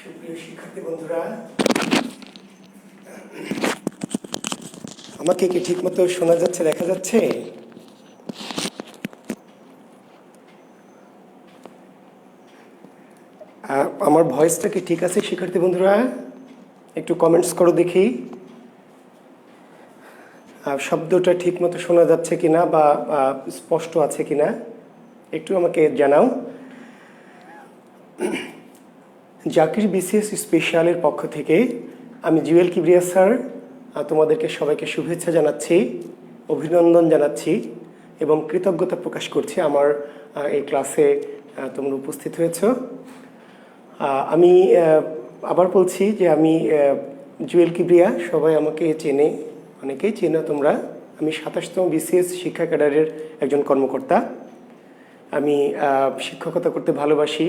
সুপ্রিয় শিক্ষার্থী বন্ধুরা, আমাকে কি ঠিকমতো শোনা যাচ্ছে, দেখা যাচ্ছে? আমার ভয়েসটা কি ঠিক আছে শিক্ষার্থী বন্ধুরা? একটু কমেন্টস করো দেখি। শব্দটা ঠিকমতো শোনা যাচ্ছে কিনা বা স্পষ্ট আছে কিনা একটু আমাকে জানাও। জাকির বিসিএস স্পেশালের পক্ষ থেকে আমি জুয়েল কিবরিয়া স্যার তোমাদেরকে সবাইকে শুভেচ্ছা জানাচ্ছি, অভিনন্দন জানাচ্ছি এবং কৃতজ্ঞতা প্রকাশ করছি আমার এই ক্লাসে তোমরা উপস্থিত হয়েছ। আমি আবার বলছি যে আমি জুয়েল কিবরিয়া, সবাই আমাকে চেনে, অনেকেই চেনো তোমরা। আমি ২৭তম বিসিএস শিক্ষা ক্যাডারের একজন কর্মকর্তা। আমি শিক্ষকতা করতে ভালোবাসি,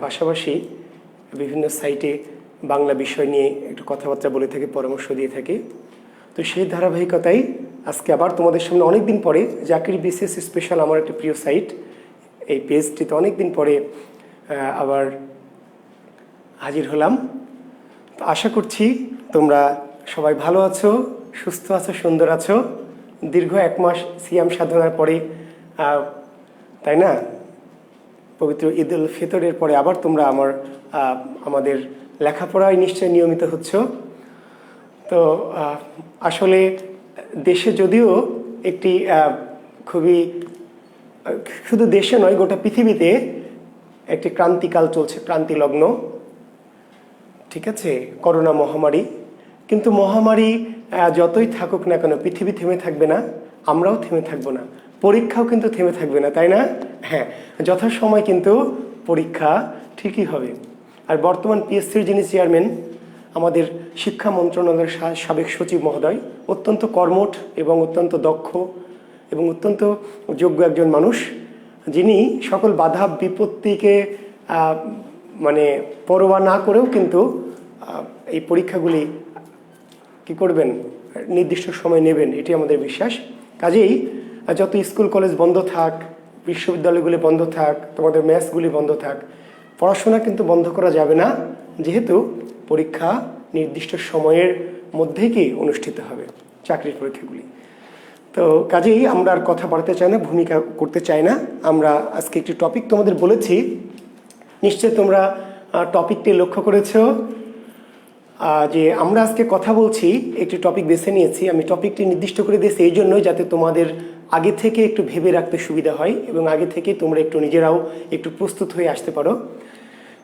পাশাপাশি বিভিন্ন সাইটে বাংলা বিষয় নিয়ে একটু কথাবার্তা বলে থাকি, পরামর্শ দিয়ে থাকি। তো সেই ধারাবাহিকতাই আজকে আবার তোমাদের সামনে অনেক দিন পরে জাকির বিসিএস স্পেশাল, আমার একটা প্রিয় সাইট, এই পেজটিতে অনেক দিন পরে আবার হাজির হলাম। তো আশা করছি তোমরা সবাই ভালো আছো, সুস্থ আছো, সুন্দর আছো। দীর্ঘ 1 মাস সিয়াম সাধনার পরে, তাই না, পবিত্র ঈদ উল ফিতরের পরে আবার তোমরা আমাদের লেখাপড়ায় নিশ্চয়ই নিয়মিত হচ্ছ। তো আসলে দেশে যদিও একটি খুবই, শুধু দেশে নয় গোটা পৃথিবীতে একটি ক্রান্তিকাল চলছে, ক্রান্তিলগ্ন, ঠিক আছে, করোনা মহামারী। কিন্তু মহামারী যতই থাকুক না কেন, পৃথিবী থেমে থাকবে না, আমরাও থেমে থাকবো না, পরীক্ষাও কিন্তু থেমে থাকবে না, তাই না? হ্যাঁ, যথাসময় কিন্তু পরীক্ষা ঠিকই হবে। আর বর্তমান পিএসসির যিনি চেয়ারম্যান, আমাদের শিক্ষা মন্ত্রণালয়ের সাবেক সচিব মহোদয়, অত্যন্ত কর্মঠ এবং অত্যন্ত দক্ষ এবং অত্যন্ত যোগ্য একজন মানুষ, যিনি সকল বাধা বিপত্তিকে মানে পরোয়া না করেও কিন্তু এই পরীক্ষাগুলি কি করবেন, নির্দিষ্ট সময় নেবেন, এটি আমাদের বিশ্বাস। কাজেই যত স্কুল কলেজ বন্ধ থাক, বিশ্ববিদ্যালয়গুলি বন্ধ থাক, তোমাদের ম্যাথসগুলি বন্ধ থাক, পড়াশোনা কিন্তু বন্ধ করা যাবে না, যেহেতু পরীক্ষা নির্দিষ্ট সময়ের মধ্যেই কি অনুষ্ঠিত হবে, চাকরির পরীক্ষাগুলি। তো কাজেই আমরা আর কথা বাড়তে চাই না, ভূমিকা করতে চাই না। আমরা আজকে একটি টপিক তোমাদের বলেছি, নিশ্চয় তোমরা টপিকটি লক্ষ্য করেছ যে আমরা আজকে কথা বলছি, একটি টপিক বেছে নিয়েছি। আমি টপিকটি নির্দিষ্ট করে দিয়েছি এই জন্যই, যাতে তোমাদের আগে থেকে একটু ভেবে রাখতে সুবিধা হয় এবং আগে থেকে তোমরা একটু নিজেরাও একটু প্রস্তুত হয়ে আসতে পারো।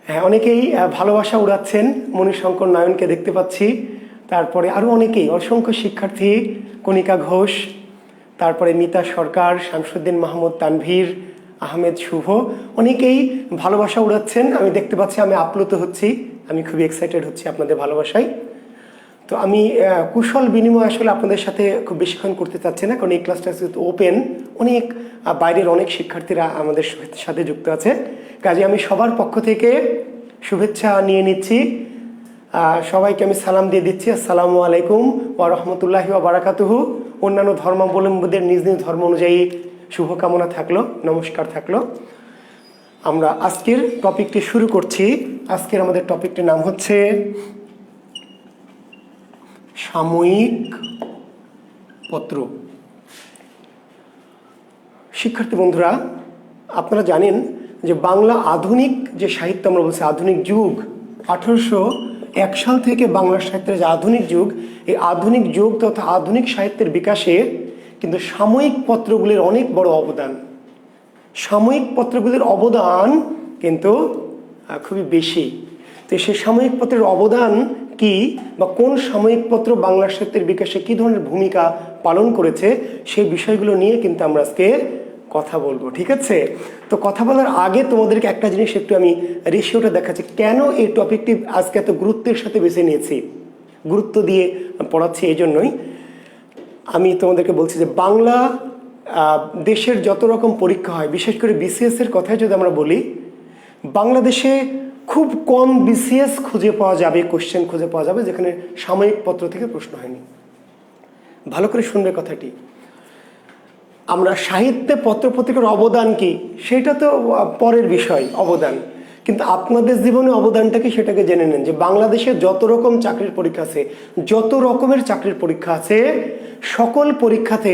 হ্যাঁ, অনেকেই ভালোবাসা উড়াচ্ছেন, মণিশঙ্কর নয়নকে দেখতে পাচ্ছি, তারপরে আরও অনেকেই, অসংখ্য শিক্ষার্থী, কণিকা ঘোষ, তারপরে মিতা সরকার, শামসুদ্দিন মাহমুদ তানভীর, আহমেদ শুভ, অনেকেই ভালোবাসা উড়াচ্ছেন আমি দেখতে পাচ্ছি। আমি আপ্লুত হচ্ছি, আমি খুবই এক্সাইটেড হচ্ছি আপনাদের ভালোবাসায়। তো আমি কুশল বিনিময় আসলে আপনাদের সাথে খুব বেশিক্ষণ করতে চাচ্ছি না, কারণ এই ক্লাসটা ওপেন, অনেক বাইরের অনেক শিক্ষার্থীরা আমাদের সাথে যুক্ত আছে। কাজে আমি সবার পক্ষ থেকে শুভেচ্ছা নিয়ে নিচ্ছি, সবাইকে আমি সালাম দিয়ে দিচ্ছি। আসসালামু আলাইকুম ওয়া রাহমাতুল্লাহি ওয়া বারাকাতুহু। অন্যান্য ধর্মাবলম্বীদের নিজ নিজ ধর্ম অনুযায়ী শুভকামনা থাকলো, নমস্কার থাকলো। আমরা আজকের টপিকটি শুরু করছি। আজকের আমাদের টপিকটির নাম হচ্ছে সাময়িক পত্র। শিক্ষার্থী বন্ধুরা, আপনারা জানেন যে বাংলা আধুনিক যে সাহিত্য আমরা বলছি, আধুনিক যুগ, 1801 সাল থেকে বাংলা সাহিত্যের যে আধুনিক যুগ, এই আধুনিক যুগ তথা আধুনিক সাহিত্যের বিকাশে কিন্তু সাময়িক পত্রগুলির অনেক বড় অবদান। সাময়িক পত্রগুলির অবদান কিন্তু খুবই বেশি। তো সেই সাময়িক পত্রের অবদান কি, বা কোন সাময়িক পত্র বাংলা সাহিত্যের বিকাশে কী ধরনের ভূমিকা পালন করেছে, সেই বিষয়গুলো নিয়ে কিন্তু আমরা আজকে কথা বলবো, ঠিক আছে? তো কথা বলার আগে তোমাদেরকে একটা জিনিস একটু আমি রেশিওটা দেখাচ্ছি, কেন এই টপিকটি আজকে এত গুরুত্বের সাথে বেছে নিয়েছি, গুরুত্ব দিয়ে পড়াচ্ছি এই জন্যই। আমি তোমাদেরকে বলছি যে বাংলা দেশের যত রকম পরীক্ষা হয়, বিশেষ করে বিসিএস এর কথাই যদি আমরা বলি, বাংলাদেশে খুব কম বিসিএস খুঁজে পাওয়া যাবে, কোশ্চেন খুঁজে পাওয়া যাবে যেখানে সাময়িক পত্র থেকে প্রশ্ন হয়নি। ভালো করে শুনবে কথাটি। আমরা সাহিত্যে পত্রপত্রিকার অবদান কি সেটা তো পরের বিষয়, অবদান, কিন্তু আপনাদের জীবনে অবদানটা কি সেটাকে জেনে নেন যে বাংলাদেশে যত রকম চাকরির পরীক্ষা আছে, যত রকমের চাকরির পরীক্ষা আছে, সকল পরীক্ষাতে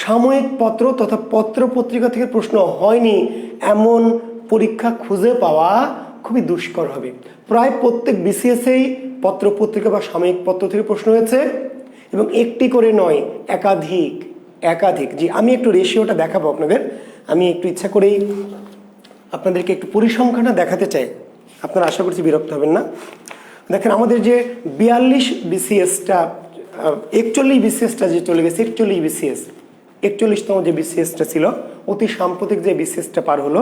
সাময়িক পত্র তথা পত্র পত্রিকা থেকে প্রশ্ন হয়নি এমন পরীক্ষা খুঁজে পাওয়া খুবই দুষ্কর হবে। প্রায় প্রত্যেক বিসিএসেই পত্র পত্রিকা বা সাময়িক পত্র থেকে প্রশ্ন হয়েছে, এবং একটি করে নয়, একাধিক একাধিক। জি, আমি একটু রেশিওটা দেখাবো আপনাদের। আমি একটু ইচ্ছা করেই আপনাদেরকে একটু পরিসংখ্যানটা দেখাতে চাই, আপনারা আশা করছি বিরক্ত হবেন না। দেখেন, আমাদের যে 42 বিসিএসটা 41 বিসিএসটা যে চলে গেছে, 41 বিসিএস, 41তম যে বিসিএসটা ছিল, অতি সাম্প্রতিক যে বিসিএসটা পার হলো,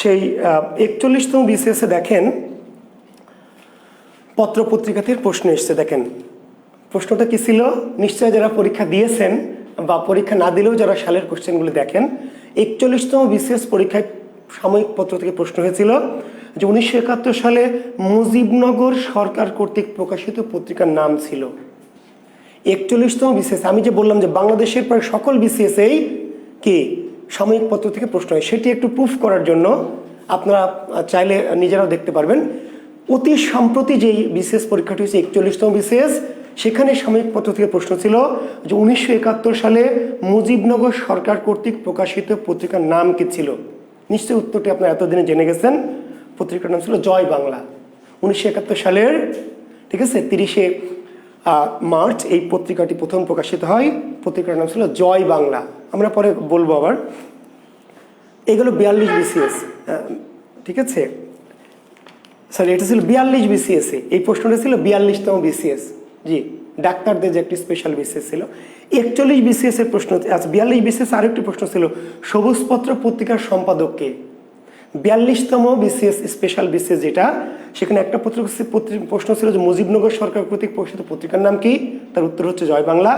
সেই 41তম বিসিএসে দেখেন পত্র পত্রিকা থেকে প্রশ্ন এসছে। দেখেন প্রশ্নটা কি ছিল, নিশ্চয় যারা পরীক্ষা দিয়েছেন বা পরীক্ষা না দিলেও যারা সালের কোশ্চেনগুলো দেখেন, 41তম বিসিএস পরীক্ষায় সাময়িক পত্র থেকে প্রশ্ন হয়েছিল যে 1971 সালে মুজিবনগর সরকার কর্তৃক প্রকাশিত পত্রিকার নাম ছিল। 41তম বিসিএস, আমি যে বললাম যে বাংলাদেশের প্রায় সকল বিসিএসেই কি সাময়িক পত্র থেকে প্রশ্ন হয়, সেটি একটু প্রুফ করার জন্য আপনারা চাইলে নিজেরাও দেখতে পারবেন। অতি সম্প্রতি যেই বিসিএস পরীক্ষাটি হচ্ছে 41তম বিসিএস, সেখানে সাময়িক পত্র থেকে প্রশ্ন ছিল যে 1971 সালে মুজিবনগর সরকার কর্তৃক প্রকাশিত পত্রিকার নাম কি ছিল। নিশ্চয়ই উত্তরটি আপনারা এতদিনে জেনে গেছেন। পত্রিকার নাম ছিল জয় বাংলা। 1971 সালের, ঠিক আছে, 30শে মার্চ এই পত্রিকাটি প্রথম প্রকাশিত হয়। পত্রিকার নাম ছিল জয় বাংলা। আমরা পরে বলবো আবার। এগুলো 42 বিসিএস, ঠিক আছে, সরি, এটা ছিল 42 বিসিএসে। এই প্রশ্নটা ছিল 42তম বিসিএস। জি, ডাক্তারদের যে একটি স্পেশাল বিসিএস ছিল। 41 বিসিএস এর প্রশ্ন, আচ্ছা 42 বিসিএস আরেকটি প্রশ্ন ছিল, সবুজপত্র পত্রিকার সম্পাদককে। 42তম বিসিএস স্পেশাল বিসিএস যেটা, সেখানে একটা প্রশ্ন ছিল যে মুজিবনগর সরকার কর্তৃক প্রকাশিত পত্রিকার নাম কি, তার উত্তর হচ্ছে জয় বাংলা।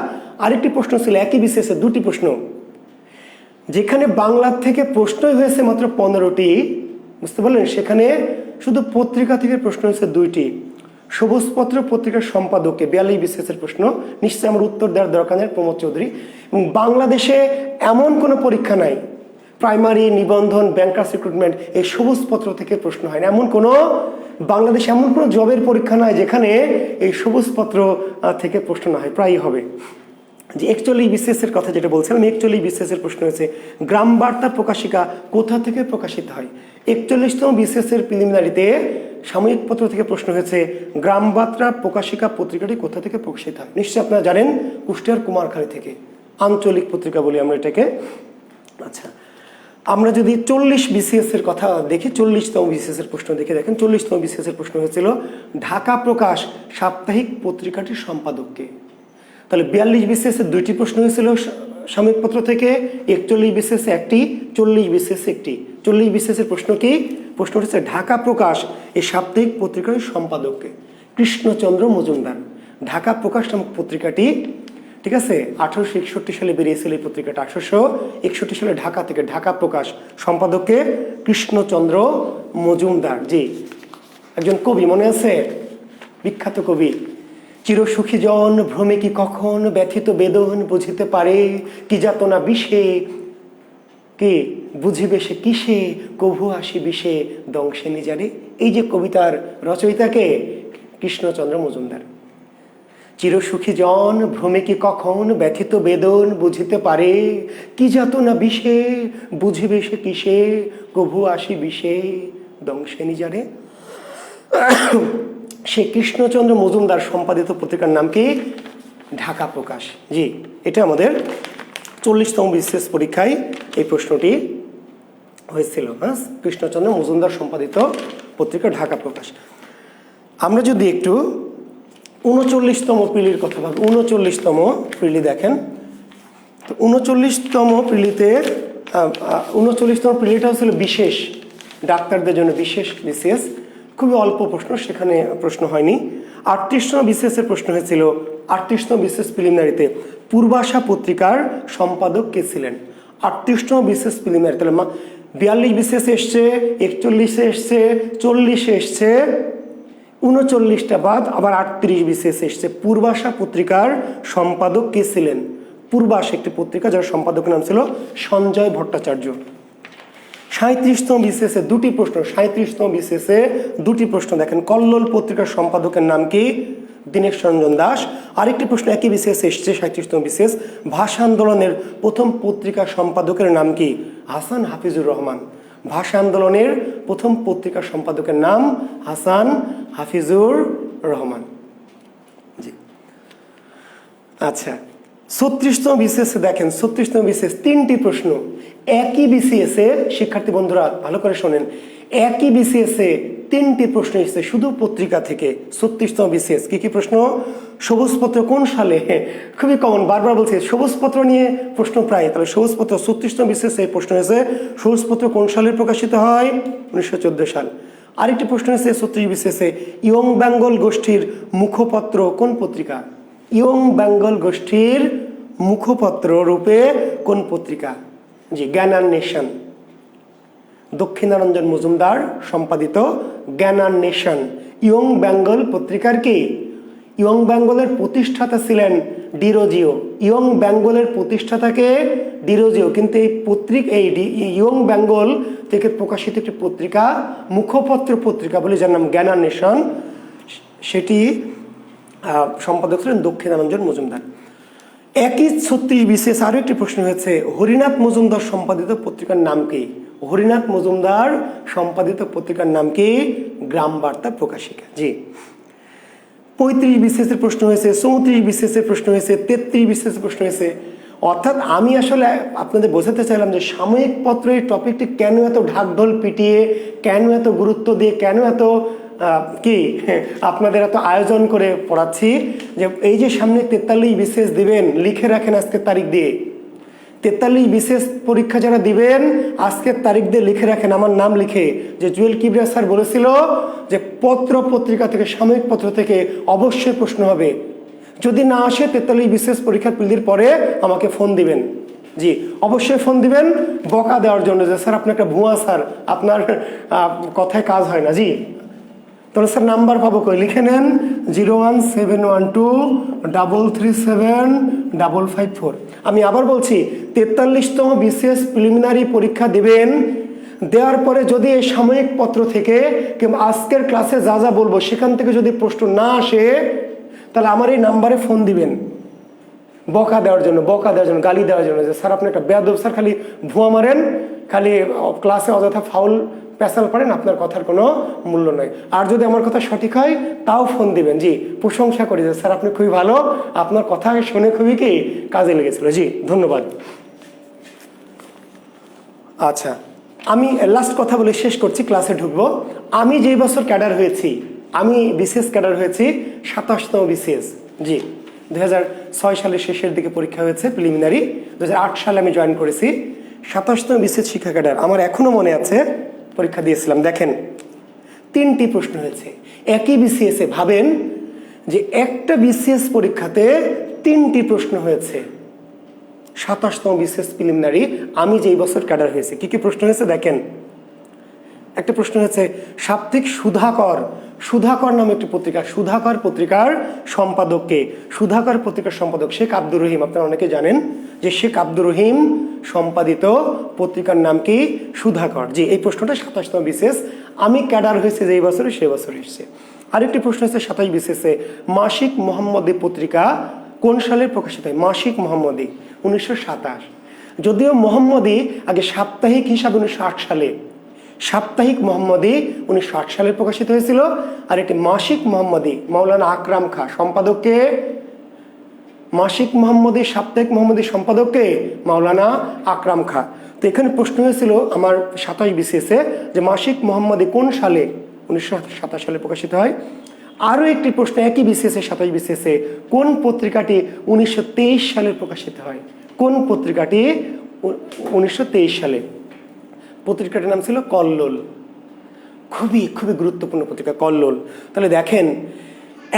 আরেকটি প্রশ্ন ছিল একই বিসিএস এর দুটি প্রশ্ন, যেখানে বাংলা থেকে প্রশ্নই হয়েছে মাত্র 15টি, বুঝতে পারলেন, সেখানে শুধু পত্রিকা থেকে প্রশ্ন হয়েছে 2টি। সবুজপত্র পত্রিকার সম্পাদককে 42 বিসিএস এর প্রশ্ন, নিশ্চয়ই আমার উত্তর দেওয়ার দরকার নেই, প্রমোদ চৌধুরী। এবং বাংলাদেশে এমন কোনো পরীক্ষা নাই, প্রাইমারি, নিবন্ধন, ব্যাংকার্স রিক্রুটমেন্ট, এই সবুজপত্র থেকে প্রশ্ন হয় না। বাংলাদেশে এমন কোনো জবের পরীক্ষা নয় যেখানে এই সবুজপত্র থেকে প্রশ্ন না হয়, প্রায়ই হবে। যে 41 বিসিএস এর কথা যেটা বলছিলাম, 41 বিসিএস এর প্রশ্ন হয়েছে গ্রাম বার্তা প্রকাশিকা কোথা থেকে প্রকাশিত হয়। 41তম বিসিএস এর প্রিলিমিনারিতে সাময়িক পত্র থেকে প্রশ্ন হয়েছে গ্রাম বার্তা প্রকাশিকা পত্রিকাটি কোথা থেকে প্রকাশিত হয়। নিশ্চয়ই আপনারা জানেন, কুষ্টিয়ার কুমারখালী থেকে, আঞ্চলিক পত্রিকা বলি আমরা এটাকে। আচ্ছা, আমরা যদি 40 বিসিএস এর কথা দেখি, 40তম বিসিএস এর প্রশ্ন দেখে দেখেন, 40তম বিসিএস এর প্রশ্ন হয়েছিল ঢাকা প্রকাশ সাপ্তাহিক পত্রিকাটির সম্পাদককে। তাহলে 42 বিসিএস এর 2টি প্রশ্ন হয়েছিল সাময়িক পত্র থেকে, 41 বিসিএস একটি, 40 বিসিএস একটি। 40 বিসিএস এর প্রশ্ন কি, প্রশ্ন হচ্ছে ঢাকা প্রকাশ এই সাপ্তাহিক পত্রিকার সম্পাদককে। কৃষ্ণচন্দ্র মজুমদার। ঢাকা প্রকাশ নামক পত্রিকাটি, ঠিক আছে, 1861 সালে বেরিয়েছিল এই পত্রিকাটা। 1861 সালে ঢাকা থেকে, ঢাকা প্রকাশ, সম্পাদককে কৃষ্ণচন্দ্র মজুমদার। জি, একজন কবি, মনে আছে, বিখ্যাত কবি। চিরসুখী জন ভ্রমে কি কখন ব্যথিত বেদন বুঝিতে পারে, কি যাতনা বিষে কে বুঝিবে সে কিসে, কভু আসি বিষে দংশে নিজারে। এই যে কবিতার রচয়িতাকে, কৃষ্ণচন্দ্র মজুমদার। চিরসুখী জন ভ্রমে কি কখন ব্যথিত বেদন বুঝিতে পারে, কি যাতনা বিষে বুঝিবে সে কিসে, কভু আসি বিষে দংশে নিজারে। সে কৃষ্ণচন্দ্র মজুমদার সম্পাদিত পত্রিকার নাম কি, ঢাকা প্রকাশ। জি, এটা আমাদের 40তম বিসিএস পরীক্ষায় এই প্রশ্নটি হয়েছিল। হ্যাঁ, কৃষ্ণচন্দ্র মজুমদার সম্পাদিত পত্রিকা ঢাকা প্রকাশ। আমরা যদি একটু 39তম প্রিলির কথা ভাবি, 39তম প্রিলি দেখেন, তো 39তম প্রিলিতে 39তম প্রিলিটা হচ্ছিল বিশেষ, ডাক্তারদের জন্য বিশেষ বিসিএস। খুবই অল্প প্রশ্ন, সেখানে প্রশ্ন হয়নি। 38তম বিসিএস এর প্রশ্ন হয়েছিল 38তম বিসিএস প্রিলিমিনারিতে পূর্বাশা পত্রিকার সম্পাদক কে ছিলেন। 38তম বিসিএস প্রিলিমিনারি, তাহলে 42 বিসিএস এসছে, 41 এসছে, 40 এসছে, 39টা বাদ আবার 38 বিসিএস এসছে। পূর্বাশা পত্রিকার সম্পাদক কে ছিলেন। পূর্বাশা একটি পত্রিকা, যার সম্পাদকের নাম ছিল সঞ্জয় ভট্টাচার্য। 37তম বিসিএসে দুটি প্রশ্ন, 37তম বিসিএসে দুটি প্রশ্ন দেখেন। কল্লোল পত্রিকার সম্পাদকের নাম কি? দীনেশ রঞ্জন দাস। আরেকটি প্রশ্ন একই বিসিএস এসছে, 37তম বিসিএস, ভাষা আন্দোলনের প্রথম পত্রিকার সম্পাদকের নাম কি? হাসান হাফিজুর রহমান। ভাষা আন্দোলনের প্রথম পত্রিকার সম্পাদকের নাম হাসান হাফিজুর রহমান। জি আচ্ছা, 36তম বিসিএসে দেখেন, 36তম বিসিএস তিনটি প্রশ্ন একই বিসিএসে, শিক্ষার্থী বন্ধুরা ভালো করে শোনেন, একই বিসিএসে তিনটি প্রশ্ন এসেছে শুধু পত্রিকা থেকে। 36তম বিসিএস কি কি প্রশ্ন? সবুজপত্র কোন সালে? খুবই কমন, বারবার বলছি সবুজপত্র নিয়ে প্রশ্ন প্রায়। তাহলে সবুজপত্র 36তম বিসিএসে এই প্রশ্ন হয়েছে, সবুজপত্র কোন সালে প্রকাশিত হয়? 1914 সাল। আরেকটি প্রশ্ন হয়েছে 36 বিসিএসে, ইয়ং বেঙ্গল গোষ্ঠীর মুখপত্র কোন পত্রিকা? ইয়ং বেঙ্গল গোষ্ঠীর মুখপত্র রূপে কোন পত্রিকা? জি, জ্ঞান নেশন। দক্ষিণারঞ্জন মজুমদার সম্পাদিত জ্ঞান নেশন ইয়ং বেঙ্গল পত্রিকার কি? ইয়ং বেঙ্গলের প্রতিষ্ঠাতা ছিলেন ডিরোজিও। ইয়ং বেঙ্গলের প্রতিষ্ঠাতাকে ডিরোজিও, কিন্তু এই ইয়ং বেঙ্গল থেকে প্রকাশিত একটি পত্রিকা, মুখপত্র পত্রিকা বলে যার নাম জ্ঞান নেশন, সেটি সম্পাদক ছিলেন দক্ষিণারঞ্জন মজুমদার। একই 36 বিসিএস আরও একটি প্রশ্ন হয়েছে, হরিনাথ মজুমদার সম্পাদিত পত্রিকার নাম কি? হরিনাথ মজুমদার সম্পাদিত পত্রিকার নাম কি? গ্রাম বার্তা প্রকাশিকা। জি, 35 বিসিএস এর প্রশ্ন হয়েছে, 34 বিসিএস এর প্রশ্ন হয়েছে, 33 বিসিএস এর প্রশ্ন হয়েছে। অর্থাৎ আমি আসলে আপনাদের বোঝাতে চাইলাম যে সাময়িক পত্রের টপিকটি কেন এত ঢাকঢোল পিটিয়ে, কেন এত গুরুত্ব দিয়ে, কেন এত আপনাদের এত আয়োজন করে পড়াচ্ছি, যে এই যে সামনে 43 বিসিএস দিবেন, লিখে রাখেন আজকের তারিখ দিয়ে। 43 বিসিএস পরীক্ষা যারা দিবেন আজকের তারিখ দিয়ে লিখে রাখেন, আমার নাম লিখে, যে জুয়েল কিবরিয়া স্যার বলেছিল যে পত্রিকা থেকে, সাময়িক পত্র থেকে অবশ্যই প্রশ্ন হবে। যদি না আসে 43 বিসিএস পরীক্ষার পিলির পরে আমাকে ফোন দিবেন। জি, অবশ্যই ফোন দিবেন বকা দেওয়ার জন্য, যে স্যার আপনি একটা ভুয়া স্যার, আপনার কথায় কাজ হয় না। জি, তাহলে স্যার নাম্বার পাবো কই? লিখে নেন 01712337554। আমি আবার বলছি, 43তম বিসিএস প্রিলিমিনারি পরীক্ষা দিবেন, দেওয়ার পরে যদি এই সাময়িক পত্র থেকে কিংবা আজকের ক্লাসে যা যা বলবো সেখান থেকে যদি প্রশ্ন না আসে, তাহলে আমার এই নাম্বারে ফোন দিবেন বকা দেওয়ার জন্য, গালি দেওয়ার জন্য, যে স্যার আপনি একটা বেয়াদব স্যার, খালি ভুয়া মারেন, খালি ক্লাসে অযথা ফাউল পেশাল পারেন, আপনার কথার কোনো মূল্য নয়। আর যদি আমার কথা সঠিক হয় তাও ফোন দিবেন। জি, প্রশংসা করি যে স্যার আপনি খুবই ভালো, আপনার কথা শুনে খুবই কি কাজে লেগেছিল। জি, ধন্যবাদ। আচ্ছা, আমি লাস্ট কথা বলে শেষ করছি, ক্লাসে ঢুকবো। আমি যেই বছর ক্যাডার হয়েছি, আমি বিসিএস ক্যাডার হয়েছি 27তম বিসিএস। জি, 2006 সালের শেষের দিকে পরীক্ষা হয়েছে প্রিলিমিনারি, 2008 সালে আমি জয়েন করেছি। 27তম বিসিএস শিক্ষা ক্যাডার, আমার এখনো মনে আছে, পরীক্ষা দিয়েছিলাম। দেখেন 3টি প্রশ্ন হয়েছে একই বিসিএসে। ভাবেন যে একটা বিসিএস পরীক্ষাতে 3টি প্রশ্ন হয়েছে। 27তম বিসিএস প্রিলিমিনারি আমি যেই বছর ক্যাডার হয়েছে, কি কি প্রশ্ন হয়েছে দেখেন। একটা প্রশ্ন হয়েছে সাপ্তাহিক সুধাকর নামে একটি পত্রিকা, সুধাকর পত্রিকার সম্পাদককে? সুধাকর পত্রিকার সম্পাদক শেখ আব্দুর রহিম। আপনারা অনেকে জানেন যে শেখ আব্দুর রহিম সম্পাদিত পত্রিকার নাম কি? সুধাকর। জি, এই প্রশ্নটা 27তম বিসিএস আমি ক্যাডার হয়েছে যেই বছরে, সেই বছর এসেছে। আরেকটি প্রশ্ন হচ্ছে 27 বিসিএসে, মাসিক মোহাম্মদী পত্রিকা কোন সালে প্রকাশিত হয়? মাসিক মোহাম্মদী 1927। যদিও মোহাম্মদী আগে সাপ্তাহিক হিসাবে 1908 সালে, সাপ্তাহিক মোহাম্মদী 1908 সালে প্রকাশিত হয়েছিল। আর একটি মাসিক মোহাম্মদী মাওলানা আকরাম খাঁ, সম্পাদককে? মাসিক মোহাম্মদী, সাপ্তাহিক মোহাম্মদী সম্পাদককে? মাওলানা আকরাম খাঁ। তো এখানে প্রশ্ন হয়েছিল আমার 27 বিসিএসে যে মাসিক মোহাম্মদী কোন সালে? 1927 সালে প্রকাশিত হয়। আরও একটি প্রশ্ন একই বিসিএসে, 27 বিসিএসে, কোন পত্রিকাটি 1923 সালে প্রকাশিত হয়? কোন পত্রিকাটি 1923 সালে? পত্রিকাটির নাম ছিল কল্লোল। খুবই খুবই গুরুত্বপূর্ণ পত্রিকা কল্লোল। তাহলে দেখেন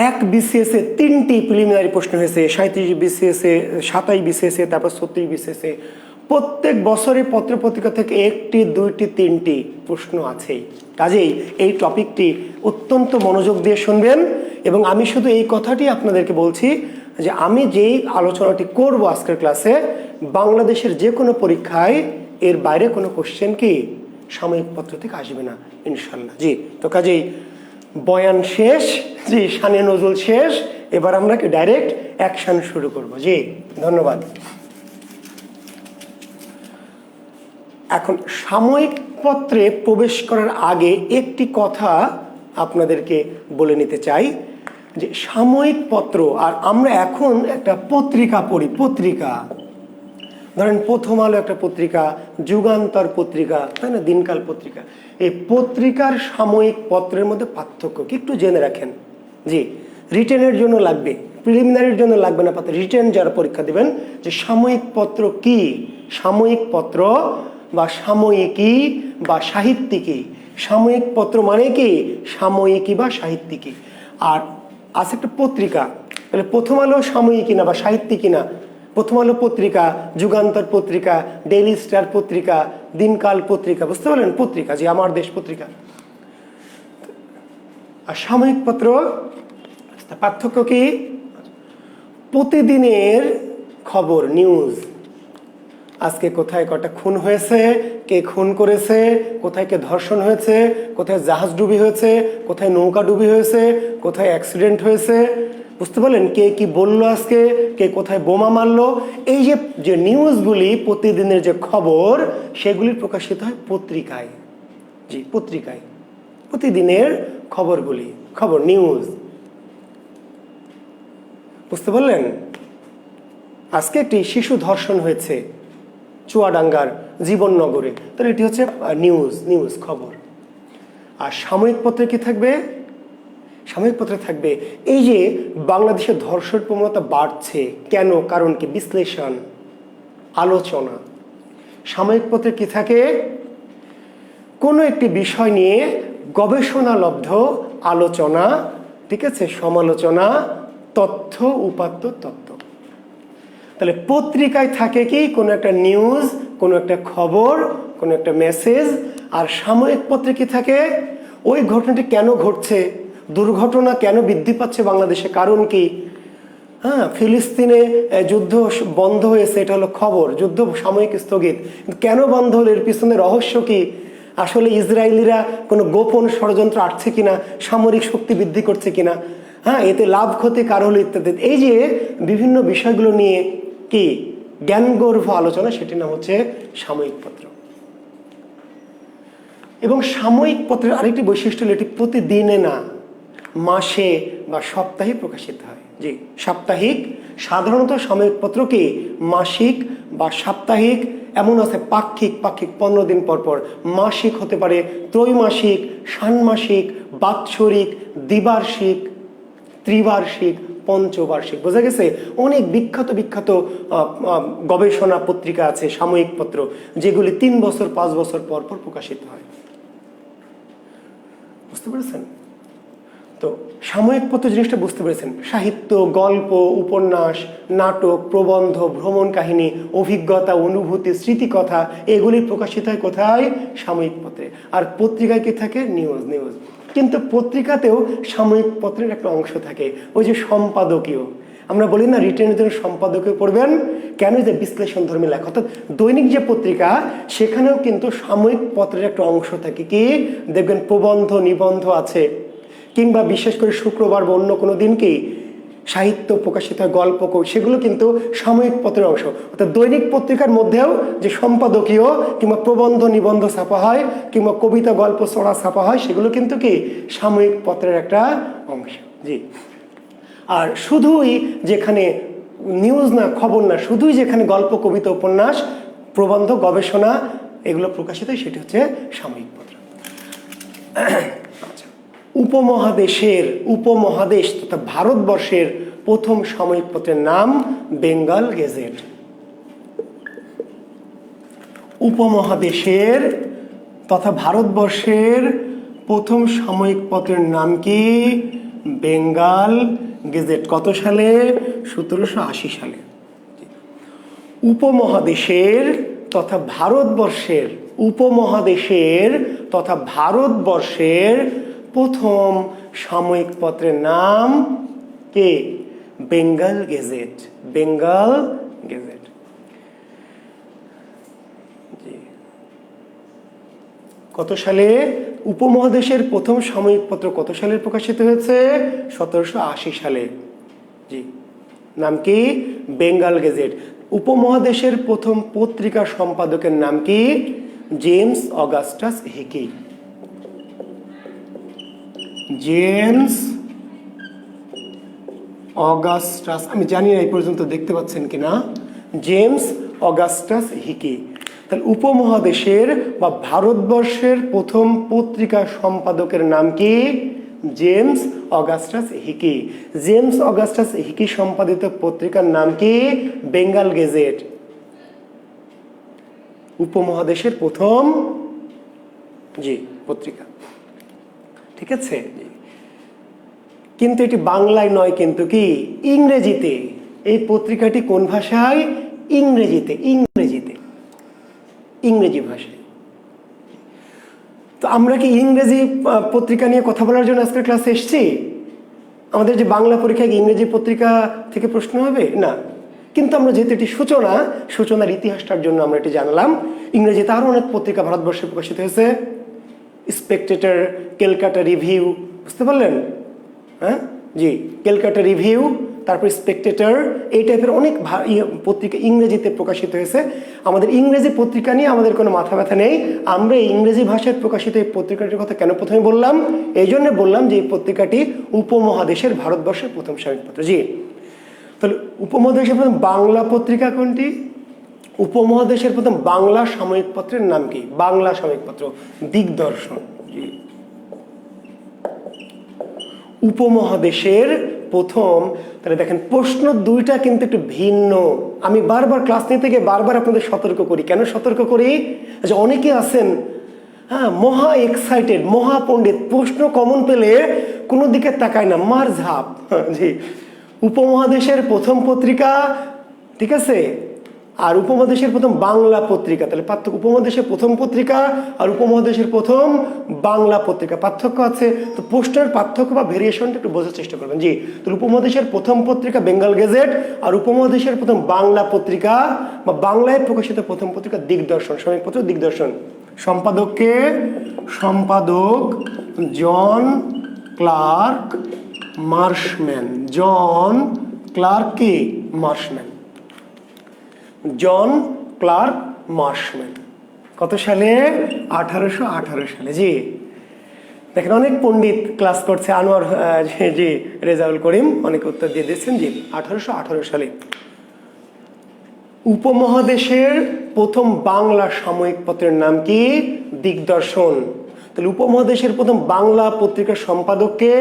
এক বিসিএসে 3টি প্রিলিমিনারি প্রশ্ন হয়েছে, 37 বিসিএসে, 27 বিসিএসে, তারপর 36 বিসিএসে। প্রত্যেক বছরে পত্রপত্রিকা থেকে 1টি, 2টি, 3টি প্রশ্ন আছেই। কাজেই এই টপিকটি অত্যন্ত মনোযোগ দিয়ে শুনবেন। এবং আমি শুধু এই কথাটি আপনাদেরকে বলছি যে আমি যেই আলোচনাটি করব আজকের ক্লাসে, বাংলাদেশের যে কোনো পরীক্ষায় এর বাইরে কোনো কোশ্চেন কি সাময়িক পত্র থেকে আসবে না ইনশাল্লাহ। জি, তো কাজেই বয়ান শেষ, জি, শানে নজরুল শেষ, এবার আমরা ডাইরেক্ট অ্যাকশন শুরু করব। জি, ধন্যবাদ। এখন সাময়িক পত্রে প্রবেশ করার আগে একটি কথা আপনাদেরকে বলে নিতে চাই যে সাময়িক পত্র আর আমরা এখন একটা পত্রিকা পড়ি, পত্রিকা ধরেন প্রথম আলো একটা পত্রিকা, যুগান্তর পত্রিকা, তাই না, দিনকাল পত্রিকা। এই পত্রিকার সাময়িক পত্রের মধ্যে পার্থক্য কি একটু জেনে রাখেন। জি, রিটেনের জন্য লাগবে, প্রিলিমিনারির জন্য লাগবে না, পাত্র রিটেন যারা পরীক্ষা দেবেন যে সাময়িক পত্র কি, সাময়িক পত্র বা সাময়িকী বা সাহিত্যিকী। সাময়িক পত্র মানে কি সাময়িকী বা সাহিত্যিকী। আর আছে একটা পত্রিকা, তাহলে প্রথম আলো সাময়িকী না বা সাহিত্যিকী না, প্রথম আলো পত্রিকা, যুগান্তর পত্রিকা, ডেইলি স্টার পত্রিকা, দিনকাল পত্রিকা, বুঝতে পারলেন, পত্রিকা, যে আমার দেশ পত্রিকা। আর সাময়িক পত্র পার্থক্য কি, প্রতিদিনের খবর, নিউজ। আজকে কোথায় কটা খুন হয়েছে, কে খুন করেছে, কোথায় কে ধর্ষণ হয়েছে, কোথায় জাহাজ ডুবি হয়েছে, কোথায় নৌকা ডুবি হয়েছে, কোথায় অ্যাক্সিডেন্ট হয়েছে, বুঝতে পারলেন, কে কি বললো আজকে, কে কোথায় বোমা মারলো। এই যে নিউজগুলি, প্রতিদিনের যে খবর, সেগুলি প্রকাশিত হয় পত্রিকায়। জি, পত্রিকায় প্রতিদিনের খবরগুলি, খবর, নিউজ, বুঝতে পারলেন। আজকে একটি শিশু ধর্ষণ হয়েছে চুয়াডাঙ্গার জীবননগরে, তাহলে এটি হচ্ছে নিউজ, নিউজ, খবর। আর সাময়িক পত্রে কি থাকবে, সাময়িক পত্রে থাকবে এই যে বাংলাদেশের ধর্ষণ প্রবণতা বাড়ছে কেন, কারণ কি, বিশ্লেষণ, আলোচনা। সাময়িক পত্রে কি থাকে, কোনো একটি বিষয় নিয়ে গবেষণালব্ধ আলোচনা, ঠিক আছে, সমালোচনা, তথ্য, উপাত্ত, তত্ত্ব। তাহলে পত্রিকায় থাকে কি কোনো একটা নিউজ, কোনো একটা খবর, কোনো একটা মেসেজ। আর সাময়িক পত্রে কি থাকে, ওই ঘটনাটি কেন ঘটছে, দুর্ঘটনা কেন বৃদ্ধি পাচ্ছে বাংলাদেশে, কারণ কি, হ্যাঁ, ফিলিস্তিনে যুদ্ধ বন্ধ হয়েছে, এটা হলো খবর, যুদ্ধ সাময়িক স্থগিত, কেন বন্ধ হলো, এর পিছনে রহস্য কি, আসলে ইসরায়েলিরা কোনো গোপন ষড়যন্ত্র আটছে কিনা, সামরিক শক্তি বৃদ্ধি করছে কিনা, হ্যাঁ, এতে লাভ ক্ষতি কার হলো, ইত্যাদি। এই যে বিভিন্ন বিষয়গুলো নিয়ে কি জ্ঞানগর্ভ আলোচনা, সেটির নাম হচ্ছে সাময়িক পত্র। এবং সাময়িক পত্রের আরেকটি বৈশিষ্ট্য হলো এটি প্রতিদিনে না, মাসে বা সপ্তাহে প্রকাশিত হয়। জি, সাপ্তাহিক, সাধারণত সাময়িক পত্র কি মাসিক বা সাপ্তাহিক, এমন আছে পাক্ষিক, পাক্ষিক 15 দিন পর পর, মাসিক হতে পারে, ত্রৈমাসিক, ষান্মাসিক, বাৎসরিক, দ্বিবার্ষিক, ত্রিবার্ষিক, পঞ্চবার্ষিক। বোঝা গেছে, অনেক বিখ্যাত বিখ্যাত গবেষণা পত্রিকা আছে, সাময়িক পত্র, যেগুলি 3 বছর 5 বছর পর পর প্রকাশিত হয়, বুঝতে পেরেছেন। তো সাময়িক পত্র জিনিসটা বুঝতে পেরেছেন, সাহিত্য, গল্প, উপন্যাস, নাটক, প্রবন্ধ, ভ্রমণ কাহিনী, অভিজ্ঞতা, অনুভূতি, স্মৃতিকথা, এগুলি প্রকাশিত হয় কোথায়, সাময়িক পত্রে। আর পত্রিকায় কি থাকে, নিউজ, নিউজ। কিন্তু পত্রিকাতেও সাময়িক পত্রের একটা অংশ থাকে, ওই যে সম্পাদকীয়, আমরা বলি না রিটেনের জন্য সম্পাদকীয় পড়বেন, কেন, যে বিশ্লেষণ ধর্মী লেখা, অর্থাৎ দৈনিক যে পত্রিকা, সেখানেও কিন্তু সাময়িক পত্রের একটা অংশ থাকে, কি দেখবেন, প্রবন্ধ, নিবন্ধ আছে, কিংবা বিশেষ করে শুক্রবার বা অন্য কোনো দিনকেই সাহিত্য প্রকাশিত হয়, গল্প, সেগুলো কিন্তু সাময়িক পত্রের অংশ। অর্থাৎ দৈনিক পত্রিকার মধ্যেও যে সম্পাদকীয় কিংবা প্রবন্ধ, নিবন্ধ ছাপা হয়, কিংবা কবিতা, গল্প, ছড়া ছাপা হয়, সেগুলো কিন্তু কি সাময়িক পত্রের একটা অংশ। জি, আর শুধুই যেখানে নিউজ না, খবর না, শুধুই যেখানে গল্প, কবিতা, উপন্যাস, প্রবন্ধ, গবেষণা এগুলো প্রকাশিত হয়, সেটি হচ্ছে সাময়িক পত্র। উপমহাদেশ তথা ভারতবর্ষের প্রথম সাময়িক পত্রের নাম বেঙ্গল গেজেট। উপমহাদেশের তথা ভারতবর্ষের প্রথম সাময়িক পত্রের নাম কি, বেঙ্গল গেজেট। কত সালে, 1780 সালে। উপমহাদেশের তথা ভারতবর্ষের, উপমহাদেশের তথা ভারতবর্ষের প্রথম সাময়িক পত্রের নাম কে, বেঙ্গল গেজেট, বেঙ্গল গেজেট। জি, কত সালে? উপমহাদেশের প্রথম সাময়িক পত্র কত সালে প্রকাশিত হয়েছে? 1780 সালে। জি, নাম কি? বেঙ্গল গেজেট। উপমহাদেশের প্রথম পত্রিকা সম্পাদকের নাম কি? James Augustus Hicky. James Augustus, আমি জানি না এই পর্যন্ত দেখতে পাচ্ছেন কিনা, জেমস অগাস্টাস হিকি। তাহলে উপমহাদেশের বা ভারতবর্ষের প্রথম পত্রিকা সম্পাদকের নাম কি? James Augustus Hicky. James Augustus Hicky সম্পাদিত পত্রিকার নাম কি? বেঙ্গল গেজেট। উপমহাদেশের প্রথম জি পত্রিকা, ঠিক আছে। কিন্তু এটি বাংলায় নয়, কিন্তু কি? ইংরেজিতে। এই পত্রিকাটি কোন ভাষায়? ইংরেজিতে। ইংরেজি ভাষায়। তো আমরা কি ইংরেজি পত্রিকা নিয়ে কথা বলার জন্য আজকের ক্লাসে এসেছি? আমাদের যে বাংলা পরীক্ষায় ইংরেজি পত্রিকা থেকে প্রশ্ন হবে না, কিন্তু আমরা যেহেতু এটি সূচনার ইতিহাসটার জন্য আমরা এটি জানলাম। ইংরেজিতে আরো অনেক পত্রিকা ভারতবর্ষে প্রকাশিত হয়েছে। স্পেকটেটর, ক্যালকাটা রিভিউ, বুঝতে পারলেন? হ্যাঁ জি, ক্যালকাটা রিভিউ, তারপর স্পেকটেটর, এই টাইপের অনেক পত্রিকা ইংরেজিতে প্রকাশিত হয়েছে। আমাদের ইংরেজি পত্রিকা নিয়ে আমাদের কোনো মাথা ব্যথা নেই। আমরা এই ইংরেজি ভাষায় প্রকাশিত এই পত্রিকাটির কথা কেন প্রথমে বললাম? এই জন্য বললাম যে এই পত্রিকাটি উপমহাদেশের ভারতবর্ষের প্রথম সাময়িক পত্র। জি, তাহলে উপমহাদেশের প্রথম বাংলা পত্রিকা কোনটি? উপমহাদেশের প্রথম বাংলা সাময়িক পত্রের নাম কি? বাংলা সাময়িক পত্র দিগদর্শন। জি, উপমহাদেশের প্রথম। তাহলে দেখেন প্রশ্ন দুইটা কিন্তু একটু ভিন্ন। আমি বারবার ক্লাস নিতে গিয়ে বারবার আপনাদের সতর্ক করি। কেন সতর্ক করি? যে অনেকে আছেন মহা এক্সাইটেড, মহা পণ্ডিত, প্রশ্ন কমন পেলে কোনো দিকে তাকায় না, মার ঝাপ। জি, উপমহাদেশের প্রথম পত্রিকা, ঠিক আছে, আর উপমহাদেশের প্রথম বাংলা পত্রিকা। তাহলে পার্থক্য, উপমহাদেশের প্রথম পত্রিকা আর উপমহাদেশের প্রথম বাংলা পত্রিকা, পার্থক্য আছে। তো প্রশ্নের পার্থক্য বা ভেরিয়েশনটা একটু বোঝার চেষ্টা করবেন। জি, তাহলে উপমহাদেশের প্রথম পত্রিকা বেঙ্গল গেজেট, আর উপমহাদেশের প্রথম বাংলা পত্রিকা বা বাংলায় প্রকাশিত প্রথম পত্রিকা দিগদর্শন, সাময়িক পত্র দিগদর্শন। সম্পাদক জন ক্লার্ক মার্শম্যান। জন ক্লার্ক কি? মার্শম্যান। জন ক্লার্ক মার্শম্যান। কত সালে? 1818 সালে। জি, দেখেন অনেক পণ্ডিত ক্লাস করছে। আনোয়ার জি, রেজাউল করিম অনেক উত্তর দিয়ে দিচ্ছেন। জি, 1818 সালে। উপমহাদেশের প্রথম বাংলা সাময়িক পত্রের নাম কি? দিগদর্শন। তাহলে উপমহাদেশের প্রথম বাংলা পত্রিকার সম্পাদককে?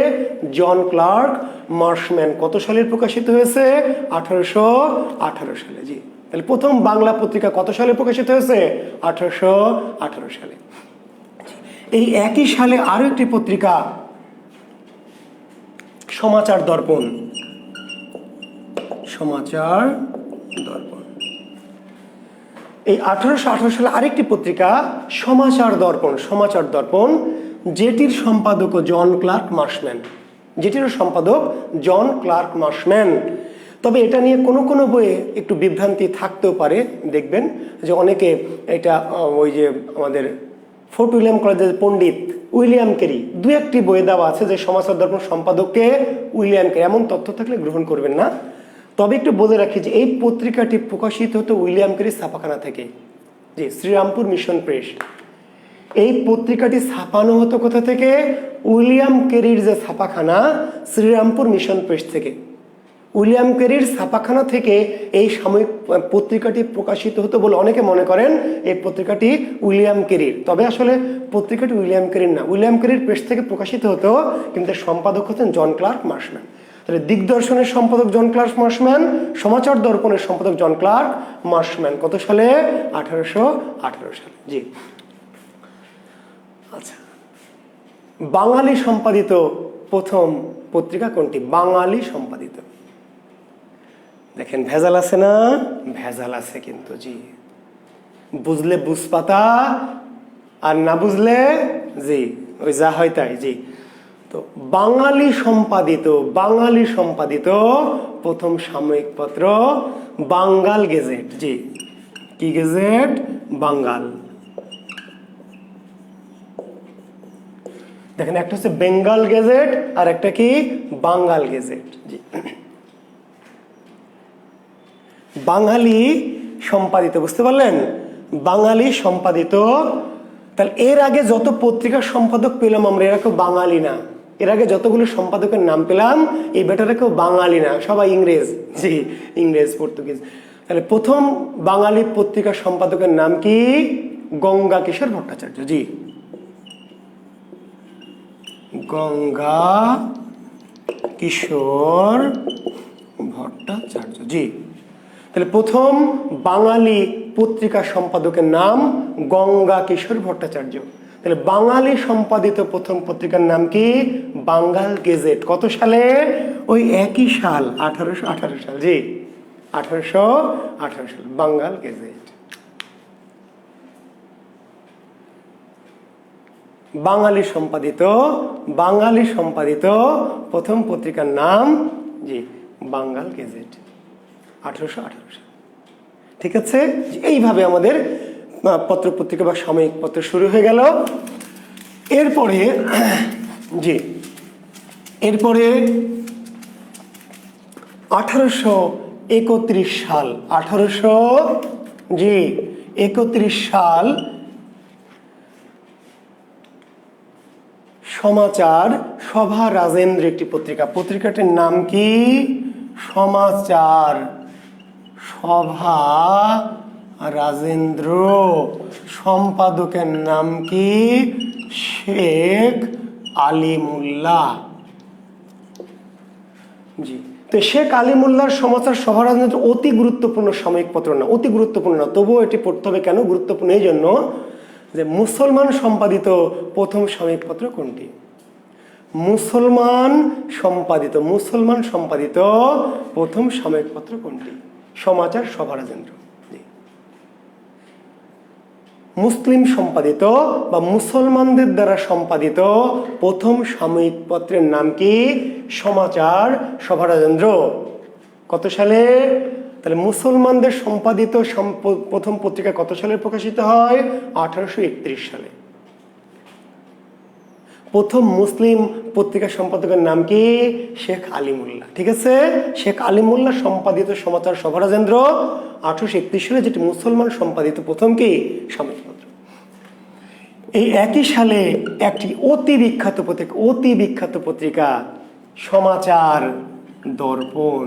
জন ক্লার্ক মার্শম্যান। কত সালে প্রকাশিত হয়েছে? 1818 সালে। জি, তাহলে প্রথম বাংলা পত্রিকা কত সালে প্রকাশিত হয়েছে? 1818 সালে। এই একই সালে আরো একটি পত্রিকা সমাচার দর্পণ। সমাচার দর্পণ। এই 1818 সালে আরেকটি পত্রিকা সমাচার দর্পণ। সমাচার দর্পণ, যেটির সম্পাদক জন ক্লার্ক মার্শম্যান। যেটির সম্পাদক জন ক্লার্ক মার্শম্যান। তবে এটা নিয়ে কোনো বইয়ে একটু বিভ্রান্তি থাকতেও পারে। দেখবেন যে অনেকে এটা ওই যে আমাদের ফোর্ট উইলিয়াম কলেজের পণ্ডিত উইলিয়াম কেরি দু একটি বইয়ে দেওয়া আছে যে সমাচার দর্পণ সম্পাদককে উইলিয়াম কেরি, এমন তথ্য থাকলে গ্রহণ করবেন না। তবে একটু বলে রাখি যে এই পত্রিকাটি প্রকাশিত হতো উইলিয়াম কেরির ছাপাখানা থেকে। জি, শ্রীরামপুর মিশন প্রেস। এই পত্রিকাটি ছাপানো হতো কোথা থেকে? উইলিয়াম কেরির যে ছাপাখানা, শ্রীরামপুর মিশন প্রেস থেকে। উইলিয়াম কেরির ছাপাখানা থেকে এই সাময়িক পত্রিকাটি প্রকাশিত হতো বলে অনেকে মনে করেন এই পত্রিকাটি উইলিয়াম কেরির। তবে আসলে পত্রিকাটি উইলিয়াম কেরির না, উইলিয়াম কেরির প্রেস থেকে প্রকাশিত হতো, কিন্তু সম্পাদক হতেন জন ক্লার্ক মার্শম্যান। তাহলে দিগদর্শনের সম্পাদক জন ক্লার্ক মার্শম্যান, সমাচার দর্পণের সম্পাদক জন ক্লার্ক মার্শম্যান। কত সালে? 1818 সালে। জি, আচ্ছা, বাঙালি সম্পাদিত প্রথম পত্রিকা কোনটি? বাঙালি সম্পাদিত। দেখেন ভেজাল আছে না? ভেজাল আছে কিন্তু। জি, বুঝলে বুঝপাতা, আর না বুঝলে জি ওই যা হয় তাই। জি, তো বাঙালি সম্পাদিত প্রথম সাময়িক পত্র বাঙ্গাল গেজেট। জি, কি গেজেট? বাঙ্গাল। দেখেন একটা হচ্ছে বেঙ্গল গেজেট আর একটা কি বাঙ্গাল গেজেট। জি, বাঙালি সম্পাদিত, বুঝতে পারলেন? বাঙালি সম্পাদিত। তাহলে এর আগে যত পত্রিকার সম্পাদক পেলাম আমরা, এরা কেউ বাঙালি না। এর আগে যতগুলো সম্পাদকের নাম পেলাম এই বেটারা কেউ বাঙালি না, সবাই ইংরেজ। জি, ইংরেজ পর্তুগিজ। তাহলে প্রথম বাঙালি পত্রিকার সম্পাদকের নাম কি? গঙ্গা কিশোর ভট্টাচার্য। জি, গঙ্গা কিশোর ভট্টাচার্য। জি, তাহলে প্রথম বাঙালি পত্রিকা সম্পাদকের নাম গঙ্গা কিশোর ভট্টাচার্য। তাহলে বাঙালি সম্পাদিত প্রথম পত্রিকার নাম কি? বাঙ্গাল গেজেট। কত সালে? ওই একই সাল, 1818 সাল। জি, 1818 সাল, বাঙ্গাল গেজেট। বাঙালি সম্পাদিত প্রথম পত্রিকার নাম, জি, বাঙ্গাল গেজেট, 1818 সাল। ঠিক আছে, এইভাবে আমাদের পত্র পত্রিকা বা সাময়িক পত্র শুরু হয়ে গেল। এরপরে জি, এরপরে 1831 সাল, 1831 সাল সমাচার সভা রাজেন্দ্র একটি পত্রিকা। পত্রিকাটির নাম কি? সমাচার সভা রাজেন্দ্র। সম্পাদকের নাম কি? শেখ আলিমুল্লাহ। জি, তো শেখ আলিমুল্লাহর সমাচার সভা রাজেন্দ্র অতি গুরুত্বপূর্ণ সাময়িক পত্র না, অতি গুরুত্বপূর্ণ না, তবুও এটি পড়তে হবে। কেন গুরুত্বপূর্ণ? এই জন্য যে মুসলমান সম্পাদিত প্রথম সাময়িক পত্র কোনটি? মুসলমান সম্পাদিত প্রথম সাময়িক পত্র কোনটি? সমাচার সভা রাজেন্দ্র। মুসলিম সম্পাদিত বা মুসলমানদের দ্বারা সম্পাদিত প্রথম সাময়িক পত্রের নাম কি? সমাচার সভা রাজেন্দ্র। কত সালে? তাহলে মুসলমানদের সম্পাদিত প্রথম পত্রিকা কত সালে প্রকাশিত হয়? 1831 সালে। প্রথম মুসলিম পত্রিকা সম্পাদকের নাম কি? শেখ আলিমুল্লাহ। ঠিক আছে, শেখ আলিমুল্লাহ সম্পাদিত সমাচার সভা রাজেন্দ্র 1831 সালে, যেটি মুসলমান সম্পাদিত প্রথম কি সাময়িক পত্র। এই একই সালে একটি অতি বিখ্যাত পত্রিকা সমাচার দর্পণ।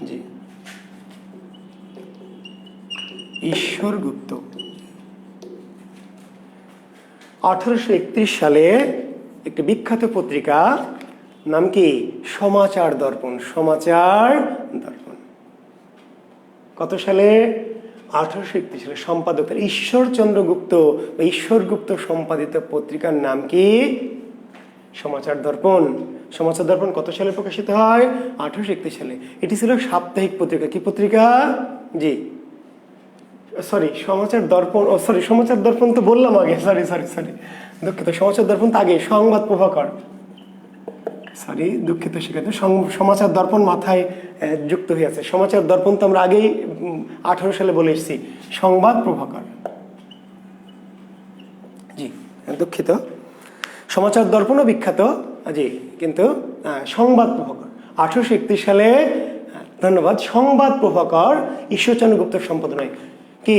জি, ঈশ্বর গুপ্ত। 1831 সালে একটি বিখ্যাত পত্রিকা, নাম কি? সমাচার দর্পণ। কত সালে? 1831 সালে। সম্পাদক ঈশ্বরচন্দ্র গুপ্ত বা ঈশ্বর গুপ্ত সম্পাদিত পত্রিকার নাম কি? সমাচার দর্পণ। সমাচার দর্পণ কত সালে প্রকাশিত হয়? 1831 সালে। এটি ছিল সাপ্তাহিক পত্রিকা। কি পত্রিকা? জি, সমাচার দর্পণ। সমাচার দর্পণ তো বললাম আগে। দুঃখিত, সমাচার দর্পণ তো আগে। সংবাদ প্রভাকর, দুঃখিত, শিক্ষার্থী। সমাচার দর্পণ মাথায় যুক্ত হয়ে আছে। সমাচার দর্পণ তো আমরা আগেই 18 সালে বলে এসেছি। সংবাদ প্রভাকর। জি, দুঃখিত, সমাচার দর্পণও বিখ্যাত। জি, কিন্তু সংবাদ প্রভাকর 1831 সালে। ধন্যবাদ। সংবাদ প্রভাকর ঈশ্বরচন্দ্র গুপ্তের সম্পাদনায়। কি?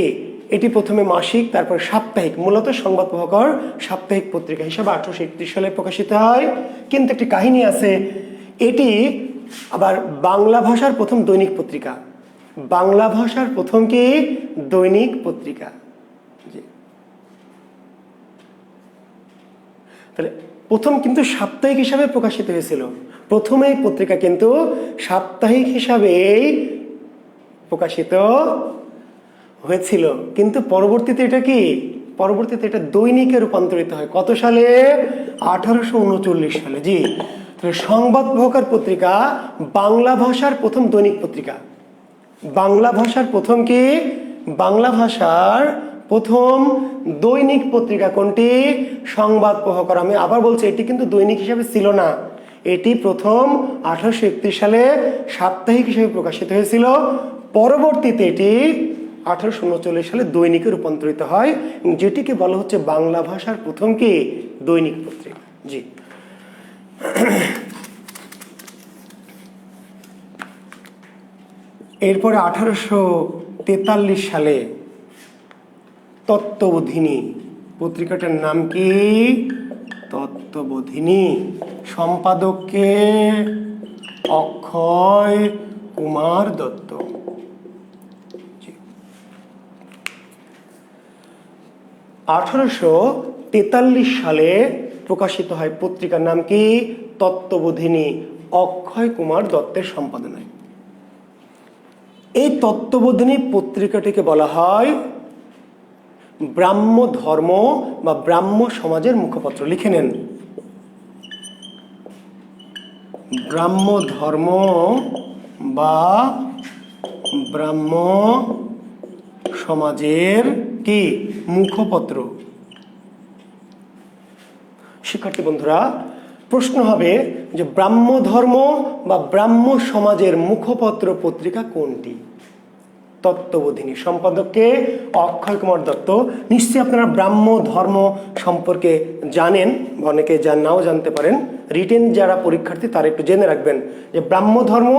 এটি প্রথমে মাসিক, তারপর সাপ্তাহিক, মূলত সংবাদ প্রভাকর সাপ্তাহিক পত্রিকা হিসাবে 1831 সালে প্রকাশিত হয়। কিন্তু একটি কাহিনী আছে, এটি আবার বাংলা ভাষার প্রথম দৈনিক পত্রিকা। বাংলা ভাষার প্রথম কি দৈনিক পত্রিকা। তাহলে প্রথম কিন্তু সাপ্তাহিক হিসাবে প্রকাশিত হয়েছিল। প্রথমে এই পত্রিকা কিন্তু সাপ্তাহিক হিসাবেই প্রকাশিত হয়েছিল, কিন্তু পরবর্তীতে এটা দৈনিকে রূপান্তরিত হয়। কত সালে? 1839 সালে। জি, তাহলে সংবাদ প্রভাকর পত্রিকা বাংলা ভাষার প্রথম দৈনিক পত্রিকা। বাংলা ভাষার প্রথম কি? বাংলা ভাষার প্রথম দৈনিক পত্রিকা কোনটি? সংবাদ প্রভাকর। আমি আবার বলছি, এটি কিন্তু দৈনিক হিসাবে ছিল না, এটি প্রথম 1831 সালে সাপ্তাহিক হিসেবে প্রকাশিত হয়েছিল। পরবর্তীতে এটি 1839 সালে দৈনিকে রূপান্তরিত হয়, যেটিকে বলা হচ্ছে বাংলা ভাষার প্রথম কি দৈনিক পত্রিকা। জি, এরপরে 1843 সালে তত্ত্ববোধিনী পত্রিকাটার নাম কি? তত্ত্ববোধিনী। সম্পাদককে অক্ষয় কুমার দত্ত। 1843 সালে প্রকাশিত হয় পত্রিকার নাম কি? তত্ত্ববোধিনী, অক্ষয় কুমার দত্তের সম্পাদনায়। এই তত্ত্ববোধিনী পত্রিকাটিকে বলা হয় ব্রাহ্ম ধর্ম বা ব্রাহ্ম সমাজের মুখপত্র। লিখে নেন, ব্রাহ্ম ধর্ম বা ব্রাহ্ম সমাজের কি মুখপত্র। শিক্ষার্থী বন্ধুরা, প্রশ্ন হবে যে ব্রাহ্ম ধর্ম বা ব্রাহ্ম সমাজের মুখপত্র পত্রিকা কোনটি? তত্ত্ববোধিনী, সম্পাদককে অক্ষয় কুমার দত্ত। নিশ্চয়ই আপনারা ব্রাহ্ম ধর্ম সম্পর্কে জানেন, অনেকে নাও জানতে পারেন। রিটেন যারা পরীক্ষার্থী তারা একটু জেনে রাখবেন যে ব্রাহ্ম ধর্ম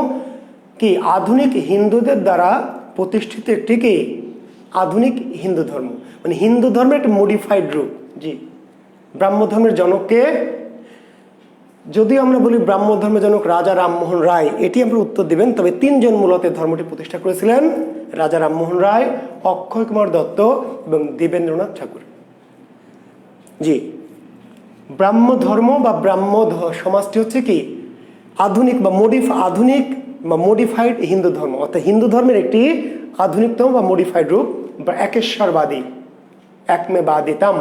কি আধুনিক হিন্দুদের দ্বারা প্রতিষ্ঠিত একটি কি আধুনিক হিন্দু ধর্ম, মানে হিন্দু ধর্মের একটা মডিফাইড রূপ। জি, ব্রাহ্ম ধর্মের জনককে যদি আমরা বলি ব্রাহ্ম ধর্মের জনক রাজা রামমোহন রায়, এটি আমরা উত্তর দিবেন। তবে তিনজন মূলত ধর্মটি প্রতিষ্ঠা করেছিলেন, রাজা রামমোহন রায়, অক্ষয় কুমার দত্ত এবং দেবেন্দ্রনাথ ঠাকুর। জি, ব্রাহ্ম ধর্ম বা ব্রাহ্ম সমাজটি হচ্ছে কি আধুনিক বা মডিফাইড হিন্দু ধর্ম, অর্থাৎ হিন্দু ধর্মের একটি আধুনিকতম বা মডিফাইড রূপ বা একেশ্বরবাদী, একমেবাদিতাম,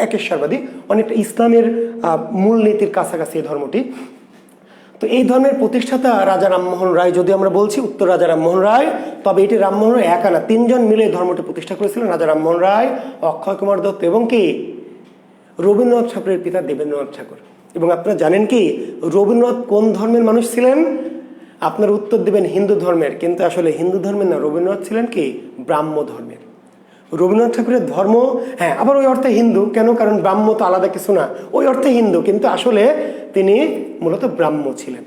একেশ্বরবাদী, অনেকটা ইসলামের মূলনীতির কাছাকাছি এই ধর্মটি। তো এই ধর্মের প্রতিষ্ঠাতা রাজা রামমোহন রায়, যদি আমরা বলছি উত্তর রাজা রামমোহন রায়, তবে এটি রামমোহন রায় একা না, তিনজন মিলে ধর্মটি প্রতিষ্ঠা করেছিলেন। রাজা রামমোহন রায়, অক্ষয় কুমার দত্ত এবং কি রবীন্দ্রনাথ ঠাকুরের পিতা দেবেন্দ্রনাথ ঠাকুর। এবং আপনারা জানেন কি রবীন্দ্রনাথ কোন ধর্মের মানুষ ছিলেন? আপনার উত্তর দেবেন হিন্দু ধর্মের, কিন্তু আসলে হিন্দু ধর্মের না, রবীন্দ্রনাথ ছিলেন কি ব্রাহ্ম ধর্মের। রবীন্দ্রনাথ ঠাকুরের ধর্ম, হ্যাঁ, আবার ওই অর্থে হিন্দু কেন, কারণ ব্রাহ্ম তো আলাদা কিছু না, ওই অর্থে হিন্দু, কিন্তু আসলে তিনি মূলত ব্রাহ্ম ছিলেন।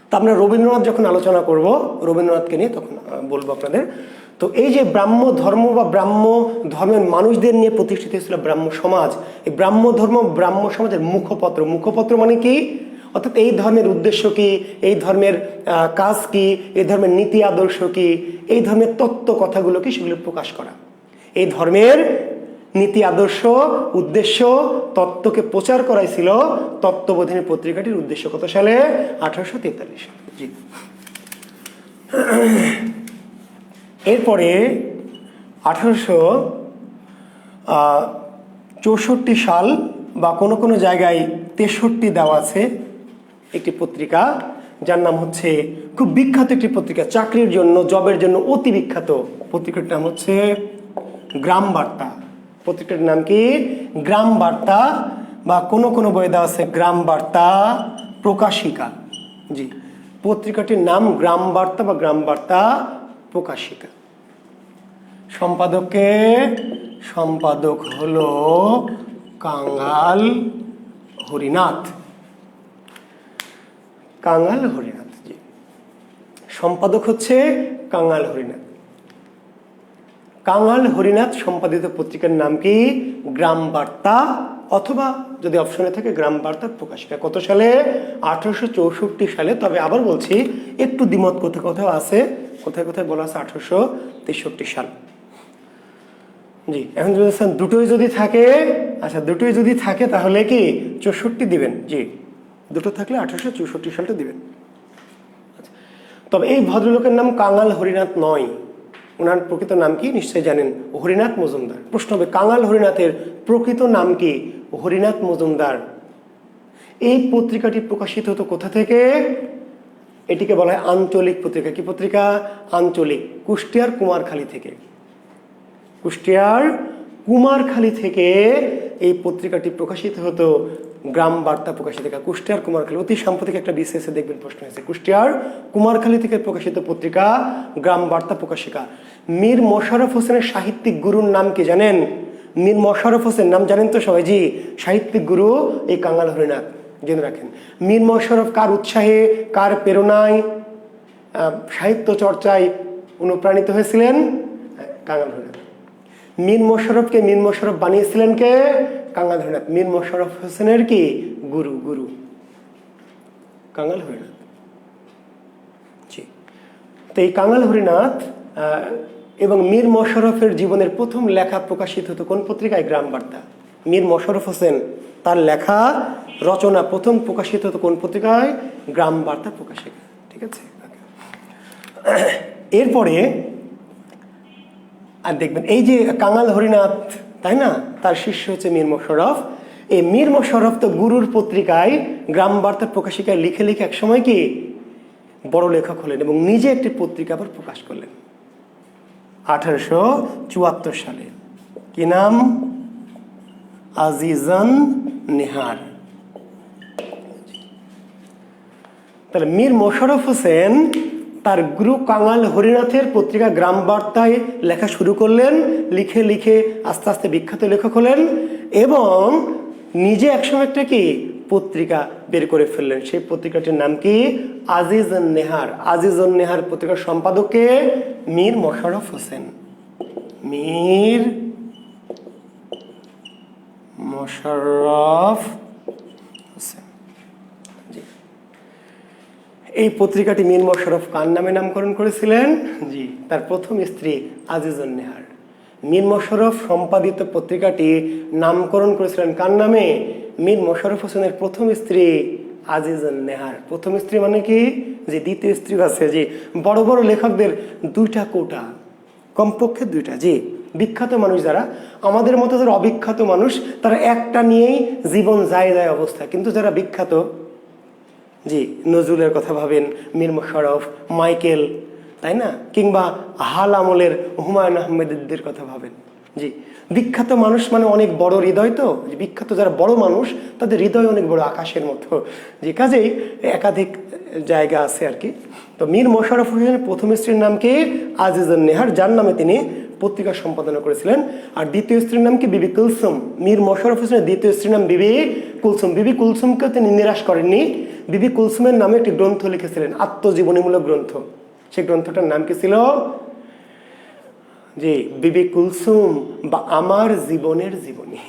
তা আমরা রবীন্দ্রনাথ যখন আলোচনা করব রবীন্দ্রনাথকে নিয়ে, তখন বলবো আপনাদের। তো এই যে ব্রাহ্ম ধর্ম বা ব্রাহ্ম ধর্মের মানুষদের নিয়ে প্রতিষ্ঠিত হয়েছিল ব্রাহ্ম সমাজ, এই ব্রাহ্ম ধর্ম ব্রাহ্ম সমাজের মুখপত্র মানে কি, অর্থাৎ এই ধর্মের উদ্দেশ্য কি, এই ধর্মের কাজ কি, এই ধর্মের নীতি আদর্শ কি, এই ধর্মের তত্ত্ব কথাগুলো কি, সেগুলো প্রকাশ করা। এই ধর্মের নীতি আদর্শ, উদ্দেশ্য, তত্ত্বকে প্রচার করাই ছিল তত্ত্ববোধিনী পত্রিকাটির উদ্দেশ্য। কত সালে? 1843 সালে। জি, এরপরে 1864 সাল বা কোনো কোনো জায়গায় 63 দেওয়া আছে, একটি পত্রিকা যার নাম হচ্ছে, খুব বিখ্যাত একটি পত্রিকা, চাকরির জন্য, জবের জন্য অতি বিখ্যাত। পত্রিকাটির নাম হচ্ছে গ্রাম বার্তা। পত্রিকাটির নাম কি? গ্রাম বার্তা, বা কোনো কোনো বইয়ে দেওয়া আছে গ্রাম বার্তা প্রকাশিকা। জি, পত্রিকাটির নাম গ্রাম বার্তা বা গ্রাম বার্তা প্রকাশিকা। সম্পাদক হলো কাঙাল হরিনাথ। জি, সম্পাদক হচ্ছে কাঙাল হরিনাথ সম্পাদিত পত্রিকার নাম কি? গ্রাম বার্তা, অথবা যদি অপশনে থাকে গ্রাম বার্তা প্রকাশিকা। কত সালে? 1864 সালে। তবে আবার বলছি, একটু দ্বিমত কোথাও আছে, কোথায় কোথায় বলা আছে 1863 সাল। জি, এখন যদি দুটোই যদি থাকে, আচ্ছা দুটোই যদি থাকে তাহলে কি 64 দিবেন? জি, দুটো থাকলে 1864 সালটা দিবেন। তবে এই ভদ্রলোকের নাম কাঙাল হরিনাথ নয়, ওনার প্রকৃত নাম কি নিশ্চয়ই জানেন, হরিনাথ মজুমদার। প্রশ্ন হবে কাঙাল হরিনাথের প্রকৃত নাম কি? হরিনাথ মজুমদার। এই পত্রিকাটি প্রকাশিত হতো কোথা থেকে? এটিকে বলা হয় আঞ্চলিক পত্রিকা। কি পত্রিকা? আঞ্চলিক। কুষ্টিয়ার কুমারখালী থেকে এই পত্রিকাটি প্রকাশিত হতো। গ্রাম বার্তা প্রকাশিকা, কুষ্টিয়ার কুমারখালী। অতি সাম্প্রতিক একটা বিসিএসে দেখবেন প্রশ্ন হয়েছে, কুষ্টিয়ার কুমারখালী থেকে প্রকাশিত পত্রিকা গ্রাম বার্তা প্রকাশিকা। মীর মোশাররফ হোসেনের সাহিত্যিক গুরুর নাম কি জানেন? মীর মোশাররফ হোসেন নাম জানেন তো সবাই? জি, সাহিত্যিক গুরু এই কাঙাল হরিনাথ, জেনে রাখেন। মীর মোশাররফ কার উৎসাহে, কার প্রেরণায় সাহিত্য চর্চায় অনুপ্রাণিত হয়েছিলেন? কাঙাল হরিনাথ। মীর মোশাররফকে মীর মোশাররফ বানিয়েছিলেন কে? কাঙাল হরিনাথ। মীর মোশাররফ হোসেনের কি গুরু? গুরু কাঙাল হরিনাথ। জি, তো এই কাঙাল হরিনাথ এবং মীর মোশাররফের জীবনের প্রথম লেখা প্রকাশিত হতো কোন পত্রিকায়? গ্রাম বার্তা। মীর মোশাররফ হোসেন তার লেখা রচনা প্রথম প্রকাশিত হতো কোন পত্রিকায়? গ্রাম বার্তা প্রকাশিকা। ঠিক আছে, এরপরে আর দেখবেন এই যে কাঙাল হরিনাথ, তাই না, তার শিষ্য হচ্ছে মীর মোশাররফ। এই মীর মোশাররফ তো গুরুর পত্রিকায় গ্রাম বার্তা প্রকাশিকায় লিখে লিখে একসময় কি বড় লেখক হলেন এবং নিজে একটি পত্রিকা আবার প্রকাশ করলেন 1874 সালে। কি নাম? আজিজন নেহার। তাহলে মীর মোশাররফ হোসেন তার গুরু কাঙাল হরিনাথের পত্রিকা গ্রাম বার্তায় লেখা শুরু করলেন, লিখে লিখে আস্তে আস্তে বিখ্যাত লেখক হলেন এবং নিজে একসময় একটা কি পত্রিকা বের করে ফেললেন। সেই পত্রিকাটির নাম কি? আজিজন নেহার। আজিজন নেহার পত্রিকার সম্পাদককে মীর মোশাররফ হোসেন। মীর মোশাররফ হোসেন। এই পত্রিকাটি মীর মোশাররফ কার নামে নামকরণ করেছিলেন? জি, তার প্রথম স্ত্রী আজিজন নেহার। মীর মোশাররফ সম্পাদিত পত্রিকাটি নামকরণ করেছিলেন কার নামে? মীর মোশাররফ হোসেনের প্রথম স্ত্রী আজিজন নেহার। প্রথম স্ত্রী মানে কি? যে দ্বিতীয় স্ত্রী আছে। জি, বড় বড় লেখকদের দুইটা কোটা, কমপক্ষে দুইটা। জি, বিখ্যাত মানুষ যারা, আমাদের মতো যারা অবিখ্যাত মানুষ, তারা একটা নিয়েই জীবন যায় যায় অবস্থা। কিন্তু যারা বিখ্যাত, জি, নজরুলের কথা ভাবেন, মীর মোশাররফ, মাইকেল, তাই না, কিংবা হাল আমলের হুমায়ুন আহমেদের কথা ভাবেন। জি, বিখ্যাত মানুষ মানে অনেক বড় হৃদয়। তো বিখ্যাত যারা বড় মানুষ তাদের হৃদয় অনেক বড়, আকাশের মতো। যে কাজেই একাধিক জায়গা আছে আর কি। তো মীর মোশাররফ হোসেনের প্রথম স্ত্রীর নাম কি? আজিজন নেহার, যার নামে তিনি পত্রিকা সম্পাদনা করেছিলেন। আর দ্বিতীয় স্ত্রীর নাম কি? বিবি কুলসুম। মীর মোশাররফ হোসেনের দ্বিতীয় স্ত্রীর নাম বিবি কুলসুম। বিবি কুলসুমকে তিনি নিরাশ করেননি। বিবি কুলসুমের নামে একটি গ্রন্থ লিখেছিলেন, আত্মজীবনীমূলক গ্রন্থ। সেই গ্রন্থটার নাম কি ছিল? যে বিবি কুলসুম বা আমার জীবনের জীবনী।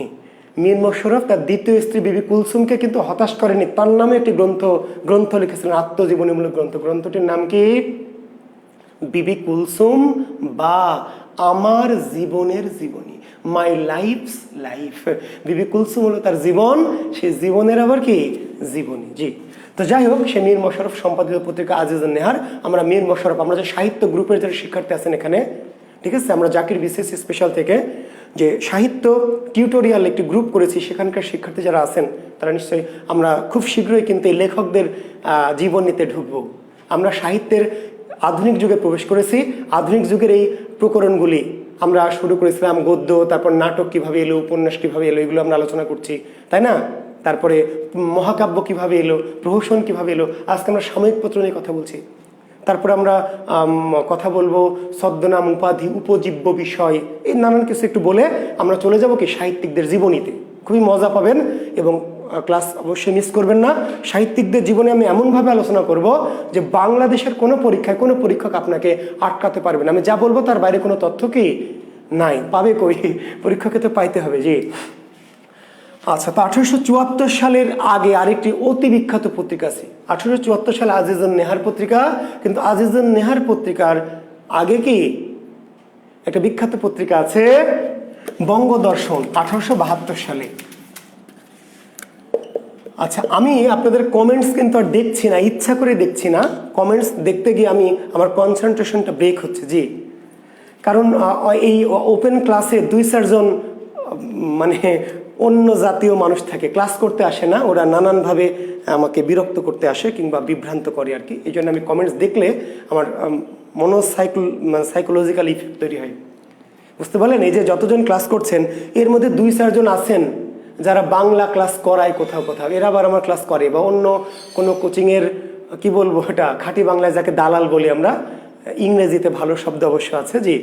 মীর মোশাররফ তার দ্বিতীয় স্ত্রী বিবি কুলসুমকে কিন্তু হতাশ করেনি, তার নামে একটি গ্রন্থ লিখেছিলেন, আত্মজীবনীমূলক গ্রন্থ। গ্রন্থটির নাম কি? বিবি কুলসুম বা আমার জীবনের জীবনী, মাই লাইফস লাইফ। বিবি কুলসুম হলো তার জীবন, সেই জীবনের আবার কি জীবনী। জি, তো যাই হোক, সে মীর মোশাররফ সম্পাদিত পত্রিকা আজিজন নেহার। আমরা মীর মোশাররফ, আমরা যে সাহিত্য গ্রুপের যারা শিক্ষার্থী আছেন এখানে, ঠিক আছে, আমরা জাকির বিসিএস স্পেশাল থেকে যে সাহিত্য টিউটোরিয়াল একটি গ্রুপ করেছি, সেখানকার শিক্ষার্থী যারা আছেন তারা নিশ্চয়ই, আমরা খুব শীঘ্রই কিন্তু এই লেখকদের জীবনীতে ঢুকবো। আমরা সাহিত্যের আধুনিক যুগে প্রবেশ করেছি। আধুনিক যুগের এই প্রকরণগুলি আমরা শুরু করেছিলাম, গদ্য, তারপর নাটক কিভাবে এলো, উপন্যাস কিভাবে এলো, এগুলো আমরা আলোচনা করছি, তাই না? তারপরে মহাকাব্য কিভাবে এলো, প্রহসন কিভাবে এলো, আজকে আমরা সাময়িক পত্র নিয়ে কথা বলছি। তারপরে আমরা কথা বলবো ছদ্মনাম, উপাধি, উপজীব্য বিষয়, এই নানান কিছু একটু বলে আমরা চলে যাব কি সাহিত্যিকদের জীবনীতে। খুবই মজা পাবেন এবং ক্লাস অবশ্যই মিস করবেন না। সাহিত্যিকদের জীবনে আমি এমনভাবে আলোচনা করব যে বাংলাদেশের কোনো পরীক্ষায় কোনো পরীক্ষক আপনাকে আটকাতে পারবে না। আমি যা বলবো তার বাইরে কোনো তথ্য কি নাই, পাবে কই, পরীক্ষাকে তো পাইতে হবে। জি, আচ্ছা, তো 1874 সালের আগে আরেকটি অতি বিখ্যাত পত্রিকা আছে। 1874 সালে আজিজন নেহার পত্রিকা, কিন্তু আজিজন নেহার পত্রিকার আগে কি একটা বিখ্যাত পত্রিকা আছে, বঙ্গদর্শন, 1872 সালে। আচ্ছা, আমি আপনাদের কমেন্টস কিন্তু আর দেখছি না, ইচ্ছা করে দেখছি না। কমেন্টস দেখতে গিয়ে আমার কনসেন্ট্রেশনটা ব্রেক হচ্ছে। জি, কারণ এই ওপেন ক্লাসে 2-4 জন মানে অন্য জাতীয় মানুষ থাকে, ক্লাস করতে আসে না, ওরা নানানভাবে আমাকে বিরক্ত করতে আসে কিংবা বিভ্রান্ত করে আর কি। এই জন্য আমি কমেন্টস দেখলে আমার সাইকোলজিক্যাল ইফেক্ট তৈরি হয়, বুঝতে পারলেন? এই যে যতজন ক্লাস করছেন এর মধ্যে 2-4 জন আছেন যারা বাংলা ক্লাস করায় কোথাও কোথাও, এরা আবার আমার ক্লাস করে, বা অন্য কোনো কোচিংয়ের কি বলবো, এটা খাঁটি বাংলায় যাকে দালাল বলি আমরা, ইংরেজিতে ভালো শব্দ অবশ্য আছে, জি।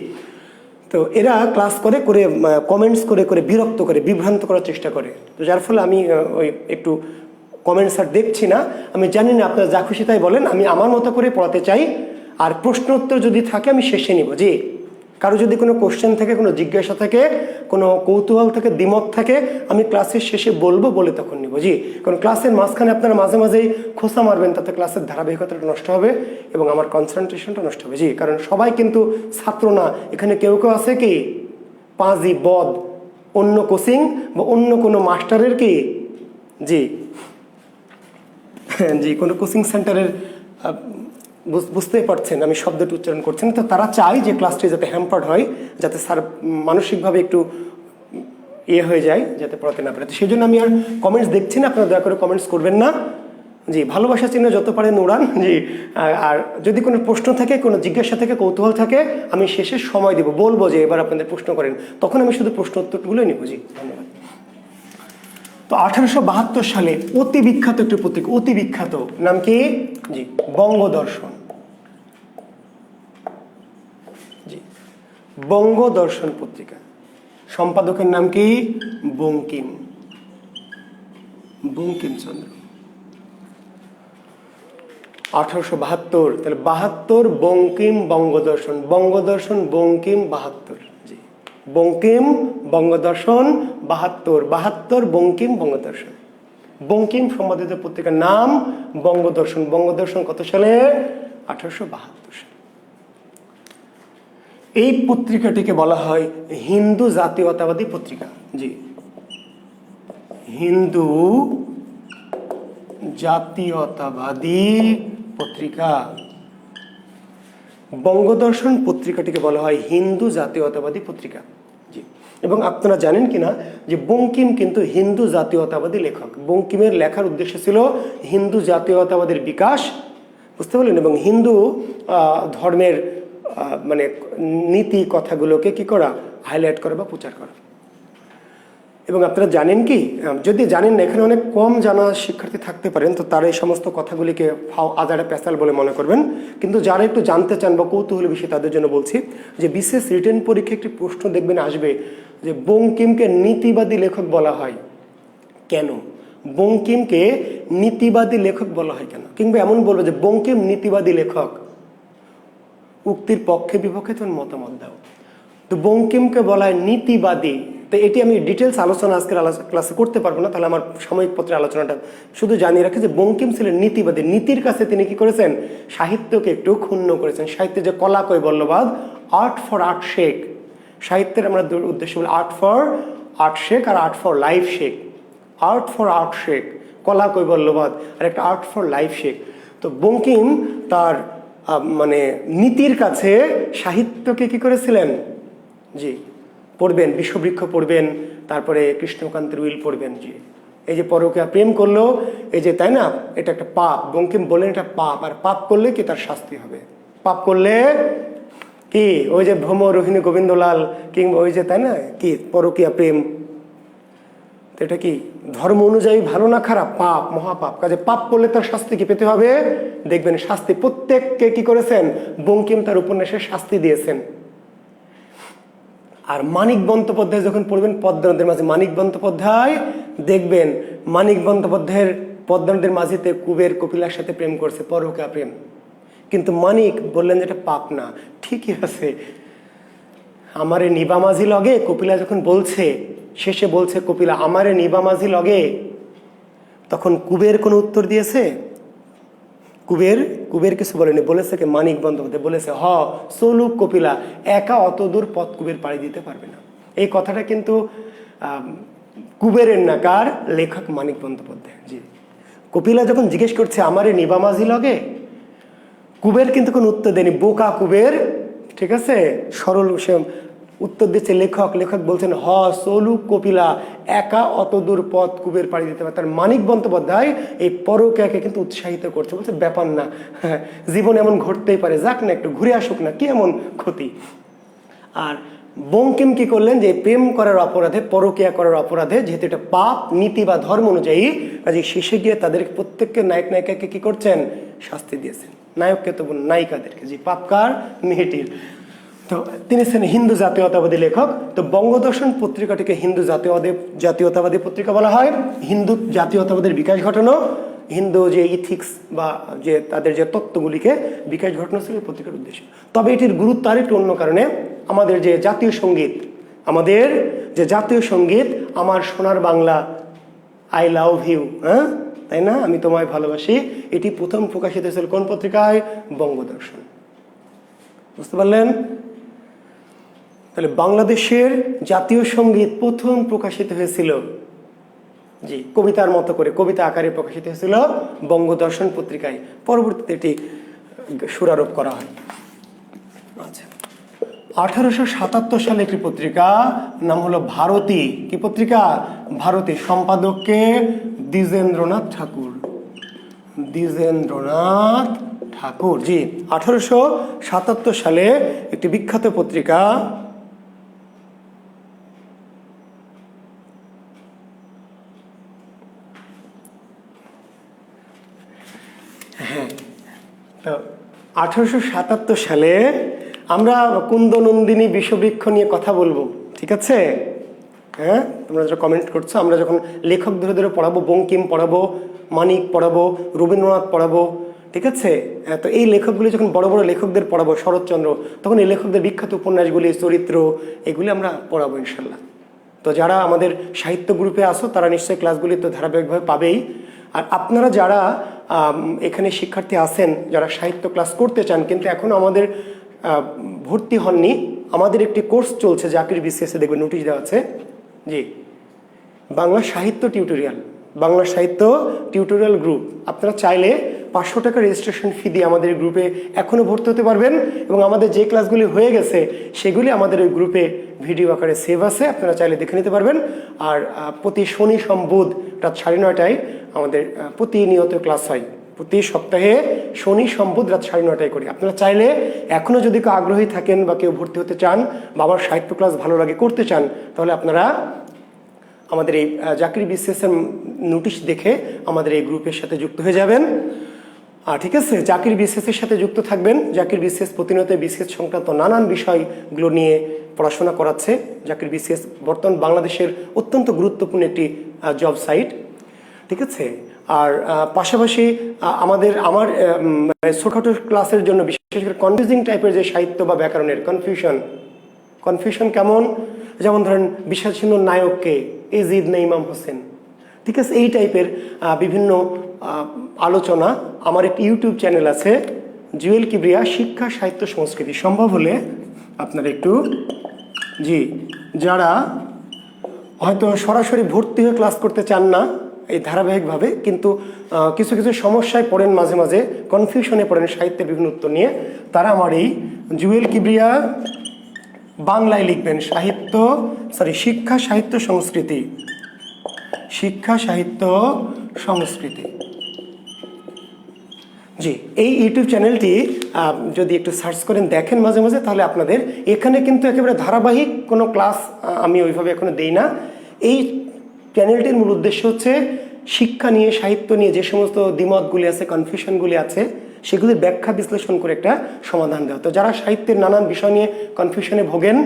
তো এরা ক্লাস করে করে কমেন্টস করে করে বিরক্ত করে, বিভ্রান্ত করার চেষ্টা করে। তো যার ফলে আমি ওই একটু কমেন্টস আর দেখছি না। আমি জানি না, আপনারা যা খুশি তাই বলেন, আমি আমার মতো করে পড়াতে চাই। আর প্রশ্ন উত্তর যদি থাকে আমি শেষে নিব, জি। কারো যদি কোনো কোশ্চেন থাকে, কোনো জিজ্ঞাসা থাকে, কোনো কৌতূহল থাকে, দ্বিমত থাকে, আমি ক্লাসের শেষে বলবো, বলে তখন নিব, জি। কারণ ক্লাসের মাঝখানে আপনারা মাঝে মাঝেই খোঁচা মারবেন, তাতে ক্লাসের ধারাবাহিকতাটা নষ্ট হবে এবং আমার কনসেন্ট্রেশনটা নষ্ট হবে, জি। কারণ সবাই কিন্তু ছাত্র না, এখানে কেউ কেউ আছে কি পাঁজি বদ, অন্য কোচিং বা অন্য কোনো মাস্টারের কি, জি জি, কোনো কোচিং সেন্টারের, বুঝতেই পারছেন আমি শব্দটি উচ্চারণ করছি না। তো তারা চায় যে ক্লাসটি যাতে হ্যাম্পার্ড হয়, যাতে স্যার মানসিকভাবে একটু হয়ে যায়, যাতে পড়াতে না পারে। তো সেই জন্য আমি আর কমেন্টস দেখছি না, আপনারা দয়া করে কমেন্টস করবেন না, জি। ভালোবাসা চিহ্ন যত পারেন উড়ান, জি। আর যদি কোনো প্রশ্ন থাকে, কোনো জিজ্ঞাসা থাকে, কৌতূহল থাকে, আমি শেষে সময় দেবো, বলবো যে এবার আপনাদের প্রশ্ন করেন, তখন আমি শুধু প্রশ্ন উত্তরগুলোই নেব, জি। ধন্যবাদ। তো 1872 সালে অতি বিখ্যাত একটি পত্রিকা, অতি বিখ্যাত, নাম কি, জি, বঙ্গদর্শন, জি, বঙ্গদর্শন পত্রিকা। সম্পাদকের নাম কি, বঙ্কিম, বঙ্কিমচন্দ্র। 1872, তাহলে 72 বঙ্কিম বঙ্গদর্শন, বঙ্গদর্শন বঙ্কিম 72, জি। বঙ্কিম বঙ্গদর্শন 72, 72 বঙ্কিম বঙ্গদর্শন। বঙ্কিম সম্পাদিত পত্রিকার নাম বঙ্গদর্শন। বঙ্গদর্শন কত সালে, 1872 সালে। এই পত্রিকাটিকে বলা হয় হিন্দু জাতীয়তাবাদী পত্রিকা, জি, হিন্দু জাতীয়তাবাদী পত্রিকা। বঙ্গদর্শন পত্রিকাটিকে বলা হয় হিন্দু জাতীয়তাবাদী পত্রিকা, জি। এবং আপনারা জানেন কিনা যে বঙ্কিম কিন্তু হিন্দু জাতীয়তাবাদী লেখক। বঙ্কিমের লেখার উদ্দেশ্য ছিল হিন্দু জাতীয়তাবাদের বিকাশ, বুঝতে পারলেন, এবং হিন্দু ধর্মের মানে নীতি কথাগুলোকে কি করা, হাইলাইট করা বা প্রচার করা। এবং আপনারা জানেন কি, যদি জানেন না, এখানে অনেক কম জানা শিক্ষার্থী থাকতে পারেন, তো তারা এই সমস্ত কথাগুলিকে ফাও আজারে পেশাল বলে মনে করবেন। কিন্তু যারা একটু জানতে চান বা কৌতূহল বিষয়, তাদের জন্য বলছি যে বিশেষ রিটেন পরীক্ষা একটি প্রশ্ন দেখবেন আসবে যে বঙ্কিমকে নীতিবাদী লেখক বলা হয় কেন, বঙ্কিমকে নীতিবাদী লেখক বলা হয় কেন, কিংবা এমন বলবে যে বঙ্কিম নীতিবাদী লেখক, উক্তির পক্ষে বিপক্ষে তোমার মতামত দাও। তো বঙ্কিমকে বলা হয় নীতিবাদী। তো এটি আমি ডিটেলস আলোচনা আজকের ক্লাসে করতে পারবো না, তাহলে আমার সাময়িক পত্রের আলোচনাটা শুধু জানিয়ে রাখি যে বঙ্কিম ছিলেন নীতিবাদী। নীতির কাছে তিনি কি করেছেন, সাহিত্যকে একটু ক্ষুণ্ণ করেছেন। সাহিত্যে যে কলা কৈবল্যবাদ, আর্ট ফর আর্ট শেক, সাহিত্যের আমরা উদ্দেশ্য বলি আর্ট ফর আর্ট শেক আর art for life sake. Art for art sake, কলা কৈবল্যবাদ, আর একটা আর্ট ফর লাইফ শেক। তো বঙ্কিম তার মানে নীতির কাছে সাহিত্যকে কি করেছিলেন, জি, পড়বেন, বিষবৃক্ষ পড়বেন, তারপরে কৃষ্ণকান্তের উইল পড়বেন, জি। এই যে পরকীয়া প্রেম করলো, এই যে, তাই না, এটা একটা পাপ। বঙ্কিম বললেন এটা পাপ, আর পাপ করলে কি তার শাস্তি হবে। পাপ করলে কি, ওই যে ভ্রমর রোহিণী গোবিন্দলাল, কিংবা ওই যে, তাই না, কি পরকীয়া প্রেম, তো এটা কি ধর্ম অনুযায়ী ভালো না খারাপ, পাপ, মহাপাপ। কাজে পাপ করলে তার শাস্তি কি পেতে হবে, দেখবেন শাস্তি প্রত্যেককে কি করেছেন, বঙ্কিম তার উপন্যাসে শাস্তি দিয়েছেন। আর মানিক বন্দ্যোপাধ্যায় যখন পড়বেন পদ্মা নদীর মাঝি, মানিক বন্দ্যোপাধ্যায় দেখবেন মানিক বন্দ্যোপাধ্যায়ের পদ্মা নদীর মাঝিতে কুবের কপিলার সাথে প্রেম করছে, পরকীয়া প্রেম। কিন্তু মানিক বললেন যে এটা পাপ না। ঠিকই আছে, আমারে নিবা মাঝি লগে, কপিলা যখন বলছে, শেষে বলছে কপিলা আমারে নিবা মাঝি লগে, তখন কুবের কোনো উত্তর দিয়েছে, কুবের কিছু বলেনি, বলেছে কি মানিক বন্দ্যোপাধ্যায় বলেছে, চলুক কপিলা, একা অত দূর পথ কুবের পাড়ি দিতে পারবে না। এই কথাটা কিন্তু কুবেরের না, কার, লেখক মানিক বন্দ্যোপাধ্যায়, জি। কপিলা যখন জিজ্ঞেস করছে আমারে নিবা মাঝি লগে, কুবের কিন্তু কোনো উত্তর দেয়নি, বোকা কুবের, ঠিক আছে, সরল সে উত্তর দিচ্ছে লেখক। লেখক বলছেন চলুক কপিলা, একা অত দূর পথ কুবের পাড়ি দিতে পারে। তার মানিক বন্দ্যোপাধ্যায় এই পরকীয়াকে কিন্তু উৎসাহিত করছে, বলছে ব্যাপার না, জীবনে এমন ঘটতেই পারে, যাক না একটু ঘুরে আসুক না, কি এমন ক্ষতি। আর বঙ্কিম কি করলেন যে প্রেম করার অপরাধে, পরকীয়া করার অপরাধে, যেহেতু এটা পাপ নীতি বা ধর্ম অনুযায়ী, কাজে শেষে গিয়ে তাদের প্রত্যেককে নায়ক নায়িকাকে কি করছেন, শাস্তি দিয়েছেন। নায়ককে তো নায়িকাদেরকে, যে পাপকার মেয়েটির। তো তিনি ছিলেন হিন্দু জাতীয়তাবাদী লেখক। তো বঙ্গদর্শন পত্রিকাটিকে হিন্দু জাতীয়তাবাদী পত্রিকা বলা হয়। হিন্দু জাতীয়তাবাদের বিকাশ ঘটানো, হিন্দু যে ইথিক্স বা যে তাদের যে তত্ত্বগুলিকে বিকাশ ঘটানো ছিল পত্রিকার উদ্দেশ্য। তবে এটির গুরুত্ব আরেকটু অন্য কারণে। আমাদের যে জাতীয় সঙ্গীত, আমার সোনার বাংলা, আই লাভ ইউ, হ্যাঁ তাই না, আমি তোমায় ভালোবাসি, এটি প্রথম প্রকাশিত হয়েছিল কোন পত্রিকায়? বঙ্গদর্শন। বুঝতে পারলেন? তাহলে বাংলাদেশের জাতীয় সঙ্গীত প্রথম প্রকাশিত হয়েছিল, জি, কবিতার মতো করে, কবিতা আকারে প্রকাশিত হয়েছিল বঙ্গদর্শন পত্রিকায়। পরবর্তীতে এটি সুরারোপ করা হয়। আচ্ছা, 1877 সালে একটি পত্রিকা, নাম হলো ভারতী। কি পত্রিকা? ভারতী। সম্পাদককে দ্বিজেন্দ্রনাথ ঠাকুর, জি। 1877 সালে একটি বিখ্যাত পত্রিকা, তো 1877 সালে আমরা কুন্দনন্দিনী বিষবৃক্ষ নিয়ে কথা বলবো, ঠিক আছে? হ্যাঁ, তোমরা যারা কমেন্ট করছো, আমরা যখন লেখক ধরে ধরে পড়াবো, বঙ্কিম পড়াবো, মানিক পড়াবো, রবীন্দ্রনাথ পড়াবো, ঠিক আছে? তো এই লেখকগুলি যখন বড় বড় লেখকদের পড়াবো, শরৎচন্দ্র, তখন এই লেখকদের বিখ্যাত উপন্যাসগুলি, চরিত্র, এগুলি আমরা পড়াবো ইনশাল্লাহ। তো যারা আমাদের সাহিত্য গ্রুপে আসো তারা নিশ্চয়ই ক্লাসগুলি তো ধারাবাহিকভাবে পাবেই। আর আপনারা যারা এখানে শিক্ষার্থী আছেন, যারা সাহিত্য ক্লাস করতে চান কিন্তু এখনও আমাদের ভর্তি হননি, আমাদের একটি কোর্স চলছে জাকির বিসিএসে, দেখবেন নোটিশ দেওয়া আছে, জি, বাংলা সাহিত্য টিউটোরিয়াল গ্রুপ। আপনারা চাইলে 500 টাকা রেজিস্ট্রেশন ফি দিয়ে আমাদের গ্রুপে এখনও ভর্তি হতে পারবেন, এবং আমাদের যে ক্লাসগুলি হয়ে গেছে সেগুলি আমাদের ওই গ্রুপে ভিডিও আকারে সেভ আছে, আপনারা চাইলে দেখে নিতে পারবেন। আর প্রতি শনি সোম বুধ রাত 9:30টায় আমাদের প্রতিনিয়ত ক্লাস হয়, প্রতি সপ্তাহে শনি সোম বুধ রাত 9:30টায় করি। আপনারা চাইলে এখনও যদি কেউ আগ্রহী থাকেন বা কেউ ভর্তি হতে চান বা আমার সাহিত্য ক্লাস ভালো লাগে করতে চান, তাহলে আপনারা আমাদের এই জাকির বিসিএসের নোটিশ দেখে আমাদের এই গ্রুপের সাথে যুক্ত হয়ে যাবেন। ঠিক আছে, জাকির বিসিএসের সাথে যুক্ত থাকবেন। জাকির বিসিএস প্রতিনিয়ত বিসিএস সংক্রান্ত নানান বিষয়গুলো নিয়ে পড়াশোনা করাচ্ছে। জাকির বিসিএস বর্তমান বাংলাদেশের অত্যন্ত গুরুত্বপূর্ণ একটি জব সাইট, ঠিক আছে? আর পাশাপাশি আমার ছোটখাটো ক্লাসের জন্য বিশেষ করে কনফিউজিং টাইপের যে সাহিত্য বা ব্যাকরণের কনফিউশন কেমন, যেমন ধরেন বিশ্বাসহীন নায়ককে, এজিদ না ইমাম হোসেন, ঠিক আছে, এই টাইপের বিভিন্ন আলোচনা আমার একটি ইউটিউব চ্যানেল আছে, জুয়েল কিবরিয়া শিক্ষা সাহিত্য সংস্কৃতি। সম্ভব হলে আপনারা একটু, জি, যারা হয়তো সরাসরি ভর্তি হয়ে ক্লাস করতে চান না এই ধারাবাহিকভাবে, কিন্তু কিছু কিছু সমস্যায় পড়েন, মাঝে মাঝে কনফিউশনে পড়েন সাহিত্যের বিভিন্ন উত্তর নিয়ে, তারা আমার এই জুয়েল কিবরিয়া বাংলায় লিখবেন শিক্ষা সাহিত্য সংস্কৃতি, জি, এই ইউটিউব চ্যানেলটি যদি একটু সার্চ করেন দেখেন মাঝে মাঝে, তাহলে আপনাদের এখানে কিন্তু একেবারে ধারাবাহিক কোনো ক্লাস আমি ওইভাবে এখনো দেই না। এই চ্যানেলটির মূল উদ্দেশ্য হচ্ছে শিক্ষা নিয়ে, সাহিত্য নিয়ে যে সমস্ত দ্বিমতগুলি আছে, কনফিউশনগুলি আছে, সেগুলির ব্যাখ্যা বিশ্লেষণ করে একটা সমাধান দেওয়া। তো যারা সাহিত্যের নানান বিষয় নিয়ে কনফিউশনে ভোগেন,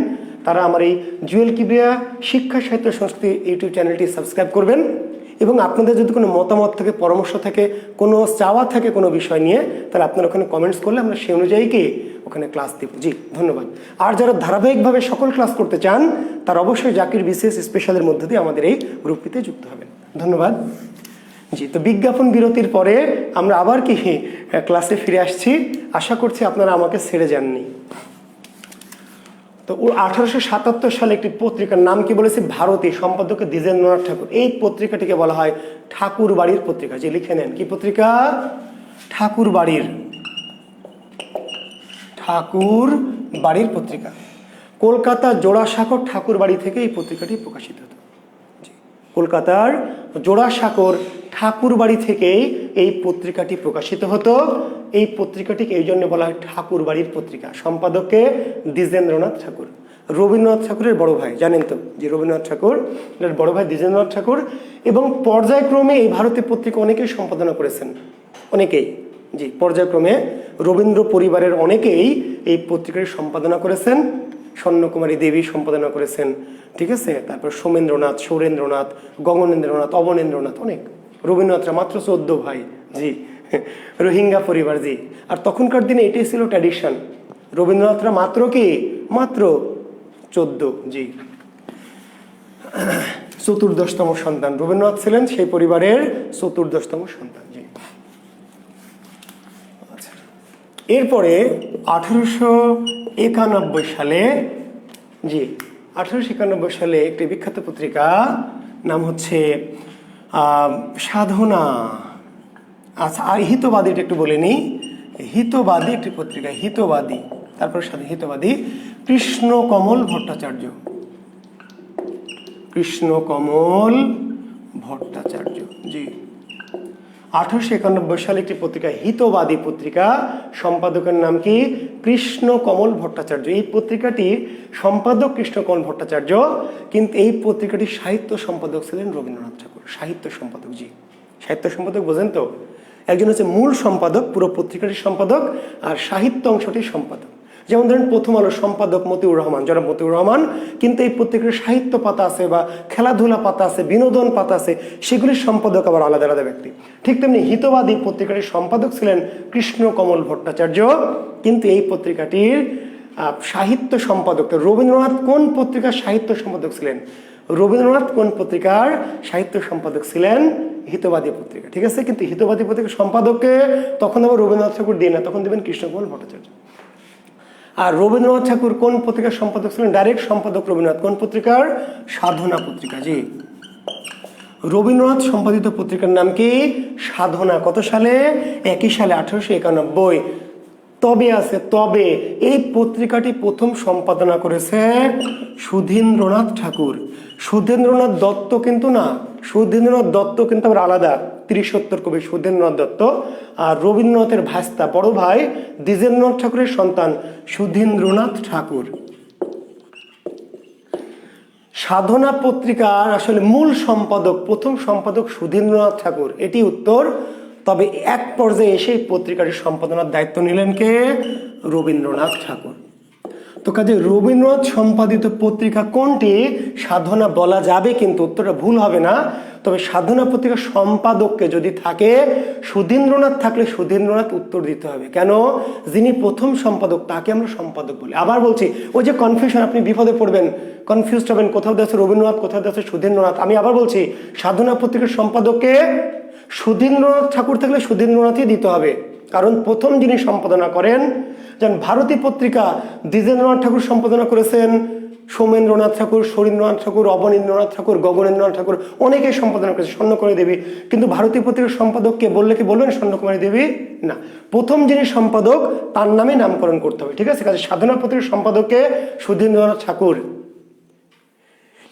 তারা আমার এই জুয়েল কিবরিয়া শিক্ষা সাহিত্য সংস্কৃতি ইউটিউব চ্যানেলটি সাবস্ক্রাইব করবেন। এবং আপনাদের যদি কোনো মতামত থাকে, পরামর্শ থাকে, কোনো চাওয়া থাকে কোনো বিষয় নিয়ে, তাহলে আপনারা ওখানে কমেন্টস করলে আমরা সেই অনুযায়ী কি ওখানে ক্লাস দেব। জি, ধন্যবাদ। আর যারা ধারাবাহিকভাবে সকল ক্লাস করতে চান, তারা অবশ্যই জাকির বিসিএস স্পেশালের মধ্যে দিয়ে আমাদের এই গ্রুপটিতে যুক্ত হবেন। ধন্যবাদ। জি, তো বিজ্ঞাপন বিরতির পরে আমরা আবার কি ক্লাসে ফিরে আসছি। আশা করছি আপনারা আমাকে ছেড়ে যাননি। তো 1877 সালে একটি পত্রিকার নাম কি বলেছি? ভারতী। সম্পাদক দ্বিজেন্দ্রনাথ ঠাকুর। এই পত্রিকাটিকে বলা হয় ঠাকুর বাড়ির পত্রিকা। যে লিখে নেন, কি পত্রিকা? ঠাকুর বাড়ির পত্রিকা। কলকাতা জোড়াসাঁকোর ঠাকুর বাড়ি থেকে এই পত্রিকাটি প্রকাশিত হতো। কলকাতার জোড়াসাঁকোর ঠাকুর বাড়ি থেকেই এই পত্রিকাটি প্রকাশিত হতো। এই পত্রিকাটিকে এই জন্য বলা হয় ঠাকুর বাড়ির পত্রিকা। সম্পাদককে দ্বিজেন্দ্রনাথ ঠাকুর। রবীন্দ্রনাথ ঠাকুরের বড় ভাই, জানেন তো যে রবীন্দ্রনাথ ঠাকুর বড় ভাই দ্বিজেন্দ্রনাথ ঠাকুর, এবং পর্যায়ক্রমে এই ভারতীয় পত্রিকা অনেকেই সম্পাদনা করেছেন, অনেকেই, জি পর্যায়ক্রমে রবীন্দ্র পরিবারের অনেকেই এই পত্রিকাটি সম্পাদনা করেছেন। স্বর্ণকুমারী দেবী সম্পাদনা করেছেন, ঠিক আছে, তারপর সোমেন্দ্রনাথ, সৌরেন্দ্রনাথ, গগনেন্দ্রনাথ, অবনেন্দ্রনাথ, অনেক। রবীন্দ্রনাথরা মাত্র 14 ভাই, জি রোহিঙ্গা পরিবার, জি। আর তখনকার দিনে এটাই ছিল ট্র্যাডিশন, রবীন্দ্রনাথরা মাত্র কি, মাত্র 14, জি। 14তম সন্তান রবীন্দ্রনাথ ছিলেন সেই পরিবারের 14তম সন্তান, জি। এরপরে 1891 সালে, জি 1891 সালে একটি বিখ্যাত পত্রিকা, নাম হচ্ছে সাধনা, আচ্ছা আর হিতবাদীটা একটু বলে নিই। হিতবাদী একটি পত্রিকা, হিতবাদী, তারপর সাথে হিতবাদী, কৃষ্ণকমল ভট্টাচার্য, কৃষ্ণকমল ভট্টাচার্য, জি। 1891 সালে একটি পত্রিকা, হিতবাদী পত্রিকা, সম্পাদকের নাম কি, কৃষ্ণকমল ভট্টাচার্য। এই পত্রিকাটির সম্পাদক কৃষ্ণকমল ভট্টাচার্য, কিন্তু এই পত্রিকাটির সাহিত্য সম্পাদক ছিলেন রবীন্দ্রনাথ ঠাকুর। সাহিত্য সম্পাদক, জি, সাহিত্য সম্পাদক বোঝেন তো, একজন হচ্ছে মূল সম্পাদক, পুরো পত্রিকাটির সম্পাদক, আর সাহিত্য অংশটির সম্পাদক। যেমন ধরেন প্রথম আলো সম্পাদক মতিউর রহমান, জনাব মতিউর রহমান, কিন্তু এই পত্রিকার সাহিত্য পাতা আছে বা খেলাধুলা পাতা আছে, বিনোদন পাতা আছে, সেগুলির সম্পাদক আবার আলাদা আলাদা ব্যক্তি। ঠিক তেমনি হিতবাদী পত্রিকাটির সম্পাদক ছিলেন কৃষ্ণকমল ভট্টাচার্য, কিন্তু এই পত্রিকাটির সাহিত্য সম্পাদক, রবীন্দ্রনাথ কোন পত্রিকার সাহিত্য সম্পাদক ছিলেন, রবীন্দ্রনাথ কোন পত্রিকার সাহিত্য সম্পাদক ছিলেন, হিতবাদী পত্রিকা, ঠিক আছে। কিন্তু হিতবাদী পত্রিকার সম্পাদককে তখন আবার রবীন্দ্রনাথ ঠাকুর দিয়ে না, তখন দেবেন কৃষ্ণকমল ভট্টাচার্য। আর রবীন্দ্রনাথ ঠাকুর কোন পত্রিকার সম্পাদক ছিলেন, ডাইরেক্ট সম্পাদক রবীন্দ্রনাথ, কোন পত্রিকার, সাধনা পত্রিকা, জি। রবীন্দ্রনাথ সম্পাদিত পত্রিকার নাম কি, সাধনা। কত সালে, একই সালে, 1891। তবে আছে, তবে এই পত্রিকাটি প্রথম সম্পাদনা করেছে সুধীন্দ্রনাথ ঠাকুর। সুধীন্দ্রনাথ দত্ত কিন্তু না, সুধীন্দ্রনাথ দত্ত কিন্তু আবার আলাদা, ত্রিশোত্তর কবি সুধীন্দ্রনাথ দত্ত। আর রবীন্দ্রনাথের ভাস্তা, বড় ভাই দ্বিজেন্দ্রনাথ ঠাকুরের সন্তান সুধীন্দ্রনাথ ঠাকুর। সাধনা পত্রিকার আসলে মূল সম্পাদক, প্রথম সম্পাদক সুধীন্দ্রনাথ ঠাকুর, এটি উত্তর। তবে এক পর্যায়ে এসে পত্রিকাটির সম্পাদনার দায়িত্ব নিলেন কে, রবীন্দ্রনাথ ঠাকুর। তো কাজে রবীন্দ্রনাথ সম্পাদিত পত্রিকা কোনটি, সাধনা বলা যাবে, কিন্তু উত্তরটা ভুল হবে না। তবে সাধনা পত্রিকার সম্পাদককে যদি থাকে, সুধীন্দ্রনাথ থাকলে সুধীন্দ্রনাথ উত্তর দিতে হবে। কেন, যিনি প্রথম সম্পাদক তাকে আমরা সম্পাদক বলি। আবার বলছি, ওই যে কনফিউশন, আপনি বিপদে পড়বেন, কনফিউজড হবেন, কোথাও দেশে রবীন্দ্রনাথ, কোথাও দেশে সুধীন্দ্রনাথ। আমি আবার বলছি, সাধনা পত্রিকার সম্পাদককে সুধীন্দ্রনাথ ঠাকুর থাকলে সুধীন্দ্রনাথই দিতে হবে, কারণ প্রথম যিনি সম্পাদনা করেন, যেমন ভারতী পত্রিকা দ্বিজেন্দ্রনাথ ঠাকুর সম্পাদনা করেছেন, সোমেন্দ্রনাথ ঠাকুর, সৌরেন্দ্রনাথ ঠাকুর, অবনীন্দ্রনাথ ঠাকুর, গগনেন্দ্রনাথ ঠাকুর, অনেকেই সম্পাদনা করেছে, স্বর্ণকুমারী দেবী। কিন্তু ভারতী পত্রিকার সম্পাদককে বললে কি বলবেন স্বর্ণকুমারী দেবী, না, প্রথম যিনি সম্পাদক তার নামে নামকরণ করতে হবে, ঠিক আছে। কাজে সাধনা পত্রিকার সম্পাদককে সুধীন্দ্রনাথ ঠাকুর।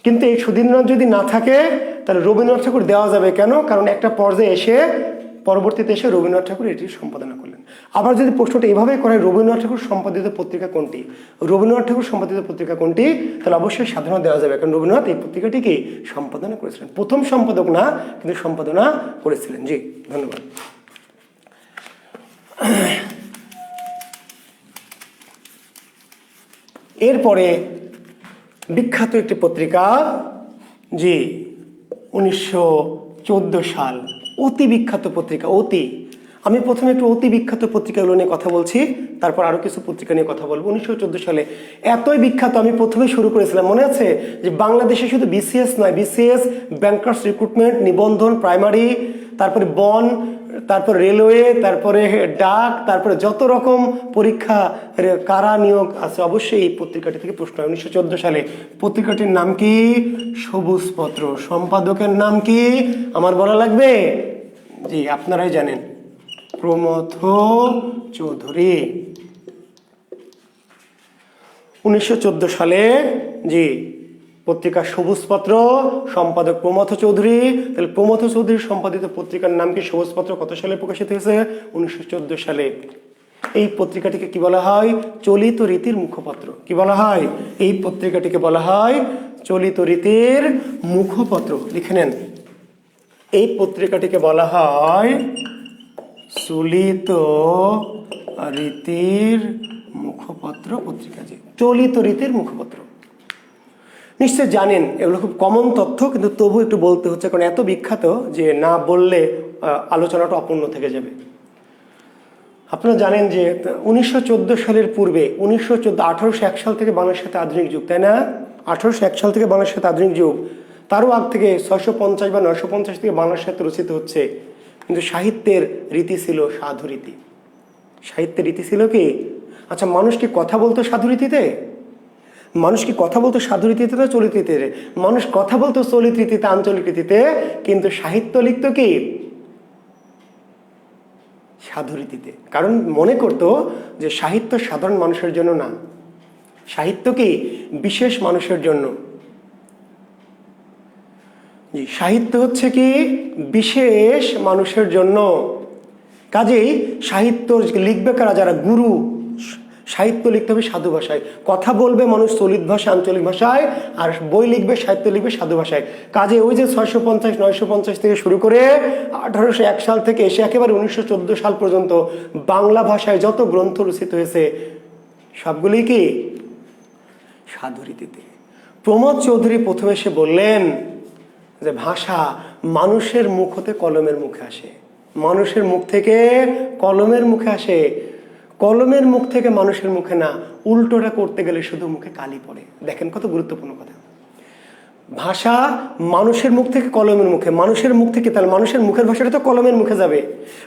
কিন্তু এই সুধীন্দ্রনাথ যদি না থাকে তাহলে রবীন্দ্রনাথ ঠাকুর দেওয়া যাবে, কেন, কারণ একটা পর্যায়ে এসে, পরবর্তীতে এসে রবীন্দ্রনাথ ঠাকুর এটি সম্পাদনা করলেন। আবার যদি প্রশ্নটা এভাবে করে, রবীন্দ্রনাথ ঠাকুর সম্পাদিত পত্রিকা কোনটি, রবীন্দ্রনাথ ঠাকুর সম্পাদিত পত্রিকা কোনটি, তাহলে অবশ্যই সাধনা দেওয়া যাবে, কারণ রবীন্দ্রনাথ এই পত্রিকাটিকে সম্পাদনা করেছিলেন, প্রথম সম্পাদক না, কিন্তু সম্পাদনা করেছিলেন, জি। ধন্যবাদ। এরপরে বিখ্যাত একটি পত্রিকা, জি 1914 সাল, অতি বিখ্যাত পত্রিকা, অতি। আমি প্রথমে একটু অতি বিখ্যাত পত্রিকাগুলো নিয়ে কথা বলছি, তারপর আরো কিছু পত্রিকা নিয়ে কথা বলবো। 1914 সালে এতই বিখ্যাত, আমি প্রথমে শুরু করেছিলাম, মনে আছে, যে বাংলাদেশে শুধু বিসিএস নয়, বিসিএস, ব্যাংকার্স রিক্রুটমেন্ট, নিবন্ধন, প্রাইমারি, তারপরে বন, তারপর রেলওয়ে, তারপরে ডাক, তারপরে যত রকম পরীক্ষা, কারা নিয়োগ আছে, অবশ্যই এই পত্রিকাটি থেকে প্রশ্ন হয়। 1914 সালে পত্রিকাটির নাম কি, সবুজ পত্র। সম্পাদকের নাম কি আমার বলা লাগবে, জি আপনারাই জানেন, প্রমথ চৌধুরী। 1914 সালে, জি, পত্রিকা সবুজপত্র, সম্পাদক প্রমথ চৌধুরী। তাহলে প্রমথ চৌধুরীর সম্পাদিত পত্রিকার নাম কি, সবুজপত্র, কত সালে প্রকাশিত হয়েছে, 1914 সালে। এই পত্রিকাটিকে কি বলা হয়? চলিত রীতির মুখপত্র। কি বলা হয়? এই পত্রিকাটিকে বলা হয় চলিত রীতির মুখপত্র। লিখে নেন, এই পত্রিকাটিকে বলা হয় চলিত রীতির মুখপত্র পত্রিকা। যে চলিত রীতির মুখপত্র, নিশ্চয় জানেন, এগুলো খুব কমন তথ্য, কিন্তু তবু একটু বলতে হচ্ছে, কারণ এত বিখ্যাত যে না বললে আলোচনাটা অপূর্ণ থেকে যাবে। আপনারা জানেন যে 1914 সালের পূর্বে 1801 সাল থেকে বাংলাদেশের সাথে আধুনিক যুগ, তাই না? 1801 সাল থেকে বাংলাদেশের সাথে আধুনিক যুগ, তারও আগ থেকে 650 বা 950 থেকে বাংলার সাথে রচিত হচ্ছে। কিন্তু সাহিত্যের রীতি ছিল সাধু রীতি। সাহিত্যের রীতি ছিল কি? আচ্ছা, মানুষ কি কথা বলতো সাধু রীতিতে? মানুষ কি কথা বলতো সাধু রীতিতে না চলিত রীতিতে? মানুষ কথা বলতো চলিত রীতিতে, আঞ্চলিক রীতিতে, কিন্তু সাহিত্য লিখত কি? সাধু রীতিতে। কারণ মনে করতো যে সাহিত্য সাধারণ মানুষের জন্য না, সাহিত্য কি বিশেষ মানুষের জন্য। জি, সাহিত্য হচ্ছে কি বিশেষ মানুষের জন্য। কাজেই সাহিত্য লিখবে কারা? যারা গুরু। সাহিত্য লিখতে হবে সাধু ভাষায়, কথা বলবে মানুষ চলিত ভাষা, আঞ্চলিক ভাষায়, আর বই লিখবে, সাহিত্য লিখবে সাধু ভাষায়। কাজে ওই যে 650 950 থেকে শুরু করে 1801 সাল থেকে এসে একেবারে 1914 সাল পর্যন্ত বাংলা ভাষায় যত গ্রন্থ রচিত হয়েছে সবগুলি কি সাধু রীতিতে। প্রমোদ চৌধুরী প্রথমে এসে বললেন যে ভাষা মানুষের মুখ হতে কলমের মুখে আসে, মানুষের মুখ থেকে কলমের মুখে আসে, কলমের মুখ থেকে মানুষের মুখে না। উল্টোটা করতে গেলে শুধু মুখে কালি পড়ে। দেখেন কত গুরুত্বপূর্ণ কথা। ভাষা মানুষের মুখ থেকে কলমের মুখে, মানুষের মুখ থেকে, তাহলে মানুষের মুখের ভাষাটা তো কলমের মুখে যাবে।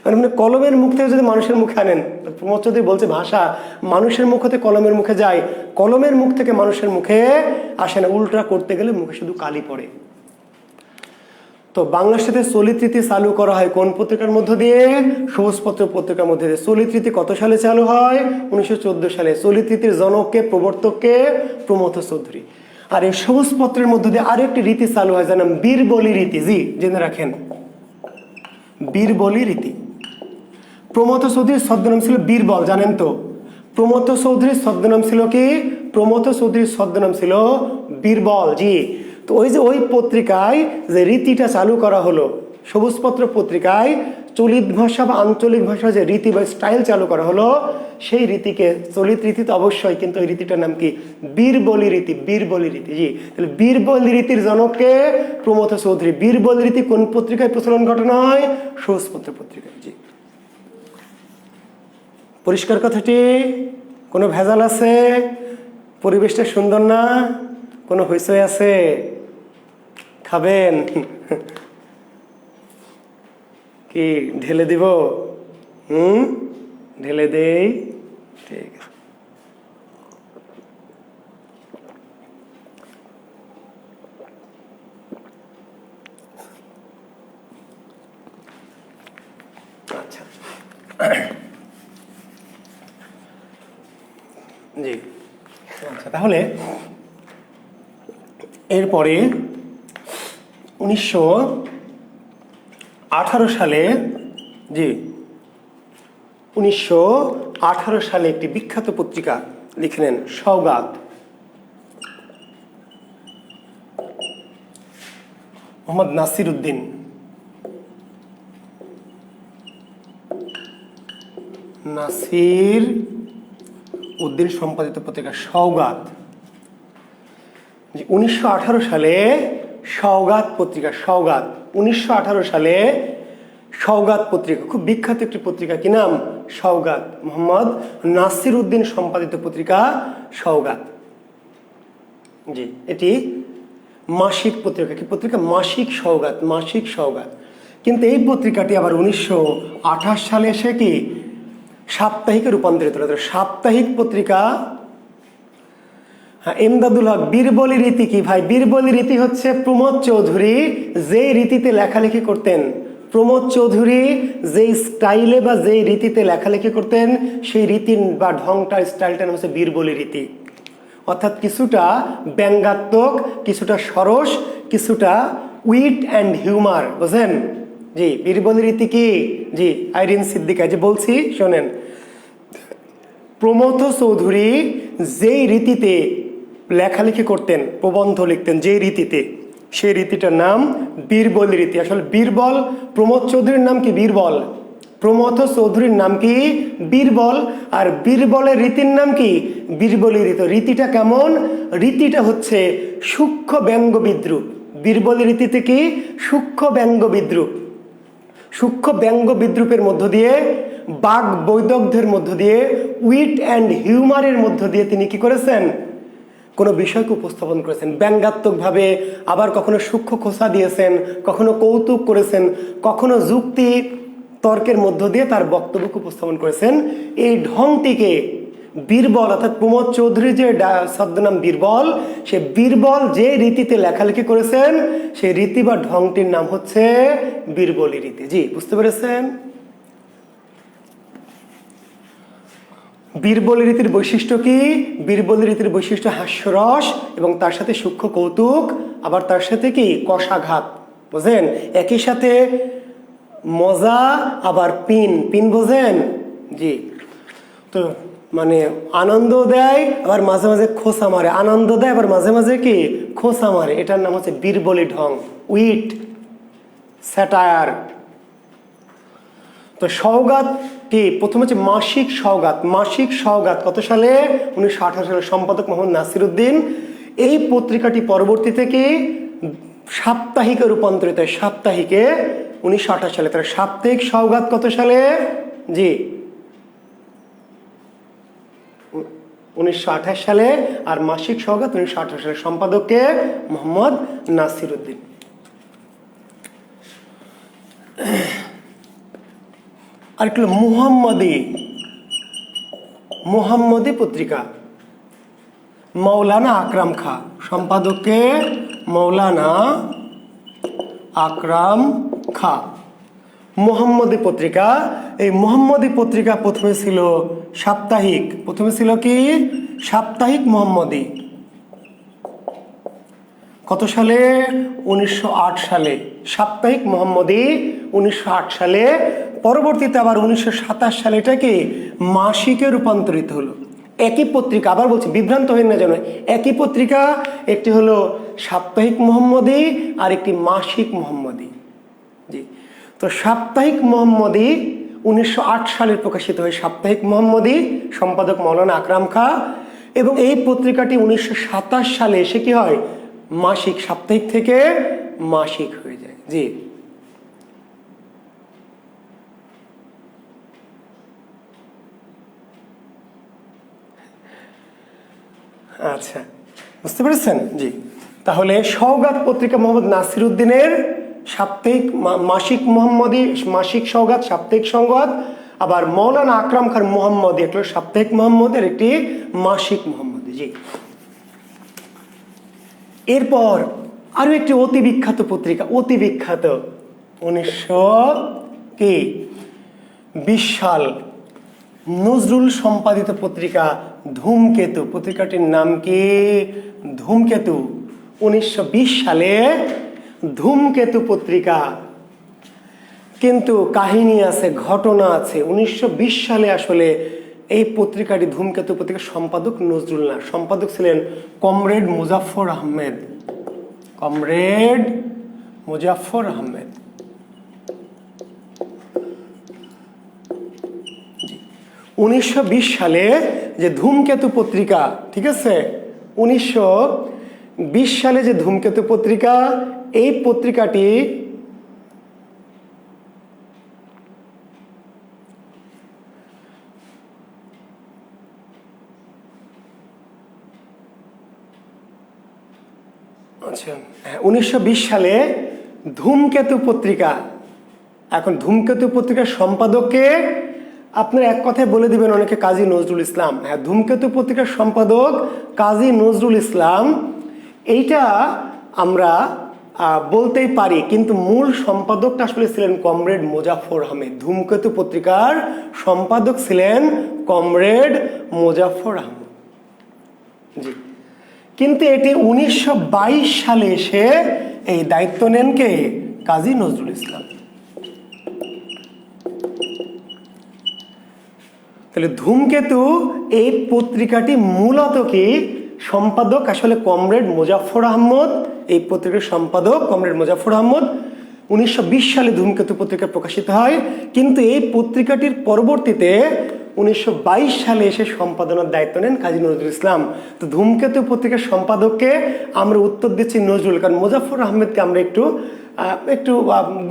মানে কলমের মুখ থেকে যদি মানুষের মুখে আনেন, প্রমোদ চৌধুরী বলছে ভাষা মানুষের মুখ হতে কলমের মুখে যায়, কলমের মুখ থেকে মানুষের মুখে আসে না। উল্টা করতে গেলে মুখে শুধু কালি পড়ে। তো বাংলার সাথে চলিত রীতি চালু করা হয় কোন পত্রিকার মধ্য দিয়ে? সবুজপত্র পত্রিকার মধ্যে দিয়ে। চলিত রীতি কত সালে চালু হয়? 1914 সালে। চলিত রীতির জনককে, প্রবর্তককে? প্রমথ চৌধুরী। আর এই সবুজপত্রের মধ্য দিয়ে আরো একটি রীতি চালু হয়, যার নাম বীরবলি রীতি। জি, জেনে রাখেন, বীরবলি রীতি। প্রমথ চৌধুরীর ছদ্মনাম ছিল বীরবল, জানেন তো? প্রমথ চৌধুরীর ছদ্মনাম ছিল কি? প্রমথ চৌধুরীর ছদ্মনাম ছিল বীরবল। জি, তো ওই যে ওই পত্রিকায় যে রীতিটা চালু করা হলো, সবুজপত্র পত্রিকায় চলিত ভাষা বা আঞ্চলিক ভাষা যে রীতি বা স্টাইল চালু করা হলো, সেই রীতিকে চলিত রীতি তো অবশ্যই, কিন্তু ওই রীতিটার নাম কি? বীরবলি রীতি। বীরবলি রীতি। জি, তাহলে বীরবলি রীতির জনককে? প্রমথ চৌধুরী। বীরবলি রীতি কোন পত্রিকায় প্রচলন ঘটানো হয়? সবুজপত্র পত্রিকায়। জি, পরিষ্কার কথাটি? কোনো ভেজাল আছে? পরিবেশটা সুন্দর না? কোনো হইচই আছে? খাবেন কি? ঢেলে দিব? ঢেলে দেই। ঠিক আছে। আচ্ছা, জি, আচ্ছা, তাহলে এরপরে 1918 সালে, জি 1918 সালে একটি বিখ্যাত পত্রিকা লিখলেন, সওগাত। মোহাম্মদ নাসির উদ্দিন। নাসির উদ্দিন সম্পাদিত পত্রিকা সওগাত। 1918 সালে সওগাত পত্রিকা। সওগাত 1918 সালে সওগাত পত্রিকা, খুব বিখ্যাত একটি পত্রিকা। কি নাম? সওগাত। মোহাম্মদ নাসির উদ্দিন সম্পাদিত পত্রিকা সওগাত। জি, এটি মাসিক পত্রিকা। কি পত্রিকা? মাসিক সওগাত। মাসিক সওগাত। কিন্তু এই পত্রিকাটি আবার 1928 সালে এসে কি সাপ্তাহিকে রূপান্তরিত হলো। সাপ্তাহিক পত্রিকা। হ্যাঁ, এমদাদুল হক। বীরবলি রীতি কি ভাই? বীরবলি রীতি হচ্ছে প্রমোদ চৌধুরী যে রীতিতে লেখালেখি করতেন, প্রমোদ চৌধুরী যেই স্টাইলে বা যেই রীতিতে লেখালেখি করতেন, সেই রীতি বা ঢংটা, স্টাইলটার নাম হচ্ছে বীরবলি রীতি। অর্থাৎ কিছুটা ব্যঙ্গাত্মক, কিছুটা সরস, কিছুটা উইট অ্যান্ড হিউমার। বুঝলেন? জি, বীরবলি রীতি কি? জি, আইরিন সিদ্দিকা। যে বলছি শোনেন, প্রমথ চৌধুরী যেই রীতিতে লেখালেখি করতেন, প্রবন্ধ লিখতেন যেই রীতিতে, সেই রীতিটার নাম বীরবল রীতি। আসলে বীরবল, প্রমথ চৌধুরীর নাম কি বীরবল, প্রমথ চৌধুরীর নাম কি বীরবল, আর বীরবলের রীতির নাম কি বীরবলী রীতি। রীতিটা কেমন? রীতিটা হচ্ছে সূক্ষ্ম ব্যঙ্গ বিদ্রুপ। বীরবলী রীতিতে কি সূক্ষ্ম ব্যঙ্গ বিদ্রুপ, সূক্ষ্ম ব্যঙ্গ বিদ্রুপের মধ্য দিয়ে, বাক বৈদগ্ধ্যের মধ্য দিয়ে, উইট অ্যান্ড হিউমারের মধ্য দিয়ে তিনি কি করেছেন? কোনো বিষয়কে উপস্থাপন করেছেন ব্যঙ্গাত্মকভাবে, আবার কখনো সূক্ষ্ম খোঁচা দিয়েছেন, কখনো কৌতুক করেছেন, কখনো যুক্তি তর্কের মধ্য দিয়ে তার বক্তব্যকে উপস্থাপন করেছেন। এই ঢংটিকে বীরবল, অর্থাৎ প্রমথ চৌধুরীর যে ছদ্মনাম বীরবল, সে বীরবল যে রীতিতে লেখালেখি করেছেন সেই রীতি বা ঢংটির নাম হচ্ছে বীরবলী রীতি। জি, বুঝতে পেরেছেন? বীরবলী রীতির বৈশিষ্ট্য কি? বীরবলী রীতির বৈশিষ্ট্য হাস্যরস এবং তার সাথে সূক্ষ্ম কৌতুক, আবার তার সাথে কি কষাঘাত, বুঝেন? একই সাথে মজা আবার পিন বোঝেন? জি, তো মানে আনন্দ দেয় আবার মাঝে মাঝে খোঁচা মারে, আনন্দ দেয় আবার মাঝে মাঝে কি খোঁচা মারে। এটার নাম হচ্ছে বীরবলী ঢং, উইট, স্যাটায়ার। তো সওগাত কি? প্রথম হচ্ছে মাসিক সওগাত। মাসিক সওগাত কত সালে? 1918 সালে, সম্পাদক মোহাম্মদ নাসিরউদ্দিন। এই পত্রিকাটি পরবর্তীতে কি সাপ্তাহিকে রূপান্তরিত হয়, সাপ্তাহিকে 1928 সালে। তার সাপ্তাহিক সওগাত কত সালে? জি, 1928 সালে। আর মাসিক সওগাত 1918 সালে, সম্পাদককে মোহাম্মদ নাসিরউদ্দিন। আর কি মুহাম্মদী পত্রিকা, মৌলানা আকরাম খাঁ, সম্পাদককে মৌলানা আকরাম খাঁ। মুহাম্মদী পত্রিকা, এই মুহাম্মদী পত্রিকা প্রথমে ছিল সাপ্তাহিক, প্রথমে ছিল কি সাপ্তাহিক মুহাম্মদী। কত সালে? 1908 সালে, সাপ্তাহিক মুহাম্মদী 1908 সালে। পরবর্তীতে আবার 1927 সালে এটাকে মাসিকে রূপান্তরিত হলো। একই পত্রিকা, আবার বলছি বিভ্রান্ত হয়ে না যেন, একই পত্রিকা, একটি হলো সাপ্তাহিক মুহাম্মদী আর একটি মাসিক মুহাম্মদী। জি, তো সাপ্তাহিক মুহাম্মদী 1908 সালে প্রকাশিত হয়, সাপ্তাহিক মুহাম্মদী, সম্পাদক মৌলানা আকরাম খাঁ। এবং এই পত্রিকাটি 1927 সালে এসে কি হয় মাসিক, সাপ্তাহিক থেকে মাসিক হয়ে যায়। জি, আচ্ছা, বুঝতে পেরেছেন? জি, তাহলে সওগাত পত্রিকা মোহাম্মদ নাসিরউদ্দিনের সাপ্তাহিক, মাসিক মুহাম্মদী, মাসিক সওগাত, সাপ্তাহিক সওগাত। আবার মৌলানা আকরাম খান মুহাম্মদী, একটা সাপ্তাহিক মুহাম্মদী আর একটি মাসিক মুহাম্মদী। জি, এরপর আরো একটি অতি বিখ্যাত পত্রিকা, অতি বিখ্যাত, 1920 সাল, নজরুল সম্পাদিত পত্রিকা ধূমকেতু। পত্রিকাটির নাম কি? ধূমকেতু। 1920 সালে ধূমকেতু পত্রিকা। কিন্তু কাহিনী আছে, ঘটনা আছে। 1920 সালে আসলে এই পত্রিকাটি, ধূমকেতু পত্রিকার সম্পাদক নজরুল না, সম্পাদক ছিলেন কমরেড মুজাফফর আহমেদ, কমরেড মুজাফফর আহমেদ। 1920 সালে যে ধূমকেতু পত্রিকা, ঠিক আছে, 1920 সালে যে ধূমকেতু পত্রিকা, এই পত্রিকাটি আচ্ছা 1920 সালে ধূমকেতু পত্রিকা, এখন ধূমকেতু পত্রিকার সম্পাদককে আপনার এক কথায় বলে দিবেন অনেকে কাজী নজরুল ইসলাম। হ্যাঁ, ধূমকেতু পত্রিকার সম্পাদক কাজী নজরুল ইসলাম, এইটা আমরা বলতেই পারি, কিন্তু মূল সম্পাদকটা আসলে ছিলেন কমরেড মুজাফফর আহমেদ। ধূমকেতু পত্রিকার সম্পাদক ছিলেন কমরেড মুজাফফর আহমেদ। জি, কিন্তু এটি 1922 সালে এসে এই দায়িত্ব নেন কে? কাজী নজরুল ইসলাম। তাহলে ধূমকেতু এই পত্রিকাটি মূলত কি সম্পাদক আসলে কমরেড মোজাফফর আহমদ। এই পত্রিকার সম্পাদক কমরেড মোজাফফর আহমদ। 1920 সালে ধূমকেতু পত্রিকা প্রকাশিত হয়, কিন্তু এই পত্রিকাটির পরবর্তীতে 1922 সালে এসে সম্পাদনার দায়িত্ব নেন কাজী নজরুল ইসলাম। তো ধূমকেতু পত্রিকার সম্পাদককে আমরা উত্তর দিচ্ছি নজরুল, কারণ মোজাফফর আহমেদকে আমরা একটু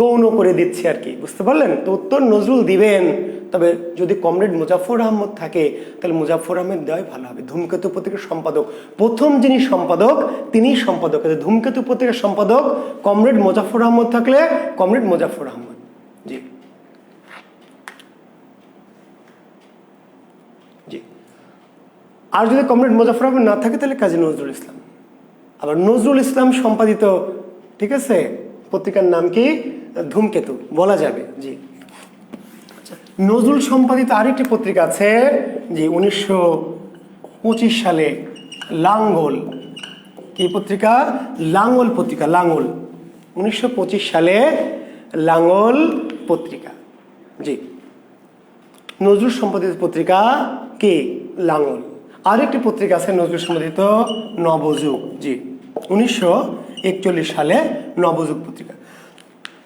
গৌণ করে দিচ্ছি আর কি, বুঝতে পারলেন? তো উত্তর নজরুল দিবেন, তবে যদি কমরেড মুজাফফর আহমদ থাকে তাহলে মুজাফফর আহমেদ দেওয়াই ভালো হবে। ধূমকেতু পত্রিকার সম্পাদক, প্রথম যিনি সম্পাদক তিনি সম্পাদক। ধূমকেতু পত্রিকার সম্পাদক কমরেড মুজাফফর আহমদ থাকলে কমরেড মুজাফফর আহমদ। জি জি। আর যদি কমরেড মুজাফফর আহমদ না থাকে তাহলে কাজী নজরুল ইসলাম। আবার নজরুল ইসলাম সম্পাদিত, ঠিক আছে, পত্রিকার নাম কি? ধূমকেতু বলা যাবে। জি আচ্ছা, নজরুল সম্পাদিত আরেকটি পত্রিকা আছে, জি 1925 সালে লাঙ্গল। কি পত্রিকা? লাঙ্গল পত্রিকা। লাঙ্গল 1925 সালে লাঙ্গল পত্রিকা। জি নজরুল সম্পাদিত পত্রিকা কি? লাঙ্গল। আরেকটি পত্রিকা আছে নজরুল সম্পাদিত, নবযুগ। জি 1941 সালে নবযুগ পত্রিকা।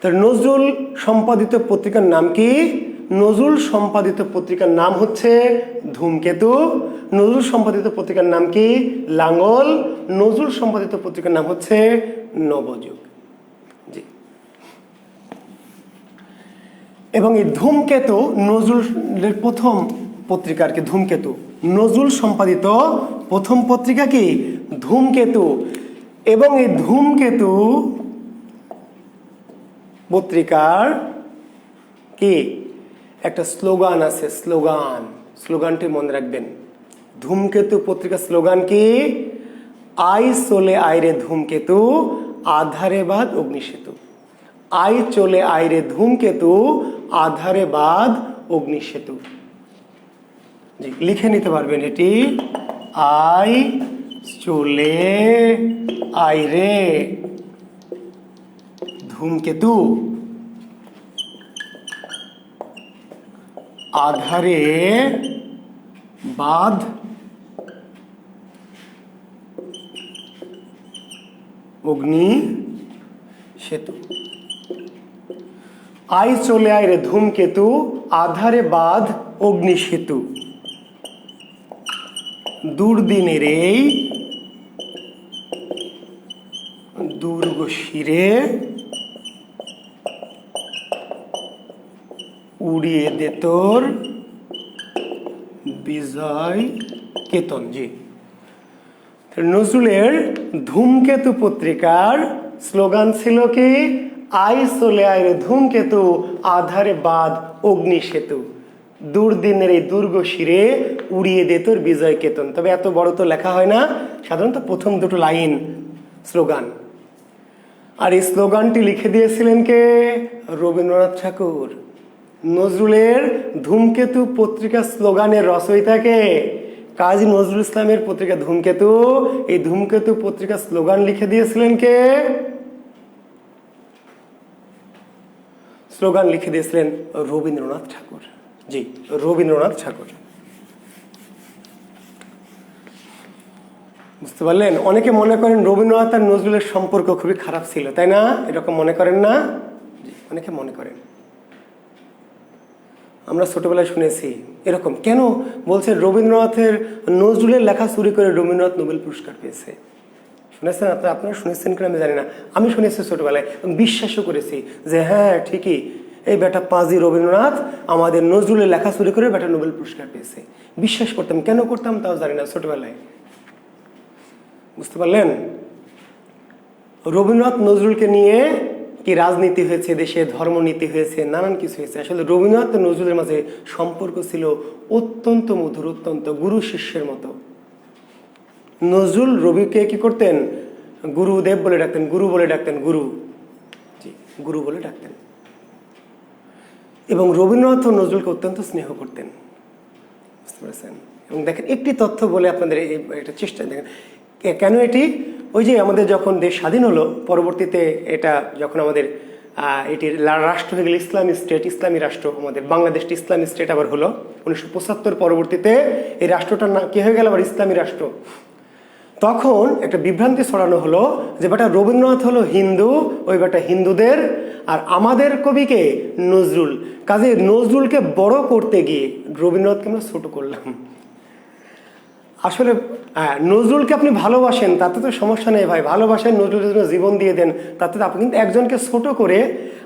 তার নজরুল সম্পাদিত পত্রিকার নাম কি? নজরুল সম্পাদিত পত্রিকার নাম হচ্ছে ধূমকেতু। নজরুল সম্পাদিত পত্রিকার নাম কি? লাঙ্গল। নজরুল সম্পাদিত পত্রিকার নাম হচ্ছে নবযুগ। জি। এবং এই ধূমকেতু নজরুলের প্রথম পত্রিকা আর কি, ধূমকেতু। নজরুল সম্পাদিত প্রথম পত্রিকা কি? ধূমকেতু। এবং এই ধূমকেতু পত্রিকার কি একটা স্লোগান আছে, স্লোগানটি মনে রাখবেন। ধূমকেতু পত্রিকার স্লোগান কি? আই চলে আইরে ধূমকেতু, আধারে বাদ অগ্নিসেতু। আই চলে আইরে ধূমকেতু, আধারে বাদ অগ্নিসেতু। জি লিখে নিতে পারবেন এটি। আই চলে আইরে ধূমকেতু, আধারে বাদ অগ্নি সেতু। আই চলে আয় রে ধূমকেতু, আধারে বাদ অগ্নি সেতু। দুর্দিনের এই দুর্গ শিরে উড়িয়ে দে তোর বিজয় কেতন। জি নজরুলের ধূমকেতু পত্রিকার স্লোগান ছিল কি? আই চলে আয় রে ধূমকেতু, আধারে বাদ অগ্নি সেতু। দুর্দিনের এই দুর্গ শিরে উড়িয়ে দে তোর বিজয় কেতন। তবে এত বড় তো লেখা হয় না, সাধারণত প্রথম দুটো লাইন স্লোগান। আর এই স্লোগানটি লিখে দিয়েছিলেন কে? রবীন্দ্রনাথ ঠাকুর। নজরুলের ধূমকেতু পত্রিকা স্লোগানের রচয়িতাকে কাজী নজরুল ইসলামের পত্রিকা ধূমকেতু। এই ধূমকেতু পত্রিকা স্লোগান লিখে দিয়েছিলেন কে? স্লোগান লিখে দিয়েছিলেন রবীন্দ্রনাথ ঠাকুর। জি রবীন্দ্রনাথ ঠাকুর। বুঝতে পারলেন? অনেকে মনে করেন রবীন্দ্রনাথ আর নজরুলের সম্পর্ক খুবই খারাপ ছিল, তাই না? এরকম মনে করেন না? জি অনেকে মনে করেন। আমরা ছোটবেলায় শুনেছি এরকম। কেন বলছে রবীন্দ্রনাথের নজরুলের লেখা চুরি করে রবীন্দ্রনাথ নোবেল পুরস্কার পেয়েছে? শুনেছেন আপনারা শুনেছেন কিনা আমি জানি না, আমি শুনেছি ছোটবেলায়, বিশ্বাসও করেছি যে হ্যাঁ ঠিকই, এই বেটা পাজি রবীন্দ্রনাথ আমাদের নজরুলের লেখা চুরি করে বেটা নোবেল পুরস্কার পেয়েছে। বিশ্বাস করতাম, কেন করতাম তাও জানি না ছোটবেলায়। বুঝতে পারলেন? রবীন্দ্রনাথ নজরুলকে নিয়ে কি রাজনীতি হয়েছে দেশে, ধর্মনীতি হয়েছে, নানান কিছু হয়েছে। আসলে রবীন্দ্রনাথ নজরুলের মাঝে সম্পর্ক ছিল অত্যন্ত মধুর, অত্যন্ত গুরু শিষ্যের মতো। নজরুল রবিকে কি করতেন? গুরুদেব বলে ডাকতেন, গুরু বলে ডাকতেন, গুরু। জি গুরু বলে ডাকতেন। এবং রবীন্দ্রনাথ ও নজরুলকে অত্যন্ত স্নেহ করতেন। বুঝতে পেরেছেন? এবং দেখেন একটি তথ্য বলে আপনাদের এটা চেষ্টা দেখেন কেন এটি। ওই যে আমাদের যখন দেশ স্বাধীন হলো, পরবর্তীতে এটা যখন আমাদের এটির রাষ্ট্র হয়ে গেল ইসলামী স্টেট, ইসলামী রাষ্ট্র। আমাদের বাংলাদেশটি ইসলামী স্টেট আবার হলো 1975 পরবর্তীতে এই রাষ্ট্রটার নাম কি হয়ে গেল আবার ইসলামী রাষ্ট্র। তখন একটা বিভ্রান্তি ছড়ানো হলো যে বেটা রবীন্দ্রনাথ হলো হিন্দু, ওই বেটা হিন্দুদের, আর আমাদের কবিকে নজরুল, কাজে নজরুলকে বড় করতে গিয়ে রবীন্দ্রনাথকে আমরা ছোট করলাম। আসলে নজরুলকে আপনি ভালোবাসেন তাতে তো সমস্যা নেই ভাই, ভালোবাসেন, নজরুলের জন্য জীবন দিয়ে দেন, তাতে তো আপনি, কিন্তু একজনকে ছোট করে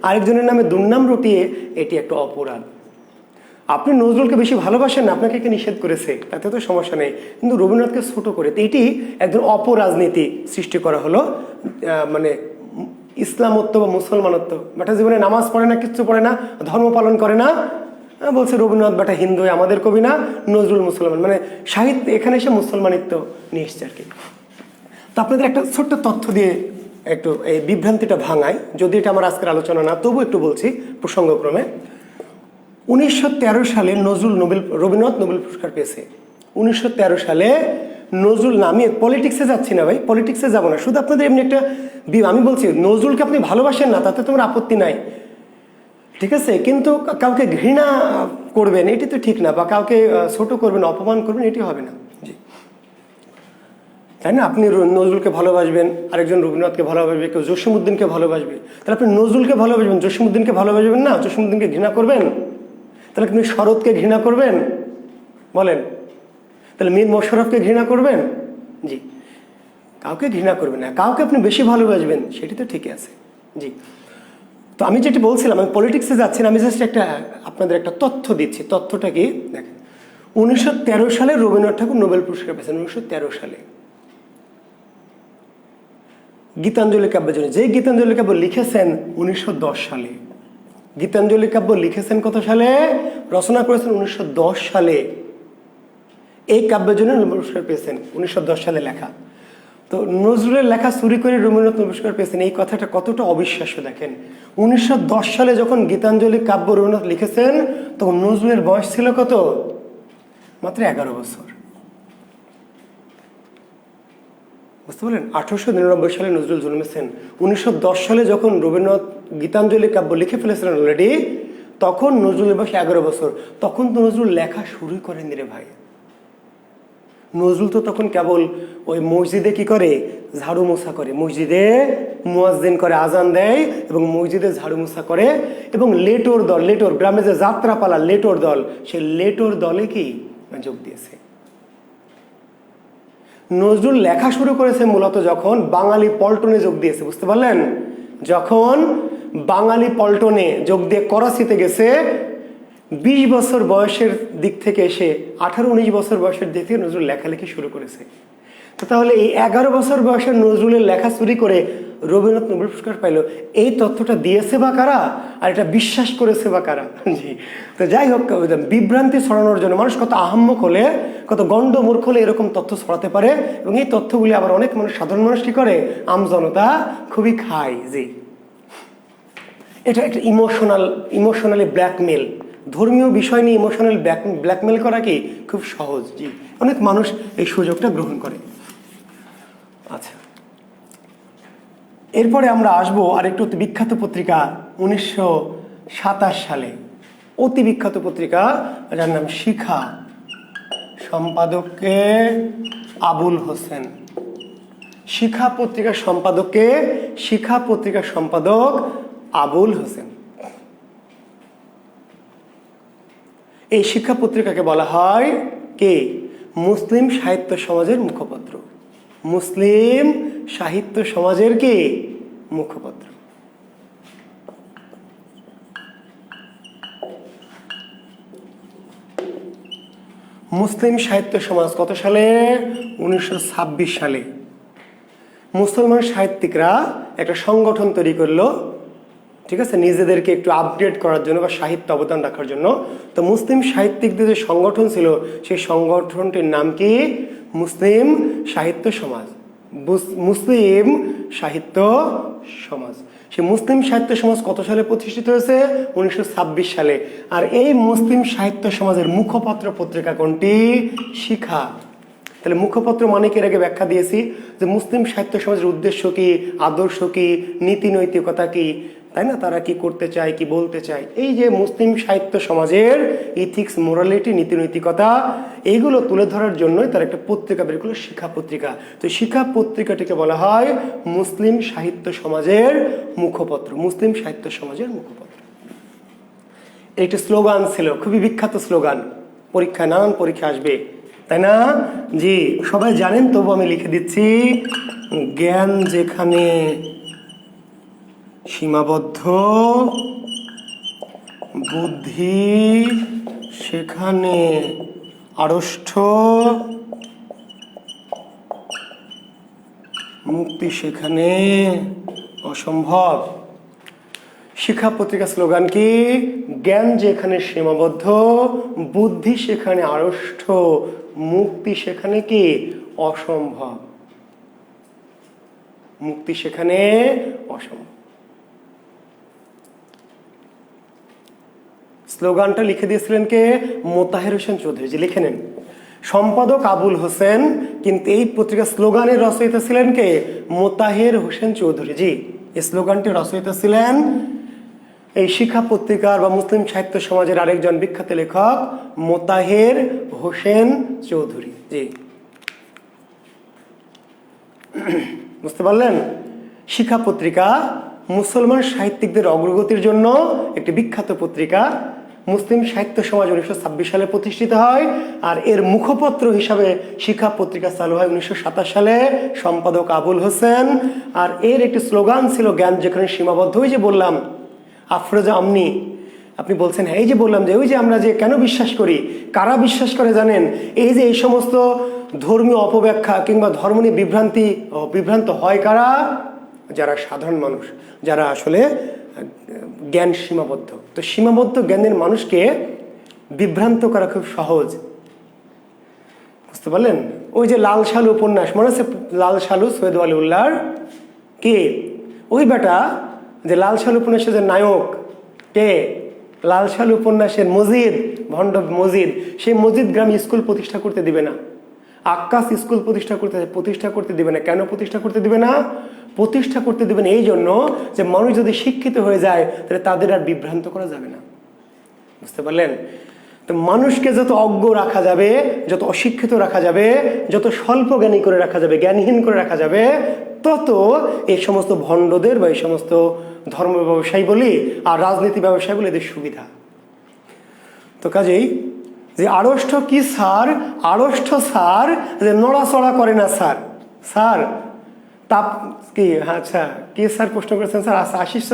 আরেকজনের নামে দুর্নাম রটিয়ে এটি একটা অপরাধ। আপনি নজরুলকে বেশি ভালোবাসেন, আপনাকে কে নিষেধ করেছে, তাতে তো সমস্যা নেই, কিন্তু রবীন্দ্রনাথকে ছোট করে তো এটি একজন অপরাজনীতি সৃষ্টি করা হলো। মানে ইসলামত্ব বা মুসলমানত্ব, বেটা জীবনে নামাজ পড়ে না, কিচ্ছু পড়ে না, ধর্ম পালন করে না, বলছে রবীন্দ্রনাথ বেটা হিন্দু, আমাদের কবি না, নজরুল মুসলমান, মানে সাহিত্য এখানে এসে মুসলমানিত্ব নিয়ে এসছে আর কি। তো আপনাদের একটা ছোট্ট তথ্য দিয়ে একটু এই বিভ্রান্তিটা ভাঙাই, যদি এটা আমার আজকের আলোচনা না, তবু একটু বলছি প্রসঙ্গক্রমে। 1913 সালে রবীন্দ্রনাথ নোবেল পুরস্কার পেয়েছে। 1913 সালে নজরুল, না আমি পলিটিক্সে যাচ্ছি না ভাই, পলিটিক্সে যাবো না, শুধু আপনাদের এমনি একটা আমি বলছি নজরুলকে আপনি ভালোবাসেন না, তাতে তোমার আপত্তি নাই, ঠিক আছে, কিন্তু কাউকে ঘৃণা করবেন এটি তো ঠিক না, বা কাউকে ছোট করবেন, অপমান করবেন, এটি হবে না, জি তাই না? আপনি নজরুলকে ভালোবাসবেন, আরেকজন রবীন্দ্রনাথকে ভালোবাসবে, কেউ জসীমউদ্দিনকে ভালোবাসবে, তাহলে আপনি নজরুলকে ভালোবাসবেন, জসীমউদ্দিনকে ভালোবাসবেন না, জসীমউদ্দিনকে ঘৃণা করবেন? তাহলে আপনি শরৎকে ঘৃণা করবেন বলেন? তাহলে মীর মোশাররফকে ঘৃণা করবেন? জি, কাউকে ঘৃণা করবেন না, কাউকে আপনি বেশি ভালোবাসবেন, সেটি তো ঠিকই আছে, জি। তো আমি যেটি বলছিলাম, আমি পলিটিক্সে যাচ্ছি না, আমি জাস্ট একটা আপনাদের একটা তথ্য দিচ্ছি। তথ্যটা কি দেখেন, 1913 সালে রবীন্দ্রনাথ ঠাকুর নোবেল পুরস্কার পেয়েছেন। 1913 সালে গীতাঞ্জলি কাব্যের জন্য, যে গীতাঞ্জলি কাব্য লিখেছেন 1910 সালে, গীতাঞ্জলি কাব্য লিখেছেন কত সালে, রচনা করেছেন 1910 সালে, এই কাব্যের জন্য নোবেল পুরস্কার পেয়েছেন 1910 সালে লেখা। তো নজরুলের লেখা চুরি করে রবীন্দ্রনাথ নোবেল পুরস্কার পেয়েছেন, এই কথাটা কতটা অবিশ্বাস্য দেখেন। 1910 সালে যখন গীতাঞ্জলি কাব্য রবীন্দ্রনাথ লিখেছেন, তখন নজরুলের বয়স ছিল কত? মাত্র 11 বছর। বুঝতে পারলেন? 1899 সালে নজরুল জন্মেছেন। 1910 সালে যখন রবীন্দ্রনাথ গীতাঞ্জলি কাব্য লিখে ফেলেছিলেন অলরেডি, তখন নজরুলের বয়স 11 বছর। তখন তো নজরুল লেখা শুরু করেননি রে ভাই। নজরুল তো তখন কেবল ওই মসজিদে কি করে, ঝাড়ু মোছা করে, মসজিদে মুয়াজ্জিন করে, আজান দেয় এবং মসজিদে ঝাড়ু মোছা করে, এবং লেটোর দল, লেটোর গ্রামে যে যাত্রাপালা লেটোর দল, সে লেটোর দলে কি যোগ দিয়েছে। নজরুল লেখা শুরু করেছে মূলত যখন বাঙালি পল্টনে যোগ দিয়েছে, বুঝতে পারলেন? যখন বাঙালি পল্টনে যোগ দিয়ে করাচিতে গেছে, 20 বছর বয়সের দিক থেকে এসে 18-19 বছর বয়সের দিক থেকে নজরুল লেখালেখি শুরু করেছে। তো তাহলে এই 11 বছর বয়সের নজরুলের লেখা চুরি করে রবীন্দ্রনাথ নোবেল পুরস্কার পাইল, এই তথ্যটা দিয়েছে বা কারা, আর এটা বিশ্বাস করেছে বা কারা? জি। তো যাই হোক, বিভ্রান্তি ছড়ানোর জন্য মানুষ কত আহাম্মক হলে, কত গণ্ডমূর্খ হলে এরকম তথ্য ছড়াতে পারে, এবং এই তথ্যগুলি আবার অনেক মানুষ, সাধারণ মানুষ কি করে, আমজনতা খুবই খায়। জি, এটা একটা ইমোশনালি ব্ল্যাকমেল, ধর্মীয় বিষয় নিয়ে ইমোশনাল ব্ল্যাকমেল করা কি খুব সহজ। জি, অনেক মানুষ এই সুযোগটা গ্রহণ করে। আচ্ছা, এরপরে আমরা আসবো আরেকটু অতি বিখ্যাত পত্রিকা, 1927 সালে অতি বিখ্যাত পত্রিকা, যার নাম শিখা, সম্পাদককে আবুল হোসেন। শিখা পত্রিকার সম্পাদক আবুল হোসেন। এই শিক্ষা পত্রিকাকে বলা হয় কে, মুসলিম সাহিত্য সমাজের মুখপত্র। মুসলিম সাহিত্য সমাজের কি মুখপত্র। মুসলিম সাহিত্য সমাজ কত সালে? 1926 সালে মুসলমান সাহিত্যিকরা একটা সংগঠন তৈরি করলো, ঠিক আছে, নিজেদেরকে একটু আপডেট করার জন্য বা সাহিত্য অবদান রাখার জন্য। তো মুসলিম সাহিত্যিকদের যে সংগঠন ছিল, সেই সংগঠনটির নাম কি? মুসলিম সাহিত্য সমাজ। মুসলিম সাহিত্য সমাজ। সেই মুসলিম সাহিত্য সমাজ কত সালে প্রতিষ্ঠিত হয়েছে? 1926 সালে। আর এই মুসলিম সাহিত্য সমাজের মুখপত্র পত্রিকা কোনটি? শিখা। তাহলে মুখপত্র মানে কি, এর আগে ব্যাখ্যা দিয়েছি যে মুসলিম সাহিত্য সমাজের উদ্দেশ্য কি, আদর্শ কি, নীতি নৈতিকতা কি, তাই না? তারা কি করতে চায়, কি বলতে চায়, এই যে মুসলিম সাহিত্য সমাজের ইথিক্স, মোরালিটি, নীতিনৈতিকতা, এইগুলো তুলে ধরার জন্যই তারা একটা পত্রিকা বের করলো, শিক্ষা পত্রিকা। তো শিক্ষা পত্রিকাটিকে বলা হয় মুসলিম সাহিত্য সমাজের মুখপত্র, মুসলিম সাহিত্য সমাজের মুখপত্র। একটি স্লোগান ছিল, খুবই বিখ্যাত স্লোগান, পরীক্ষায়, নানান পরীক্ষা আসবে, তাই না? জি, সবাই জানেন, তবু আমি লিখে দিচ্ছি, জ্ঞান যেখানে সীমাবদ্ধ, বুদ্ধি সেখানে আড়ষ্ট, মুক্তি সেখানে অসম্ভব। শিক্ষা পত্রিকা স্লোগান কি? জ্ঞান যেখানে সীমাবদ্ধ, বুদ্ধি সেখানে আড়ষ্ট, মুক্তি সেখানে কি অসম্ভব, মুক্তি সেখানে অসম্ভব। স্লোগানটা লিখে দিয়েছিলেন কে? মোতাহের হোসেন চৌধুরী। যে লিখে নেন, সম্পাদক আবুল হোসেন, কিন্তু এই পত্রিকা স্লোগানের রচয়িতা ছিলেন কে? মোতাহের হোসেন চৌধুরী। জি, এই স্লোগানটি রচয়িতা ছিলেন এই শিক্ষা পত্রিকার বা মুসলিম সাহিত্য সমাজের আরেকজন বিখ্যাত লেখক মোতাহের হোসেন চৌধুরী। জি, বুঝতে পারলেন? শিক্ষা পত্রিকা মুসলমান সাহিত্যিকদের অগ্রগতির জন্য একটি বিখ্যাত পত্রিকা। মুসলিম সাহিত্য সমাজ 1926 সালে প্রতিষ্ঠিত হয়, আর এর মুখপত্র হিসাবে শিক্ষা পত্রিকা চালু হয় 1927 সালে, সম্পাদক আবুল হোসেন। আর এর একটি স্লোগান ছিল, জ্ঞান যেখানে সীমাবদ্ধ। ওই যে বললাম আফরোজা আমনি, আপনি বলছেন হ্যাঁ, এই যে বললাম যে ওই যে আমরা যে কেন বিশ্বাস করি, কারা বিশ্বাস করে জানেন? এই যে এই সমস্ত ধর্মীয় অপব্যাখ্যা কিংবা ধর্ম নিয়ে বিভ্রান্ত হয় কারা? যারা সাধারণ মানুষ, যারা আসলে জ্ঞান সীমাবদ্ধ। তো সীমাবদ্ধ জ্ঞানের মানুষকে বিভ্রান্ত করা খুব সহজ, বুঝতে পারলেন? ওই যে লাল সালু উপন্যাস, মনে আছে? লাল সালু, সৈয়দ ওয়ালিউল্লাহর কে? ওই বেটা যে লাল সালু উপন্যাসের যে নায়ক কে? লাল সালু উপন্যাসের মজিদ, ভণ্ড মজিদ। সেই মজিদ গ্রামে স্কুল প্রতিষ্ঠা করতে দিবে না, আক্কাস স্কুল প্রতিষ্ঠা করতে দিবে না। কেন প্রতিষ্ঠা করতে দিবে না? প্রতিষ্ঠা করতে দিবেন এই জন্য যে মানুষ যদি শিক্ষিত হয়ে যায় তাহলে তাদের আর বিভ্রান্ত করা যাবে না, বুঝতে পারলেন? তো মানুষকে যত অজ্ঞ রাখা যাবে, যত অশিক্ষিত রাখা যাবে, যত স্বল্প জ্ঞানী করে রাখা যাবে, জ্ঞানহীন করে রাখা যাবে, তত এই সমস্ত ভণ্ডদের বা এই সমস্ত ধর্ম ব্যবসায়ী বলি আর রাজনীতি ব্যবসায়ী বলি এদের সুবিধা। তো কাজেই যে আড়ষ্ট কি স্যার? আড়ষ্ট স্যার যে নড়াচড়া করে না স্যার। স্যার তাপ কি? আচ্ছা, কি স্যার প্রশ্ন করেছেন স্যার? আশিস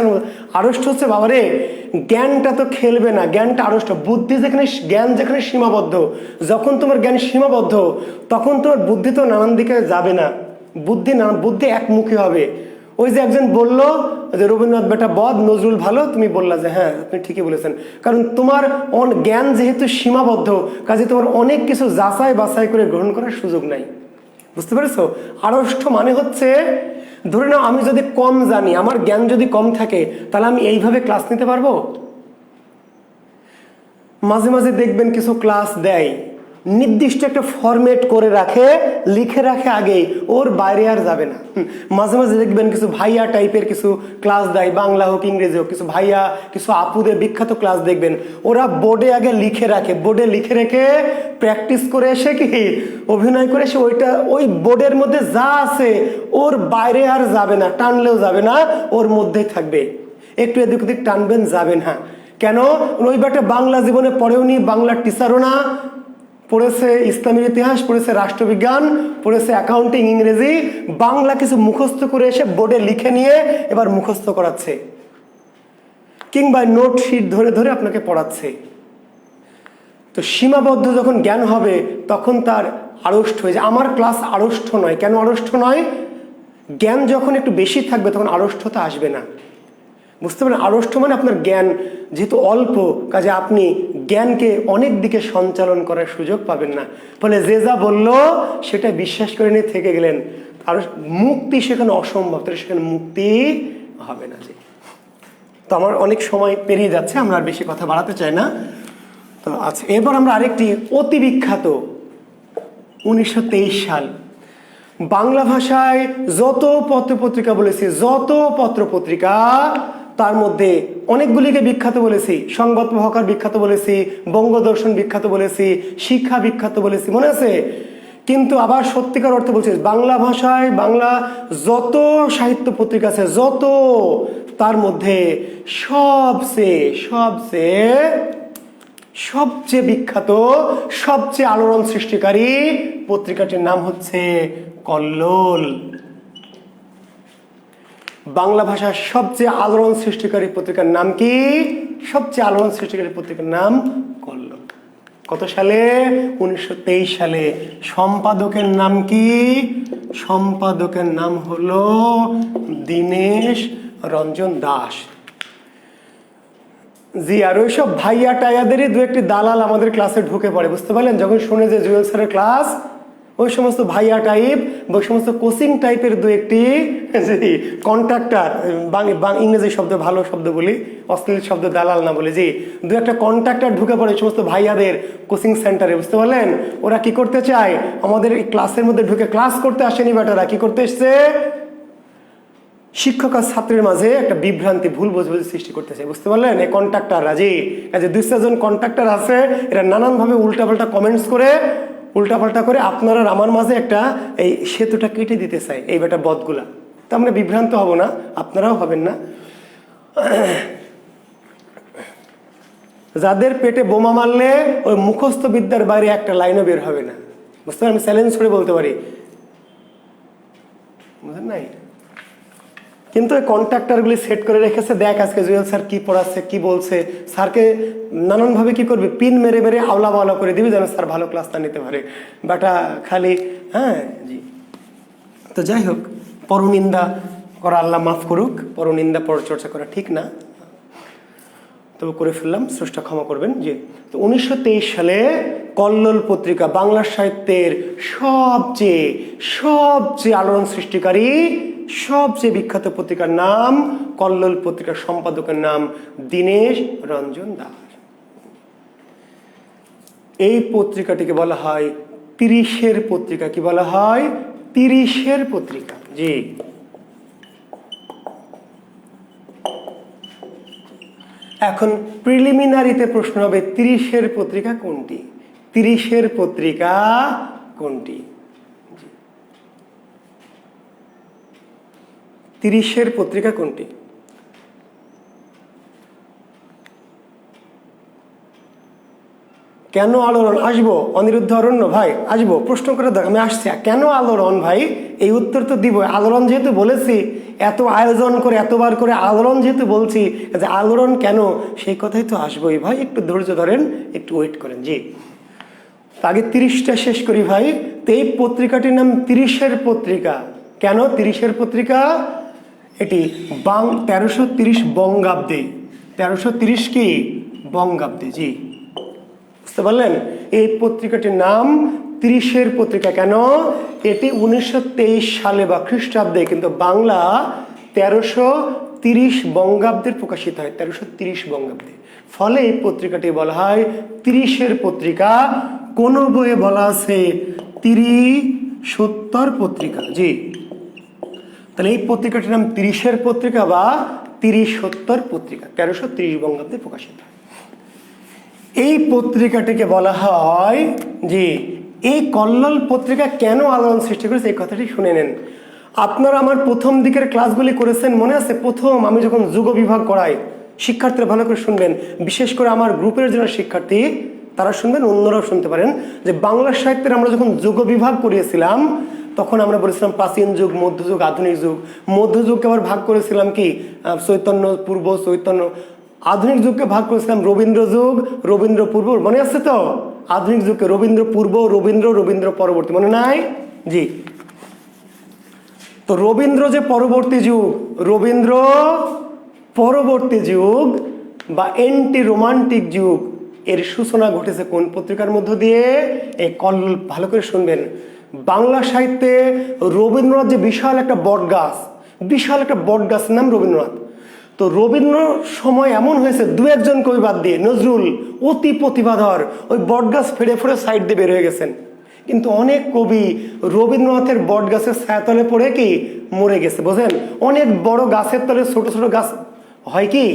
আড়ষ্ট হচ্ছে বাবারে, জ্ঞানটা তো খেলবে না, জ্ঞানটা আড়ষ্ট। বুদ্ধি যেখানে, জ্ঞান যেখানে সীমাবদ্ধ, যখন তোমার জ্ঞান সীমাবদ্ধ তখন তোমার বুদ্ধি তো নানান দিকে যাবে না, বুদ্ধি একমুখী হবে। ওই যে একজন বলল যে রবীন্দ্রনাথ বেটা বদ, নজরুল ভালো, তুমি বললা যে হ্যাঁ আপনি ঠিকই বলেছেন, কারণ তোমার জ্ঞান যেহেতু সীমাবদ্ধ, কাজে তোমার অনেক কিছু যাচাই বাছাই করে গ্রহণ করার সুযোগ নাই, বুঝতে পেরেছো? আড়ষ্ট মানে হচ্ছে, ধরে নাও আমি যদি কম জানি, আমার জ্ঞান যদি কম থাকে, তাহলে আমি এইভাবে ক্লাস নিতে পারবো? মাঝে মাঝে দেখবেন কিছু ক্লাস দেয়, নির্দিষ্ট একটা ফরম্যাট করে রাখে, লিখে রাখে আগেই, ওর বাইরে আর যাবে না। মাঝে মাঝে দেখবেন কিছু ভাইয়া টাইপের কিছু ক্লাস দেয়, বাংলা হোক ইংরেজি হোক, কিছু ভাইয়া কিছু আপুদের বিখ্যাত ক্লাস দেখবেন, ওরা বোর্ডে আগে লিখে রাখে, বোর্ডে লিখে রেখে প্র্যাকটিস করে এসে কি অভিনয় করে এসে ওইটা ওই বোর্ডের মধ্যে যা আছে ওর বাইরে আর যাবে না, টানলেও যাবে না, ওর মধ্যেই থাকবে। একটু এদিক ওদিক টানবেন, যাবে না। কেন? ওই বেটা বাংলা জীবনে পড়েও নি, বাংলার টিচারও না, পড়েছে ইসলামের ইতিহাস, পড়েছে রাষ্ট্রবিজ্ঞান, পড়েছে অ্যাকাউন্টিং, ইংরেজি, বাংলা কিছু মুখস্থ করে এসে বোর্ডে লিখে নিয়ে এবার মুখস্থ করাচ্ছে, কিংবা নোট শিট ধরে ধরে আপনাকে পড়াচ্ছে। তো সীমাবদ্ধ যখন জ্ঞান হবে তখন তার আড়ষ্ট হয়ে যায়। আমার ক্লাস আড়ষ্ট নয়। কেন আড়ষ্ট নয়? জ্ঞান যখন একটু বেশি থাকবে তখন আড়ষ্টতা আসবে না, বুঝতে পারেন? আড়ষ্ট মানে আপনার জ্ঞান যেহেতু অল্প, কাজে আপনি জ্ঞানকে অনেক দিকে সঞ্চালন করার সুযোগ পাবেন না, ফলে যে যা বললো সেটা বিশ্বাস করে নিয়ে থেকে গেলেন। আর মুক্তি সেখানে অসম্ভব, তাহলে সেখানে মুক্তি হবে না। যে তো আমার অনেক সময় পেরিয়ে যাচ্ছে, আমরা আর বেশি কথা বাড়াতে চাই না। তো আচ্ছা, এরপর আমরা আরেকটি অতি বিখ্যাত 1923 সাল, বাংলা ভাষায় যত পত্রপত্রিকা বলেছি, যত পত্রপত্রিকা তার মধ্যে অনেকগুলিকে বিখ্যাত বলেছি, সংবাদ প্রভাকর বিখ্যাত বলেছি, বঙ্গদর্শন বিখ্যাত বলেছি, শিক্ষা বিখ্যাত বলেছি, মনে আছে? কিন্তু আবার সত্যিকার অর্থে বলছি, বাংলা ভাষায় বাংলা যত সাহিত্য পত্রিকা আছে, যত, তার মধ্যে সবচেয়ে সবচেয়ে সবচেয়ে বিখ্যাত, সবচেয়ে আলোড়ন সৃষ্টিকারী পত্রিকাটির নাম হচ্ছে কল্লোল। বাংলা ভাষার সবচেয়ে আলোড়ন সৃষ্টিকারী পত্রিকার নাম কি? সবচেয়ে আলোড়ন সৃষ্টিকারী পত্রিকার নাম কল্লোল। কত সালে? 1923 সালে। সম্পাদকের নাম কি? সম্পাদকের নাম হলো দীনেশ রঞ্জন দাস। জি, আর ওইসব ভাইয়া টাইয়াদেরই দু একটি দালাল আমাদের ক্লাসে ঢুকে পড়ে, বুঝতে পারলেন? যখন শুনে যে জুয়েল স্যারের ক্লাস, ওই সমস্ত ভাইয়া টাইপ বা ওই সমস্ত কোচিং টাইপের দু একটি কন্ট্রাক্টর, ইংরেজি শব্দ ভালো শব্দ বলি, অশ্লীল শব্দ দালাল না বলে, জি, দু একটা কন্ট্রাক্টর ঢুকে পড়ে ওই সমস্ত ভাইয়াদের কোচিং সেন্টারে, বুঝতে পারলেন? ওরা কি করতে চায়? আমাদের এই ক্লাসের মধ্যে ঢুকে ক্লাস করতে আসেনি বেটারা, কি করতে এসছে? শিক্ষক আর ছাত্রের মাঝে একটা বিভ্রান্তি, ভুল বোঝাবুঝি সৃষ্টি করতেছে, বুঝতে পারলেন? এই কন্ট্রাক্টররা, জি, কাজে 2-4 জন কন্ট্রাক্টর আছে, এরা নানানভাবে উল্টাপাল্টা কমেন্টস করে, উল্টাপাল্টা করে আপনার আর আমার মাঝে একটা এই সেতুটা কেটে দিতে চায়, এই বেটা বদগুলা। তো আমরা বিভ্রান্ত হব না, আপনারাও হবেন না। যাদের পেটে বোমা মারলে ওই মুখস্থ বিদ্যার বাইরে একটা লাইনও বের হবে না, বুঝতে পারেন? আমি চ্যালেঞ্জ করে বলতে পারি, বুঝলেন নাই? কিন্তু এই কন্ট্রাক্টরগুলি সেট করে রেখেছে, দেখ আজকে জুয়েল স্যার কি পড়াচ্ছে, কি বলছে, স্যারকে নানানভাবে কি করবে, পিন মেরে মেরে আওলা বাওলা করে দিবি যেন স্যার ভালো ক্লাসটা নিতে পারে, বাটা খালি। হ্যাঁ, জি। তো যাই হোক, পরনিন্দা করা আল্লাহ মাফ করুক, পরনিন্দা পরচর্চা করা ঠিক না, তবে করে ফেললাম, স্রষ্টা ক্ষমা করবেন। যে তো 1923 সালে কল্লোল পত্রিকা বাংলা সাহিত্যের সবচেয়ে সবচেয়ে আলোড়ন সৃষ্টিকারী, সবচেয়ে বিখ্যাত পত্রিকার নাম কল্লোল। পত্রিকার সম্পাদকের নাম দীনেশ রঞ্জন দাস। এই পত্রিকাটিকে বলা হয় 30-এর পত্রিকা। কি বলা হয়? 30-এর পত্রিকা। জি, এখন প্রিলিমিনারিতে প্রশ্ন হবে 30-এর পত্রিকা কোনটি? 30-এর পত্রিকা কোনটি? 30-এর পত্রিকা কোনটি? কেন আলোড়ন? আসবো অনিরুদ্ধ অরণ্য ভাই, আসবো, প্রশ্ন করে দেখ, আমি আসছি। কেন আলোড়ন ভাই? এই উত্তর তো দিব। আলোড়ন যেহেতু বলেছি, এত আয়োজন করে এতবার করে আলোড়ন যেহেতু বলছি, যে আলোড়ন কেন, সেই কথাই তো আসবোই ভাই। একটু ধৈর্য ধরেন, একটু ওয়েট করেন। জি, আগে 30টা শেষ করি ভাই। তো এই পত্রিকাটির নাম 30-এর পত্রিকা। কেন 30-এর পত্রিকা? এটি 1330 বঙ্গাব্দে, 1330 কি বঙ্গাব্দে, জি, বুঝতে পারলেন? এই পত্রিকাটির নাম 30-এর পত্রিকা। কেন? এটি 1923 সালে বা খ্রিস্টাব্দে, কিন্তু বাংলা 1330 বঙ্গাব্দের প্রকাশিত হয়, 1330 বঙ্গাব্দে। ফলে এই পত্রিকাটি বলা হয় 30-এর পত্রিকা। কোন বইয়ে বলা আছে 30-70 পত্রিকা। জি, তাহলে এই পত্রিকাটির নাম 30-এর পত্রিকা বা 30-70 পত্রিকা, 1330 বঙ্গাব্দে প্রকাশিত হয়। এই পত্রিকাটিকে বলা হয়, যে এই কল্লোল পত্রিকা কেন আলোড়ন সৃষ্টি করেছে, এই কথাটি শুনে নেন। আপনারা আমার প্রথম দিকের ক্লাসগুলি করেছেন, মনে আছে? প্রথম আমি যখন যুগ বিভাগ করাই, শিক্ষার্থীরা ভালো করে শুনবেন, বিশেষ করে আমার গ্রুপের যারা শিক্ষার্থী তারা শুনবেন, অন্যরাও শুনতে পারেন, যে বাংলা সাহিত্যের আমরা যখন যুগ বিভাগ করিয়েছিলাম, তখন আমরা বলেছিলাম প্রাচীন যুগ, মধ্যযুগ, আধুনিক যুগ। মধ্যযুগকে আবার ভাগ করেছিলাম কি চৈতন্য পূর্ব, চৈতন্য। আধুনিক যুগকে ভাগ করেছিলাম রবীন্দ্র যুগ, রবীন্দ্র পূর্ব, মনে আছে তো? আধুনিক যুগকে রবীন্দ্র পূর্ব, রবীন্দ্র পরবর্তী, মনে নাই? জি, তো রবীন্দ্র যে পরবর্তী যুগ, রবীন্দ্র পরবর্তী যুগ বা অ্যান্টি রোমান্টিক যুগ, এর সূচনা ঘটেছে কোন পত্রিকার মধ্য দিয়ে? এই কল্লোল। ভালো করে শুনবেন, বাংলা সাহিত্যে রবীন্দ্রনাথ যে বিশাল একটা বট গাছ, বিশাল একটা বট গাছের নাম রবীন্দ্রনাথ। তো রবীন্দ্র সময় এমন হয়েছে, 2-1 কবি বাদ দিয়ে নজরুল অতি প্রতিভাধর, ওই বট গাছ ফেড়ে ফেড়ে সাইড দিয়ে বের হয়ে গেছেন। কিন্তু অনেক কবি রবীন্দ্রনাথের বট গাছের ছায়াতলে পড়ে কি মরে গেছে, বোঝেন? অনেক বড় গাছের তলে ছোট ছোট গাছ হয় কি,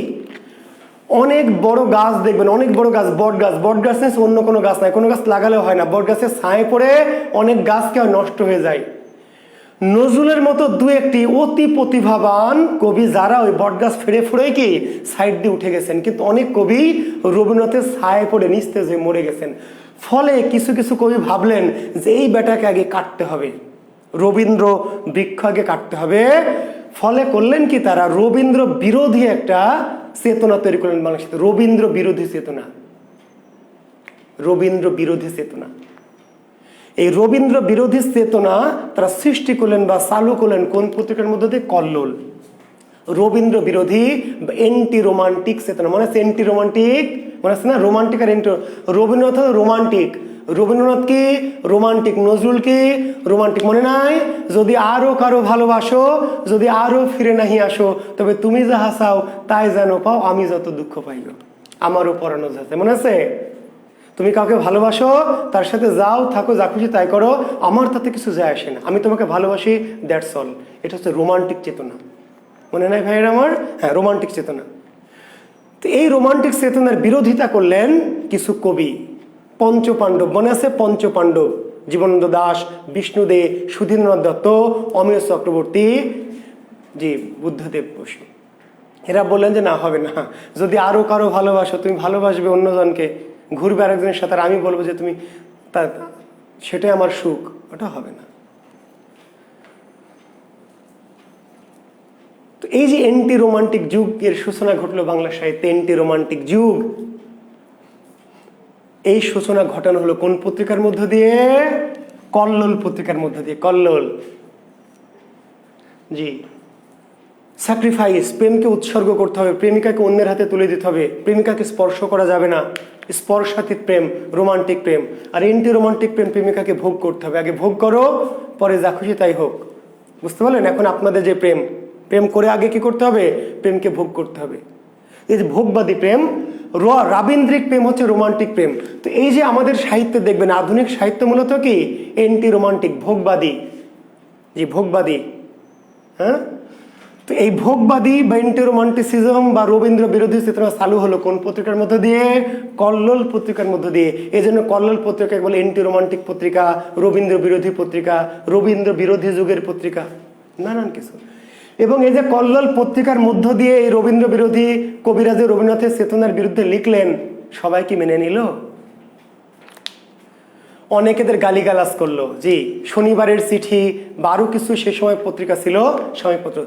অনেক বড় গাছ দেখবেন, অনেক বড় গাছ, বট গাছ নেই, অন্য কোনো গাছ নাই, কোনো গাছ লাগালেও হয় না, বট গাছের ছায়ে পড়ে অনেক গাছকে নষ্ট হয়ে যায়। নজরুলের মতো দু একটি অতি প্রতিভাবান কবি যারা ওই বটগাছ ফেড়ে ফুড়ে কি সাইড দিয়ে উঠে গেছেন, কিন্তু অনেক কবি রবীন্দ্রনাথের ছায়ে পড়ে নিস্তেজ হয়ে মরে গেছেন। ফলে কিছু কিছু কবি ভাবলেন যে এই বেটাকে আগে কাটতে হবে, রবীন্দ্র বৃক্ষ আগে কাটতে হবে। ফলে করলেন কি, তারা রবীন্দ্র বিরোধী একটা চেতনা তৈরি করলেন বাংলাদেশে, রবীন্দ্র বিরোধী চেতনা, রবীন্দ্র বিরোধী চেতনা। এই রবীন্দ্র বিরোধী চেতনা তারা সৃষ্টি করলেন বা চালু করলেন কোন পত্রিকার মধ্যে দিয়ে? কল্লোল। রবীন্দ্র বিরোধী এন্টি রোমান্টিক চেতনা, মনে আছে? এন্টি রোমান্টিক মনে আছে না? রোমান্টিক আর এন্টি, রবীন্দ্রনাথ রোমান্টিক, রবীন্দ্রনাথ কি রোমান্টিক, নজরুল কি রোমান্টিক, মনে নাই? যদি আরো কারো ভালোবাসো, যদি আরো ফিরে নাহি আসো, তবে তুমি যাহা চাও তাই যেন পাও, আমি যত দুঃখ পাইল আমারও পরানো যাচ্ছে, মনে আছে? তুমি কাউকে ভালোবাসো, তার সাথে যাও থাকো, যা খুশি তাই করো, আমার তাতে কিছু যায় আসে না, আমি তোমাকে ভালোবাসি, দ্যাটস অল। এটা হচ্ছে রোমান্টিক চেতনা, মনে নাই ভাইয়ের আমার? হ্যাঁ, রোমান্টিক চেতনা। তো এই রোমান্টিক চেতনার বিরোধিতা করলেন কিছু কবি, পঞ্চপাণ্ডব, মনে আছে? পঞ্চপাণ্ডব, জীবনানন্দ দাশ, বিষ্ণু দে, সুধীন্দ্রনাথ দত্ত, অমিয় চক্রবর্তী, জি, বুদ্ধদেব বসু। এরা বললেন যে না, হবে না, যদি আরো কারো ভালোবাসো, তুমি ভালোবাসবে অন্যজনকে, ঘুরবে আরেকজনের সাথে, আমি বলবো যে তুমি সেটাই আমার সুখ, ওটা হবে না। তো এই যে এন্টি রোমান্টিক যুগের সূচনা ঘটলো বাংলা সাহিত্যে, এন্টি রোমান্টিক যুগ, এই সূচনা ঘটানো হলো কোন পত্রিকার মধ্য দিয়ে? কল্লোল পত্রিকার মধ্য দিয়ে। কল্লোল, জি। স্যাক্রিফাইস, প্রেমকে উৎসর্গ করতে হবে, প্রেমিকাকে অন্যের হাতে তুলে দিতে হবে, প্রেমিকাকে স্পর্শ করা যাবে না, স্পর্শাতীত প্রেম, রোমান্টিক প্রেম। আর এন্টি রোমান্টিক প্রেম, প্রেমিকাকে ভোগ করতে হবে, আগে ভোগ করো, পরে যা খুশি তাই হোক। বুঝতে পারলেন? এখন আপনাদের যে প্রেম, প্রেম করে আগে কি করতে হবে? প্রেমকে ভোগ করতে হবে। এই যে ভোগবাদী প্রেম, রাবীন্দ্রিক প্রেম হচ্ছে রোমান্টিক প্রেম। তো এই যে আমাদের সাহিত্যে দেখবেন, আধুনিক সাহিত্য মূলত কি এন্টি রোমান্টিক, ভোগবাদী, জি, ভোগবাদী। হ্যাঁ, তো এই ভোগবাদী বা এন্টি রোমান্টিসিজম বা রবীন্দ্র বিরোধী চেতনা চালু হলো কোন পত্রিকার মধ্যে দিয়ে? কল্লোল পত্রিকার মধ্যে দিয়ে। এই জন্য কল্লোল পত্রিকাকে বলে এন্টি রোমান্টিক পত্রিকা, রবীন্দ্র বিরোধী পত্রিকা, রবীন্দ্র বিরোধী যুগের পত্রিকা, নানান কিছু। এবং এই যে কল্লোল পত্রিকার মধ্য দিয়ে এই রবীন্দ্র বিরোধী কবিরা যে রবীন্দ্রনাথের চেতনার বিরুদ্ধে লিখলেন, সবাই কি মেনে নিল? অনেকেদের গালিগালাজ করলো, জি। শনিবারের চিঠি বা আরো কিছু সে সময় পত্রিকা ছিল, সময়পত্র।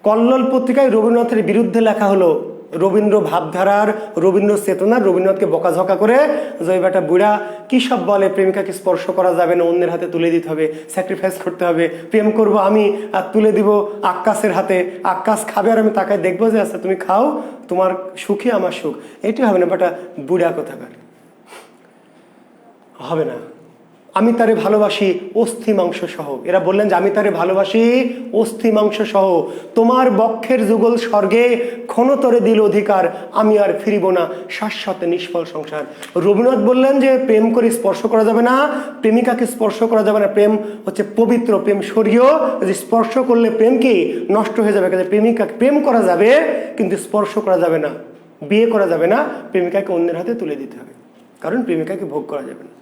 কল্লোল পত্রিকায় রবীন্দ্রনাথের বিরুদ্ধে লেখা হলো, রবীন্দ্র ভাবধারার, রবীন্দ্র চেতনার, রবীন্দ্রনাথকে বকাঝকা করে, যে বেটা বুড়া কি সব বলে, প্রেমিকাকে স্পর্শ করা যাবে না, অন্যের হাতে তুলে দিতে হবে, স্যাক্রিফাইস করতে হবে, প্রেম করব আমি আর তুলে দিব আক্কাসের হাতে, আক্কাস খাবে আর আমি তাকায় দেখবো যে আচ্ছা তুমি খাও, তোমার সুখে আমার সুখ, এটি হবে না, বেটা বুড়া কোথাকার, হবে না। আমি তারে ভালোবাসি অস্থি মাংস সহ, এরা বললেন যে আমি তারে ভালোবাসি অস্থি মাংস সহ, তোমার বক্ষের যুগল স্বর্গে ক্ষণতরে দিল অধিকার, আমি আর ফিরিব না শাশ্বত নিষ্ফল সংসার। রবীন্দ্রনাথ বললেন যে প্রেম করে স্পর্শ করা যাবে না, প্রেমিকাকে স্পর্শ করা যাবে না, প্রেম হচ্ছে পবিত্র, প্রেম স্বর্গীয়, যে স্পর্শ করলে প্রেম কি নষ্ট হয়ে যাবে। প্রেমিকাকে প্রেম করা যাবে কিন্তু স্পর্শ করা যাবে না, বিয়ে করা যাবে না, প্রেমিকাকে অন্যের হাতে তুলে দিতে হবে, কারণ প্রেমিকাকে ভোগ করা যাবে না।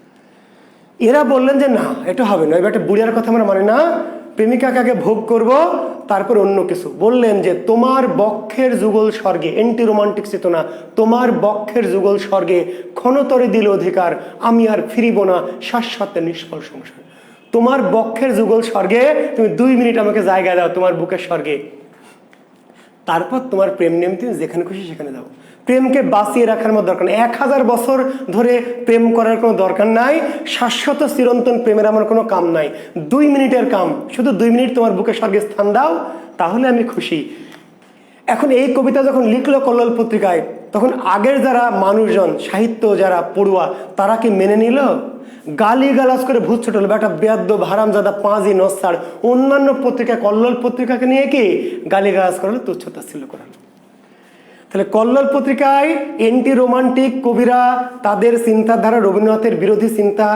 এরা বললেন যে না, এটা হবে না, এবার একটা বুড়িয়ার কথা আমরা মানে না, প্রেমিকাকে আগে ভোগ করব তারপর অন্য কিছু। বললেন যে তোমার বক্ষের যুগল স্বর্গে, এন্টি রোমান্টিক চেতনা, তোমার বক্ষের যুগল স্বর্গে ক্ষণতরে দিল অধিকার, আমি আর ফিরিব না শাশ্বত নিষ্ফল সংসার। তোমার বক্ষের যুগল স্বর্গে তুমি 2 মিনিট আমাকে জায়গা দাও তোমার বুকের স্বর্গে, তারপর তোমার প্রেম নেম তুমি যেখানে খুশি সেখানে যাও। প্রেমকে বাঁচিয়ে রাখার মতো দরকার নেই, 1000 বছর ধরে প্রেম করার কোনো দরকার নাই, শাশ্বত চিরন্তন প্রেমের আমার কোনো কাম নাই, 2 মিনিটের কাম, শুধু 2 মিনিট তোমার বুকে স্বর্গে স্থান দাও, তাহলে আমি খুশি। এখন এই কবিতা যখন লিখলো কল্লোল পত্রিকায়, তখন আগের যারা মানুষজন, সাহিত্য যারা পড়ুয়া, তারা কি মেনে নিল? গালি গালাজ করে ভূত ছোট হলো, বেটা বেয়াদ্দব হারামজাদা পাঁজি নস্তার, অন্যান্য পত্রিকা কল্লোল পত্রিকাকে নিয়ে কি গালি গালাজ করালো, তুচ্ছতাচ্ছিল্য করালো। তাহলে কল্লোল পত্রিকায় এন্টি রোমান্টিক কবিরা তাদের চিন্তাধারা রবীন্দ্রনাথের বিরোধী চিন্তা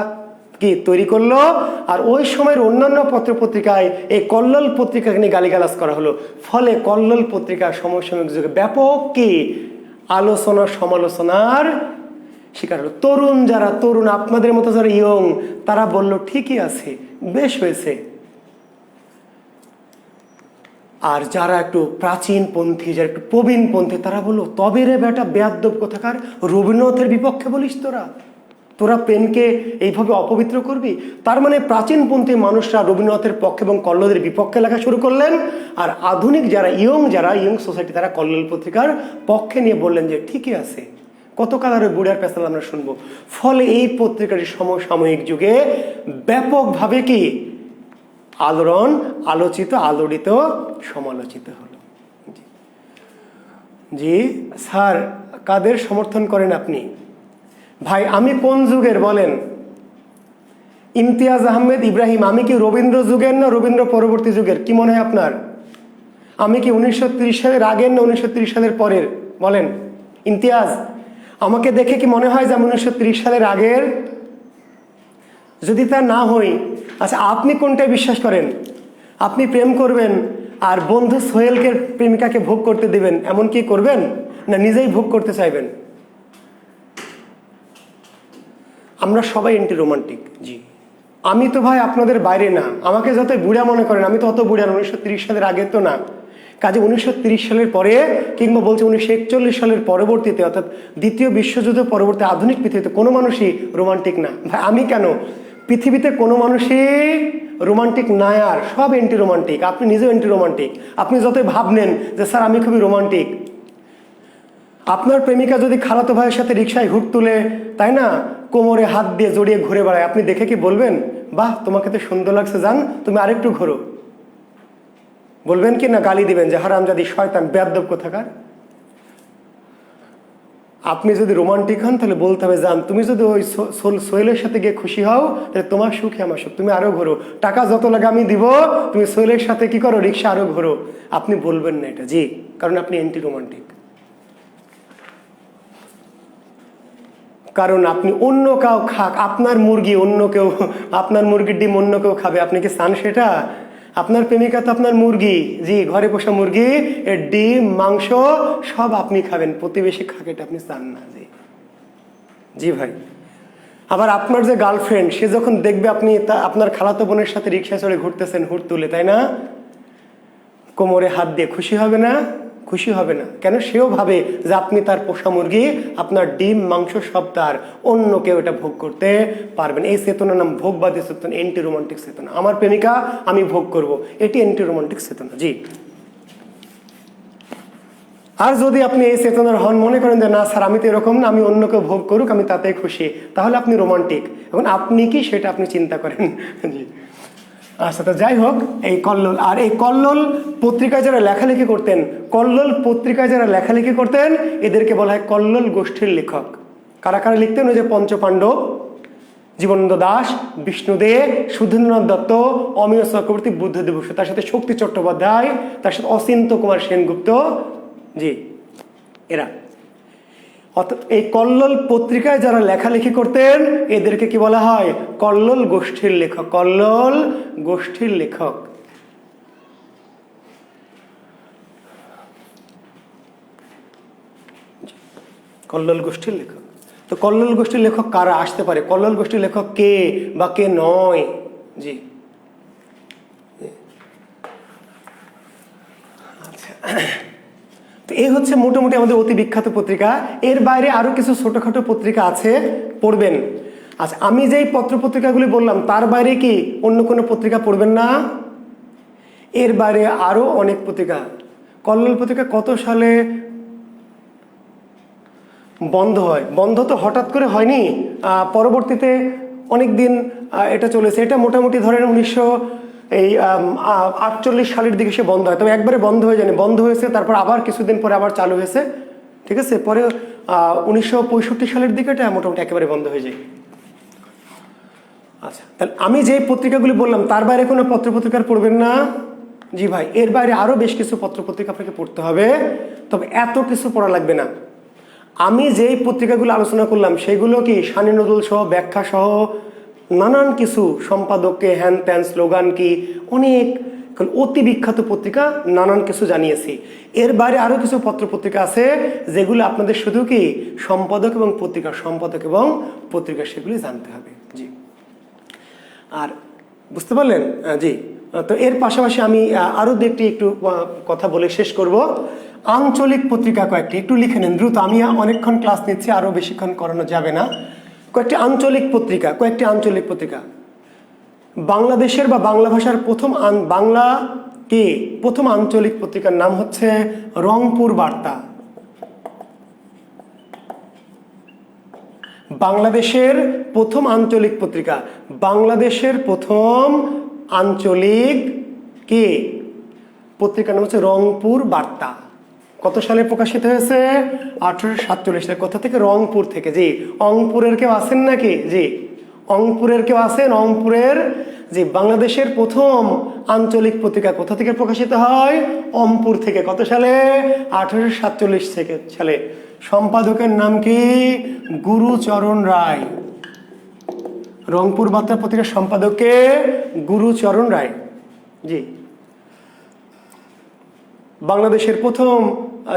কি তৈরি করলো। আর ওই সময়ের অন্যান্য পত্রপত্রিকায় এই কল্লোল পত্রিকাকে নিয়ে গালিগালাজ করা হলো। ফলে কল্লোল পত্রিকা সমসাময়িক যুগে ব্যাপক কি আলোচনা সমালোচনার শিকার হলো। তরুণ আপনাদের মতো যারা ইয়ং, তারা বলল ঠিকই আছে, বেশ হয়েছে। আর যারা একটু প্রাচীন পন্থী, যারা একটু প্রবীণ পন্থী, তারা বললো তবে রে বেটা বেয়াদ্দব কোথাকার, রবীন্দ্রনাথের বিপক্ষে বলিস তোরা প্রেমকে এইভাবে অপবিত্র করবি। তার মানে প্রাচীনপন্থী মানুষরা রবীন্দ্রনাথের পক্ষে এবং কল্লোলের বিপক্ষে লেখা শুরু করলেন। আর আধুনিক যারা ইয়ং সোসাইটি, তারা কল্লোল পত্রিকার পক্ষে নিয়ে বললেন যে ঠিকই আছে, কতকাল আর বুড়ার পেছাল আমরা শুনবো। ফলে এই পত্রিকাটি সমসাময়িক যুগে ব্যাপকভাবে কি আলোচিত, আলোড়িত, সমালোচিত হলো। জি স্যার, কাদের সমর্থন করেন আপনি? ভাই আমি কোন যুগের বলেন? ইমতিয়াজ আহমেদ ইব্রাহিম, আমি কি রবীন্দ্র যুগের না রবীন্দ্র পরবর্তী যুগের? কি মনে হয় আপনার? আমি কি 1930 সালের আগের না 1930 সালের পরের? বলেন ইমতিয়াজ, আমাকে দেখে কি মনে হয় যে আমি 1930 সালের আগের? যদি তা না হই, আচ্ছা আপনি কোনটায় বিশ্বাস করেন? আপনি প্রেম করবেন আর বন্ধু সোহেলকে প্রেমিকাকে ভোগ করতে দেবেন, এমন কি করবেন, না নিজেই ভোগ করতে চাইবেন? আমরা সবাই এন্টি রোমান্টিক। জি, আমি তো ভাই আপনাদের বাইরে না, আমাকে যতই বুড়া মনে করেন, আমি তো অত বুড়া 1930 সালের আগে তো না। কাজে 1930 সালের পরে কিংবা বলছে 1941 সালের পরবর্তীতে, অর্থাৎ দ্বিতীয় বিশ্বযুদ্ধ পরবর্তী আধুনিক পৃথিবীতে কোনো মানুষই রোমান্টিক না। ভাই আমি কেন, পৃথিবীতে কোনো মানুষই রোমান্টিক না, আর সব এন্টি রোমান্টিক। আপনি নিজেও এন্টি রোমান্টিক। আপনি যতই ভাব নেন যে স্যার আমি খুবই রোমান্টিক, আপনার প্রেমিকা যদি খালাতো ভাইয়ের সাথে রিক্সায় হুট তুলে, তাই না, কোমরে হাত দিয়ে জড়িয়ে ঘুরে বেড়ায়, আপনি দেখে কি বলবেন বাহ তোমাকে তো সুন্দর লাগছে, যান তুমি আরেকটু ঘোরো? বলবেন কি না গালি দিবেন যে হারামজাদি শয়তান বেয়াদ্দব কোথাকার? আপনি যদি রোমান্টিক হন তাহলে বলতে হবে যান, তুমি যদি ওই সোহেলের সাথে গিয়ে খুশি হও তাহলে তোমার সুখে আমার সুখ, তুমি আরো ঘোরো, টাকা যত লাগে আমি দিব, তুমি সোহেলের সাথে কি করো, রিক্সা আরো ঘোরো। আপনি বলবেন না এটা, জি, কারণ আপনি অ্যান্টি রোমান্টিক। কারণ আপনি অন্য কেউ খাক, আপনার মুরগি অন্য কেউ, আপনার মুরগির ডিম অন্য কেউ খাবে, আপনি কি চান সেটা? আপনার প্রেমিকা তো আপনার মুরগি, জি, ঘরে পোষা মুরগি, এর ডিম মাংস সব আপনি খাবেন, প্রতিবেশী খাক, এটা আপনি চান না। জি জি ভাই। আবার আপনার যে গার্লফ্রেন্ড, সে যখন দেখবে আপনি আপনার খালাতো বোনের সাথে রিক্সা চড়ে ঘুরতেছেন হুট তুলে, তাই না, কোমরে হাত দিয়ে, খুশি হবে না? খুশি হবে না কেন? সেও ভাবে যে আপনি তার পোষা মুরগি, আপনার ডিম মাংস সব তার, অন্য কেউ এটা ভোগ করতে পারবেন। এই চেতনার নাম ভোগবাদী চেতনা, এন্টি রোমান্টিক চেতনা। আমার প্রেমিকা আমি ভোগ করব, এটি এন্টি রোমান্টিক চেতনা। জি। আর যদি আপনি এই চেতনার হন, মনে করেন যে না স্যার আমি তো এরকম না, আমি অন্য কেউ ভোগ করুক আমি তাতেই খুশি, তাহলে আপনি রোমান্টিক। এখন আপনি কি সেটা আপনি চিন্তা করেন। জি। আচ্ছা, তো যাই হোক, এই কল্লোল, আর এই কল্লোল পত্রিকায় যারা লেখালেখি করতেন, কল্লোল পত্রিকায় যারা লেখালেখি করতেন, এদেরকে বলা হয় কল্লোল গোষ্ঠীর লেখক। কারা কারা লিখতেন? ওই যে পঞ্চপাণ্ডব, জীবনানন্দ দাশ, বিষ্ণু দে, সুধীন্দ্রনাথ দত্ত, অমিয় চক্রবর্তী, বুদ্ধদেব বসু, তার সাথে শক্তি চট্টোপাধ্যায়, তার সাথে অচিন্ত কুমার সেনগুপ্ত, জি, এরা। এই কল্লোল পত্রিকায় যারা লেখালেখি করতেন, এদেরকে কি বলা হয়? কল্লোল গোষ্ঠীর লেখক। কল্লোল গোষ্ঠীর লেখক। কল্লোল গোষ্ঠীর লেখক। তো কল্লোল গোষ্ঠীর লেখক কারা আসতে পারে? কল্লোল গোষ্ঠীর লেখক কে বা কে নয়? জি, আচ্ছা, এই হচ্ছে মোটামুটি আমাদের অতি বিখ্যাত পত্রিকা। এর বাইরে আরো কিছু ছোটখাটো পত্রিকা আছে, পড়বেন। আচ্ছা, আমি যেই পত্রপত্রিকাগুলি বললাম তার বাইরে কি অন্য কোনো পত্রিকা পড়বেন না? এর বাইরে আরো অনেক পত্রিকা। কল্লোল পত্রিকা কত সালে বন্ধ হয়? বন্ধ তো হঠাৎ করে হয়নি, পরবর্তীতে অনেক দিন এটা চলেছে। এটা মোটামুটি ধরেন 1948 সালের দিকে সে বন্ধ হয়, তবে একবারে বন্ধ হয়ে যায়নি, বন্ধ হয়েছে, তারপর আবার কিছুদিন পরে আবার চালু হয়েছে, ঠিক আছে। পরে 1965 সালের দিকে এটা মোটামুটি একেবারে বন্ধ হয়ে যায়। আচ্ছা, তাহলে আমি যে পত্রিকাগুলি বললাম তার বাইরে কোনো পত্রপত্রিকার পড়বেন না? জি ভাই, এর বাইরে আরো বেশ কিছু পত্রপত্রিকা আপনাকে পড়তে হবে, তবে এত কিছু পড়া লাগবে না। আমি যেই পত্রিকাগুলো আলোচনা করলাম সেগুলো কি শানি নজরুল সহ, ব্যাখ্যা সহ, নানান কিছু সম্পাদককে হ্যান ত্যান স্লোগান কি অনেক অতি বিখ্যাত পত্রিকা নানান কিছু জানিয়েছি। এর বাইরে আরও কিছু পত্রপত্রিকা আছে যেগুলো আপনাদের শুধু কি সম্পাদক এবং পত্রিকা সেগুলি জানতে হবে। জি, আর বুঝতে পারলেন? জি, তো এর পাশাপাশি আমি আরও একটু কথা বলে শেষ করব। আঞ্চলিক পত্রিকা কয়েকটি একটু লিখে নেন দ্রুত, আমি অনেকক্ষণ ক্লাস নিচ্ছি, আরও বেশিক্ষণ করানো যাবে না। কয়েকটি আঞ্চলিক পত্রিকা বাংলাদেশের বা বাংলা ভাষার প্রথম আঞ্চলিক পত্রিকার নাম হচ্ছে রংপুর বার্তা। বাংলাদেশের প্রথম আঞ্চলিক পত্রিকা, বাংলাদেশের প্রথম আঞ্চলিক পত্রিকার নাম হচ্ছে রংপুর বার্তা। কত সালে প্রকাশিত হয়েছে? 1847 সালে। কোথা থেকে? রংপুর থেকে। জি, রংপুরের কেউ আছেন নাকি? জি, রংপুরের কেউ আছেন? রংপুরের যে বাংলাদেশের প্রথম আঞ্চলিক পত্রিকা কোথা থেকে প্রকাশিত হয়? রংপুর থেকে। কত সালে? 1847 সালে। সম্পাদকের নাম কি? গুরুচরণ রায়। রংপুর বার্তা পত্রিকার সম্পাদককে গুরুচরণ রায়। জি, বাংলাদেশের প্রথম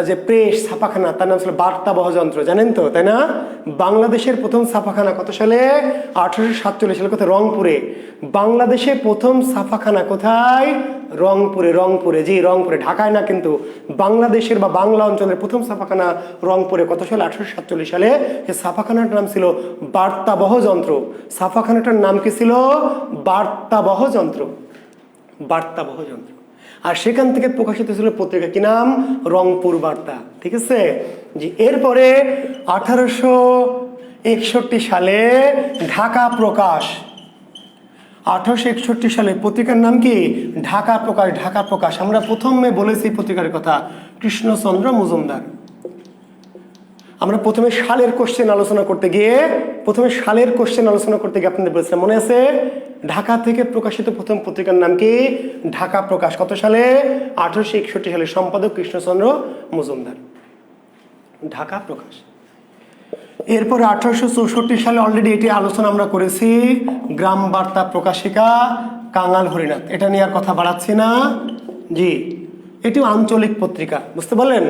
যে প্রেস ছাপাখানা তার নাম ছিল বার্তাবহ যন্ত্র, জানেন তো, তাই না? বাংলাদেশের প্রথম ছাপাখানা কত সালে? 1847 সালে। কোথায়? রংপুরে। বাংলাদেশের প্রথম ছাপাখানা কোথায়? রংপুরে। জি, রংপুরে, ঢাকায় না কিন্তু। বাংলাদেশের বা বাংলা অঞ্চলের প্রথম ছাপাখানা রংপুরে। কত সালে? 1847 সালে। সেই ছাপাখানাটার নাম ছিল বার্তাবহ যন্ত্র। ছাপাখানাটার নাম কি ছিল? বার্তাবহ যন্ত্র। আর সেখান থেকে প্রকাশিত ছিল পত্রিকা কি নাম? রংপুর বার্তা। ঠিক আছে? জি, এরপরে 1861 সালে ঢাকা প্রকাশ। 1861 সালে পত্রিকার নাম কি? ঢাকা প্রকাশ। আমরা প্রথমে বলেছি পত্রিকার কথা, কৃষ্ণচন্দ্র মজুমদার। আমরা প্রথমে সালের কোশ্চেন আলোচনা করতে গিয়ে আপনাদের বলেছিলাম, মনে আছে? ঢাকা থেকে প্রকাশিত প্রথম পত্রিকার নাম কি? ঢাকা প্রকাশ। কত সালে? 1861 সালে। সম্পাদক কৃষ্ণচন্দ্র মজুমদার। ঢাকা প্রকাশ। এরপরে 1864 সালে অলরেডি এটি আলোচনা আমরা করেছি, গ্রাম বার্তা প্রকাশিকা কাঙাল হরিনাথ। এটা নিয়ে আর কথা বাড়াচ্ছি না। জি, এটিও আঞ্চলিক পত্রিকা। বুঝতে পারলেন?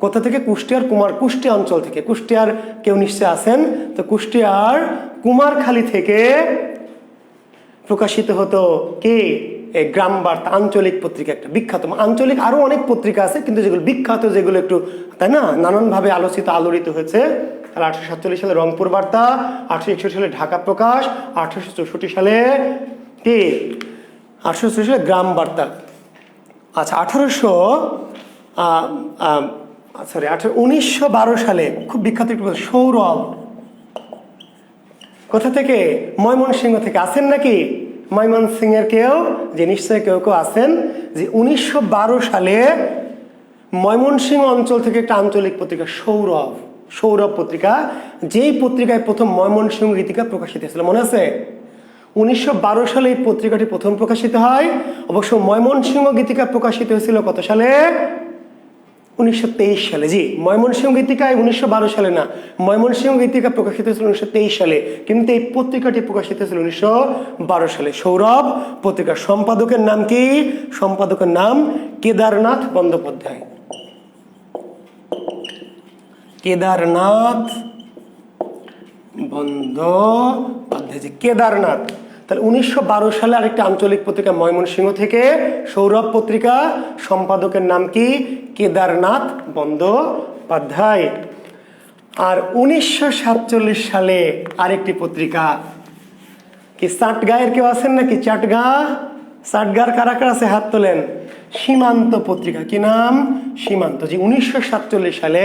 কোথা থেকে? কুষ্টিয়া অঞ্চল থেকে। কুষ্টিয়ার কেউ নিশ্চয় আছেন তো, কুষ্টিয়ার কুমারখালী থেকে প্রকাশিত হতো কি? এই গ্রাম বার্তা আঞ্চলিক পত্রিকা, একটা বিখ্যাত। আঞ্চলিক আরো অনেক পত্রিকা আছে, কিন্তু যেগুলো বিখ্যাত, যেগুলো একটু, তাই না, নানানভাবে আলোড়িত হয়েছে। তাহলে 1847 সালে রংপুর বার্তা, 1861 সালে ঢাকা প্রকাশ, 1864 সালে কি? 1864 সালে গ্রাম বার্তা। আচ্ছা, 1912 সালে খুব বিখ্যাত একটু সৌরভ। কোথা থেকে? ময়মনসিংহ থেকে। আছেন নাকি ময়মনসিংহের কেউ? যে নিশ্চয় কেউ আছেন। যে 1912 সালে ময়মনসিংহ অঞ্চল থেকে একটা আঞ্চলিক পত্রিকা সৌরভ পত্রিকা, যেই পত্রিকায় প্রথম ময়মনসিংহ গীতিকা প্রকাশিত হয়েছিল, মনে আছে? 1912 সালে এই পত্রিকাটি প্রথম প্রকাশিত হয়। অবশ্য ময়মনসিংহ গীতিকা প্রকাশিত হয়েছিল কত সালে? 1923 সালে। জি, ময়মনসিংহ গীতিকায় 1912 সালে না, ময়মনসিংহ গীতিকা প্রকাশিত হয়েছিল 1923 সালে, কিন্তু এই পত্রিকাটি প্রকাশিত হয়েছিল 1912 সালে। সৌরভ পত্রিকার সম্পাদকের নাম কি? সম্পাদকের নাম কেদারনাথ বন্দ্যোপাধ্যায়। কেদারনাথ কেদারনাথ। তাহলে 1912 সালে আরেকটা আঞ্চলিক পত্রিকা ময়মনসিংহ থেকে, সৌরভ পত্রিকা, সম্পাদকের নাম কি? কেদারনাথ বন্দ্যোপাধ্যায়। আর 1947 সালে আরেকটি পত্রিকা কি? চাটগাঁয়ের কেউ আছেন নাকি? চাটগাঁর কারা কারা আছে? হাত তোলেন। সীমান্ত পত্রিকা। কি নাম? সীমান্ত। জি, 1947 সালে,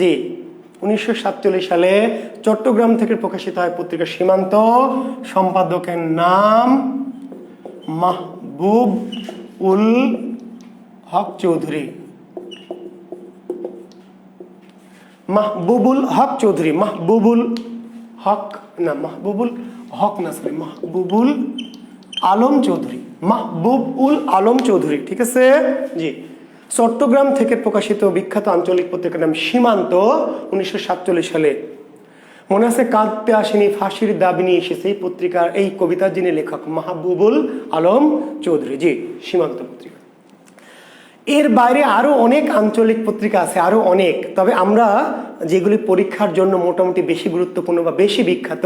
জি 1947 সালে চট্টগ্রাম থেকে প্রকাশিত হয় পত্রিকা সীমান্ত। সম্পাদকের নাম মাহবুবুল হক চৌধুরী। মাহবুবুল আলম চৌধুরী। ঠিক আছে? জি, চট্টগ্রাম থেকে প্রকাশিত বিখ্যাত আঞ্চলিক পত্রিকার নাম সীমান্ত। 1947 সালে মনে আছে কাঁদতে আসেনি ফাঁসির দাবি নিয়ে এসেছে এই পত্রিকার এই কবিতার যিনি লেখক মাহবুবুল আলম চৌধুরী, জি, সীমান্ত পত্রিকা। এর বাইরে আরও অনেক আঞ্চলিক পত্রিকা আছে, আরও অনেক, তবে আমরা যেগুলি পরীক্ষার জন্য মোটামুটি বেশি গুরুত্বপূর্ণ বা বেশি বিখ্যাত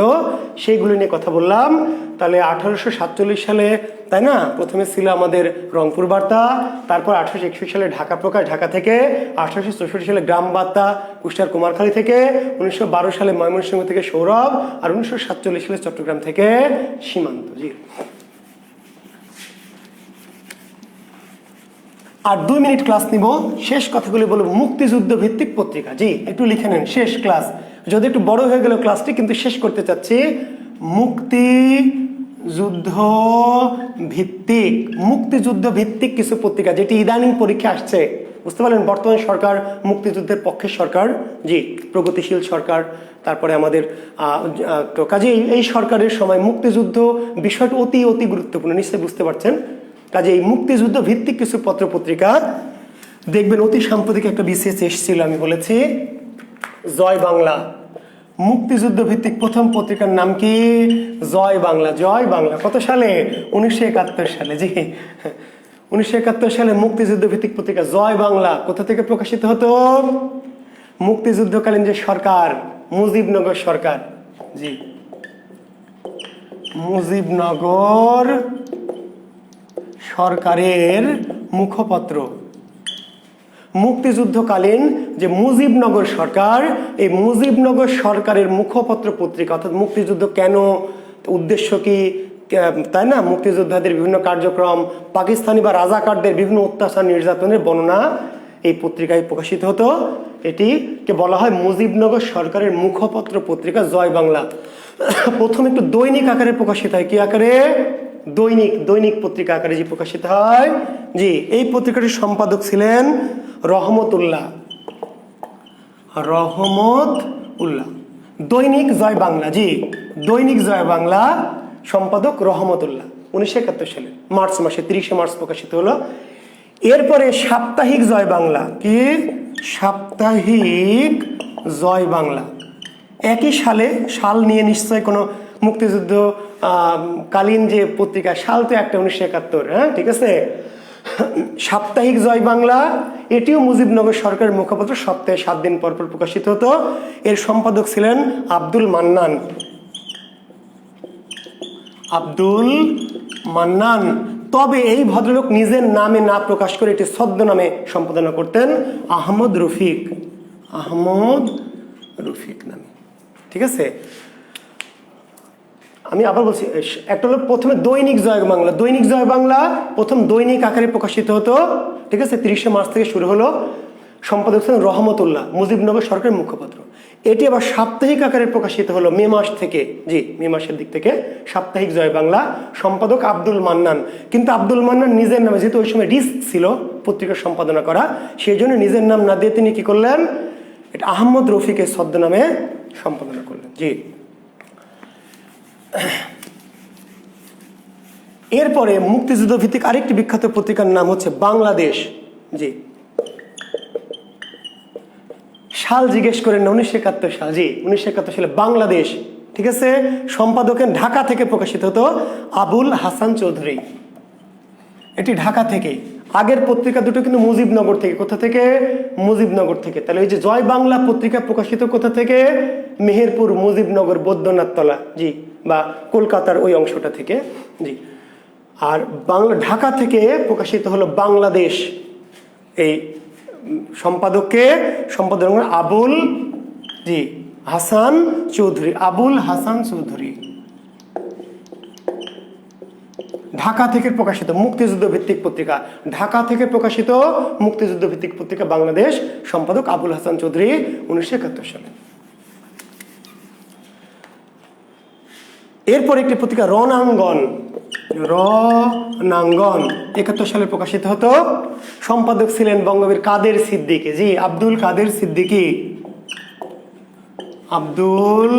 সেইগুলি নিয়ে কথা বললাম। তাহলে 1847 সালে, তাই না, প্রথমে ছিল আমাদের রংপুর বার্তা, তারপর 1861 সালে ঢাকা প্রকাশ ঢাকা থেকে, 1864 সালে গ্রাম বার্তা কুষ্টিয়ার কুমারখালী থেকে, 1912 সালে ময়মনসিংহ থেকে সৌরভ, আর 1947 সালে চট্টগ্রাম থেকে সীমান্ত। জি, আর 2 মিনিট ক্লাস নিব, শেষ কথাগুলি বলবো। মুক্তিযুদ্ধ ভিত্তিক পত্রিকা, জি একটু লিখে নেন, শেষ ক্লাস, যদি একটু বড় হয়ে গেল ক্লাসটি, কিন্তু শেষ করতে চাচ্ছি। মুক্তিযুদ্ধ ভিত্তিক, মুক্তিযুদ্ধ ভিত্তিক কিছু পত্রিকা, যেটি ইদানিং পরীক্ষা আসছে, বুঝতে পারলেন। বর্তমান সরকার মুক্তিযুদ্ধের পক্ষের সরকার, জি, প্রগতিশীল সরকার। তারপরে আমাদের তো কাজে এই সরকারের সময় মুক্তিযুদ্ধ বিষয়টি অতি অতি গুরুত্বপূর্ণ, নিশ্চয়ই বুঝতে পারছেন। কাজে এই মুক্তিযুদ্ধ ভিত্তিক কিছু পত্রপত্রিকা দেখবেন। অতি সাম্প্রতিক একটা বিশেষ এসেছিল, আমি বলেছি জয় বাংলা। মুক্তিযুদ্ধ ভিত্তিক প্রথম পত্রিকার নাম কি? জয় বাংলা। জয় বাংলা কত সালে? 1971 সালে। জি, 1971 সালে মুক্তিযুদ্ধ ভিত্তিক পত্রিকা জয় বাংলা কোথা থেকে প্রকাশিত হতো? মুক্তিযুদ্ধকালীন যে সরকার, মুজিবনগর সরকার, জি, মুজিবনগর সরকারের মুখপত্র। মুক্তিযুদ্ধকালীন যে মুজিবনগর সরকার, এই মুজিবনগর সরকারের মুখপত্র পত্রিকা, অর্থাৎ মুক্তিযুদ্ধ কেন, উদ্দেশ্য কি, তাই না, মুক্তিযোদ্ধাদের বিভিন্ন কার্যক্রম, পাকিস্তানি বা রাজাকারদের বিভিন্ন অত্যাচার নির্যাতনের বর্ণনা এই পত্রিকায় প্রকাশিত হতো। এটিকে বলা হয় মুজিবনগর সরকারের মুখপত্র পত্রিকা জয় বাংলা। প্রথম একটু দৈনিক আকারে প্রকাশিত হয়। কি আকারে? দৈনিক, দৈনিক পত্রিকা আকারে যে প্রকাশিত হয়। জি, এই পত্রিকাটির সম্পাদক ছিলেন রহমতুল্লাহ। রহমতুল্লাহ। দৈনিক জয় বাংলা, জি, দৈনিক জয় বাংলা, সম্পাদক রহমতুল্লাহ। 1971 সালে মার্চ মাসে 30 মার্চ প্রকাশিত হলো। এরপরে সাপ্তাহিক জয় বাংলা। কি? সাপ্তাহিক জয় বাংলা। একই সালে, সাল নিয়ে নিশ্চয় কোনো মুক্তিযুদ্ধ কালীন যে পত্রিকা, সাল তো একটা 1971, হ্যাঁ, ঠিক আছে। সাপ্তাহিক জয় বাংলা, এটিও মুজিবনগর সরকারের মুখপত্র, সপ্তাহে 7 দিন পর পর প্রকাশিত হতো। এর সম্পাদক ছিলেন আব্দুল মান্নান। আব্দুল মান্নান। তবে এই ভদ্রলোক নিজের নামে না প্রকাশ করে এটি ছদ্মনামে সম্পাদনা করতেন, আহমদ রফিক। আহমদ রফিক নামে, ঠিক আছে। আমি আবার বলছি, একটা হলো প্রথমে দৈনিক জয় বাংলা। দৈনিক জয় বাংলা প্রথম দৈনিক আকারে প্রকাশিত হতো, ঠিক আছে, 30 মার্চ থেকে শুরু হলো। সম্পাদক ছিলেন রহমতুল্লাহ, মুজিবনগর সরকারের মুখপাত্র। এটি আবার সাপ্তাহিক আকারে প্রকাশিত হলো মে মাস থেকে, জি, মে মাসের দিক থেকে সাপ্তাহিক জয় বাংলা, সম্পাদক আব্দুল মান্নান। কিন্তু আব্দুল মান্নান নিজের নামে, যেহেতু ওই সময় রিস্ক ছিল পত্রিকা সম্পাদনা করা, সেই জন্য নিজের নাম না দিয়ে তিনি কি করলেন, এটা আহমদ রফিকের ছদ্মনামে সম্পাদনা করলেন। জি, এরপরে মুক্তিযুদ্ধ ভিত্তিক আরেকটি বিখ্যাত পত্রিকার নাম হচ্ছে বাংলাদেশ। জি, সাল জিজ্ঞেস করেন না, 1971 সাল। জি, 1971 সালে বাংলাদেশ, ঠিক আছে। সম্পাদকের ঢাকা থেকে প্রকাশিত হতো আবুল হাসান চৌধুরী। এটি ঢাকা থেকে। আগের পত্রিকা দুটো কিন্তু মুজিবনগর থেকে। কোথা থেকে? মুজিবনগর থেকে। তাহলে এই যে জয় বাংলা পত্রিকা প্রকাশিত কোথা থেকে? মেহেরপুর, মুজিবনগর, বৈদ্যনাথ তলা, জি, বা কলকাতার ওই অংশটা থেকে। জি, আর বাংলা ঢাকা থেকে প্রকাশিত হলো বাংলাদেশ। এই সম্পাদক আবুল, জি, হাসান চৌধুরী, আবুল হাসান চৌধুরী। ঢাকা থেকে প্রকাশিত মুক্তিযুদ্ধ ভিত্তিক পত্রিকা, ঢাকা থেকে প্রকাশিত মুক্তিযুদ্ধ ভিত্তিক পত্রিকা বাংলাদেশ, সম্পাদক আবুল হাসান চৌধুরী, 1971 সালে। এরপর একটি পত্রিকা রণাঙ্গন। রণাঙ্গন 71 সালে প্রকাশিত হতো। সম্পাদক ছিলেন বঙ্গবীর কাদের সিদ্দিকী। জি, আব্দুল কাদের সিদ্দিকী। আব্দুল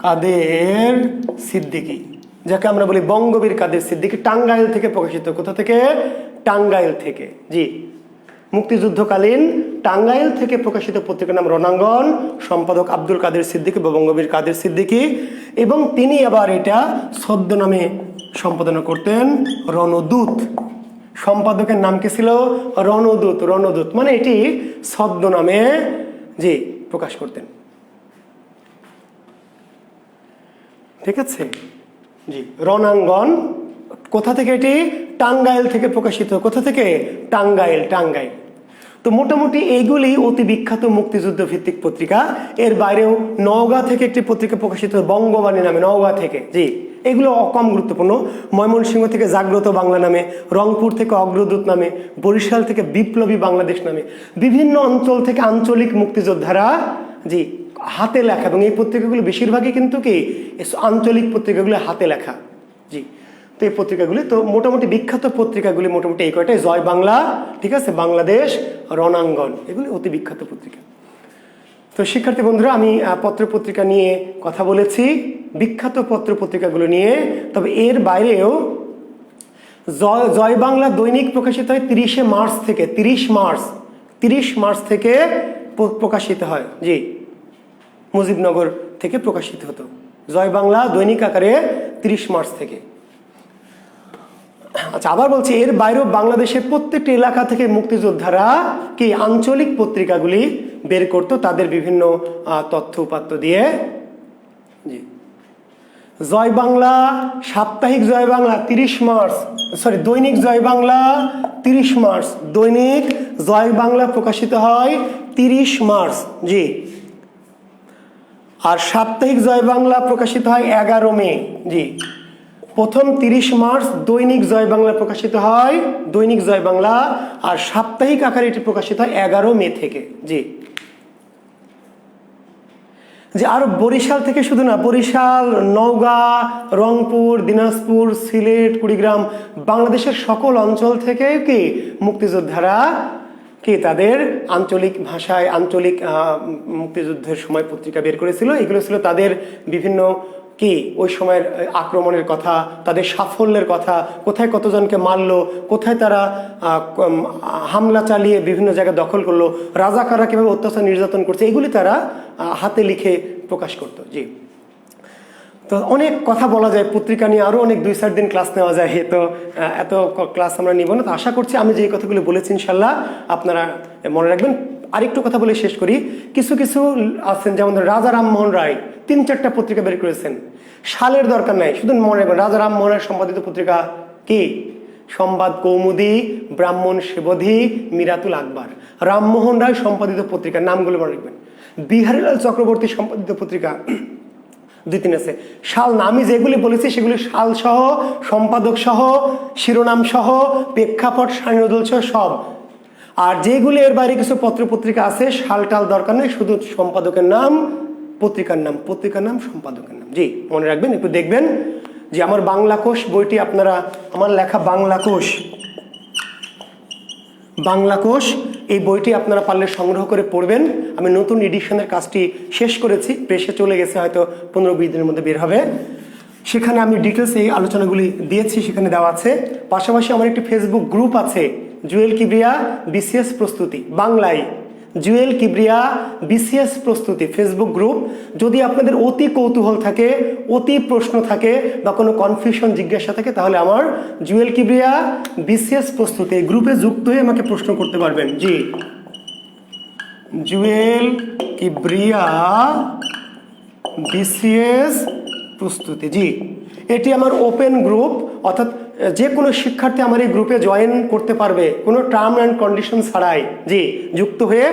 কাদের সিদ্দিকী, যাকে আমরা বলি বঙ্গবীর কাদের সিদ্দিকী। টাঙ্গাইল থেকে প্রকাশিত। কোথা থেকে? টাঙ্গাইল থেকে। জি, মুক্তিযুদ্ধকালীন টাঙ্গাইল থেকে প্রকাশিত পত্রিকার নাম রণাঙ্গন, সম্পাদক আব্দুল কাদের সিদ্দিকী বা বঙ্গবীর কাদের সিদ্দিকী, এবং তিনি আবার এটা ছদ্মনামে সম্পাদনা করতেন রণদূত। সম্পাদকের নাম কি ছিল? রণদূত। রণদূত মানে এটি ছদ্মনামে জি প্রকাশ করতেন। ঠিক আছে জি। রণাঙ্গন কোথা থেকে? এটি টাঙ্গাইল থেকে প্রকাশিত। কোথা থেকে? টাঙ্গাইল। টাঙ্গাইল। তো মোটামুটি এইগুলি অতি বিখ্যাত মুক্তিযুদ্ধ ভিত্তিক পত্রিকা। এর বাইরেও নওগাঁ থেকে একটি পত্রিকা প্রকাশিত বঙ্গবাণী নামে, নওগাঁ থেকে জি, এগুলো কম গুরুত্বপূর্ণ। ময়মনসিংহ থেকে জাগ্রত বাংলা নামে, রংপুর থেকে অগ্রদূত নামে, বরিশাল থেকে বিপ্লবী বাংলাদেশ নামে, বিভিন্ন অঞ্চল থেকে আঞ্চলিক মুক্তিযোদ্ধারা জি হাতে লেখা, এবং এই পত্রিকাগুলো বেশিরভাগই কিন্তু কি আঞ্চলিক পত্রিকাগুলো হাতে লেখা জি। তো এই পত্রিকাগুলি, তো মোটামুটি বিখ্যাত পত্রিকাগুলি মোটামুটি এই কয়টাই, জয় বাংলা, ঠিক আছে, বাংলাদেশ, রণাঙ্গন, এগুলি অতি বিখ্যাত পত্রিকা। তো শিক্ষার্থী বন্ধুরা, আমি পত্রপত্রিকা নিয়ে কথা বলেছি, বিখ্যাত পত্রপত্রিকাগুলো নিয়ে। তবে এর বাইরেও জয় বাংলা দৈনিক প্রকাশিত হয় 30 মার্চ থেকে, 30 মার্চ থেকে প্রকাশিত হয় জি, মুজিবনগর থেকে প্রকাশিত হতো জয় বাংলা দৈনিক আকারে 30 মার্চ থেকে। আচ্ছা, আবার বলছি, এর বাইরেও বাংলাদেশের প্রত্যেকটি এলাকা থেকে মুক্তিযোদ্ধারা কি আঞ্চলিক পত্রিকাগুলি বের করত তাদের বিভিন্ন তথ্য উপাত্ত দিয়ে জি। জয় বাংলা, সাপ্তাহিক জয় বাংলা 30 মার্চ, সরি দৈনিক জয় বাংলা 30 মার্চ, দৈনিক জয় বাংলা প্রকাশিত হয় 30 মার্চ জি। আর সাপ্তাহিক জয় বাংলা প্রকাশিত হয় 11 মে জি। প্রথম 30 মার্চ দৈনিক জয় বাংলা প্রকাশিত হয়, দৈনিক জয় বাংলা, আর সাপ্তাহিক আকারে এটি প্রকাশিত হয় 11 মে থেকে জি। যে আরো বরিশাল থেকে শুধু না, বরিশাল, নওগাঁ, রংপুর, দিনাজপুর, সিলেট, কুড়িগ্রাম, বাংলাদেশের সকল অঞ্চল থেকে কি মুক্তিযোদ্ধারা কি তাদের আঞ্চলিক ভাষায় আঞ্চলিক মুক্তিযুদ্ধের সময় পত্রিকা বের করেছিল। এগুলো ছিল তাদের বিভিন্ন কি ওই সময়ের আক্রমণের কথা, তাদের সাফল্যের কথা, কোথায় কতজনকে মারলো, কোথায় তারা হামলা চালিয়ে বিভিন্ন জায়গায় দখল করলো, রাজাকাররা কীভাবে অত্যাচার নির্যাতন করছে, এগুলি তারা হাতে লিখে প্রকাশ করতো জি। তো অনেক কথা বলা যায় পত্রিকা নিয়ে, আরও অনেক 2-4 দিন ক্লাস নেওয়া যায়, তো এত ক্লাস আমরা নিব না। তো আশা করছি আমি যে কথাগুলো বলেছি ইনশাল্লাহ আপনারা মনে রাখবেন। আরেকটু কথা বলে শেষ করি। কিছু কিছু আছেন, যেমন রাজা রামমোহন রায় 3-4টা পত্রিকা বের করেছেন, সালের দরকার নাই, শুধু মনে রাখবেন রাজা রামমোহন রায় সম্পাদিত পত্রিকা কি? সংবাদ কৌমুদী, ব্রাহ্মণ সেবধি, মিরাতুল আকবর। রামমোহন রায় সম্পাদিত পত্রিকার নামগুলো মনে রাখবেন। বিহারীলাল চক্রবর্তী সম্পাদিত পত্রিকা 2-3 আছে। সাল না, আমি যেগুলি বলেছি সেগুলি সাল সহ, সম্পাদক সহ, শিরোনাম সহ, প্রেক্ষাপট, সাইনদল সহ সব। আর যেগুলি এর বাইরে কিছু পত্রপত্রিকা আছে, সালটাল দরকার নেই, শুধু সম্পাদকের নাম, পত্রিকার নাম, সম্পাদকের নাম জি মনে রাখবেন। একটু দেখবেন যে আমার বাংলা কোষ বইটি, আপনারা আমার লেখা বাংলা কোষ এই বইটি আপনারা পারলে সংগ্রহ করে পড়বেন। আমি নতুন এডিশনের কাজটি শেষ করেছি, প্রেসে চলে গেছে, হয়তো 15-20 দিনের মধ্যে বের হবে। সেখানে আমি ডিটেলস এই আলোচনাগুলি দিয়েছি, সেখানে দেওয়া আছে। পাশাপাশি আমার একটি ফেসবুক গ্রুপ আছে, জুয়েল কিবরিয়া বিসিএস প্রস্তুতি, বাংলায় জুয়েল কিবরিয়া বিসিএস প্রস্তুতি ফেসবুক গ্রুপ। যদি আপনাদের অতি কৌতূহল থাকে, অতি প্রশ্ন থাকে, বা কোনো কনফিউশন জিজ্ঞাসা থাকে, তাহলে আমার জুয়েল কিবরিয়া বিসিএস প্রস্তুতি এই গ্রুপে যুক্ত হয়ে আমাকে প্রশ্ন করতে পারবেন জি। জুয়েল কিবরিয়া বিসিএস প্রস্তুতি জি, এটি আমার ওপেন গ্রুপ, অর্থাৎ যে কোনো শিক্ষার্থী আমার এই গ্রুপে জয়েন করতে পারবে কোনো টার্ম অ্যান্ড কন্ডিশন ছাড়াই জি। যুক্ত হয়ে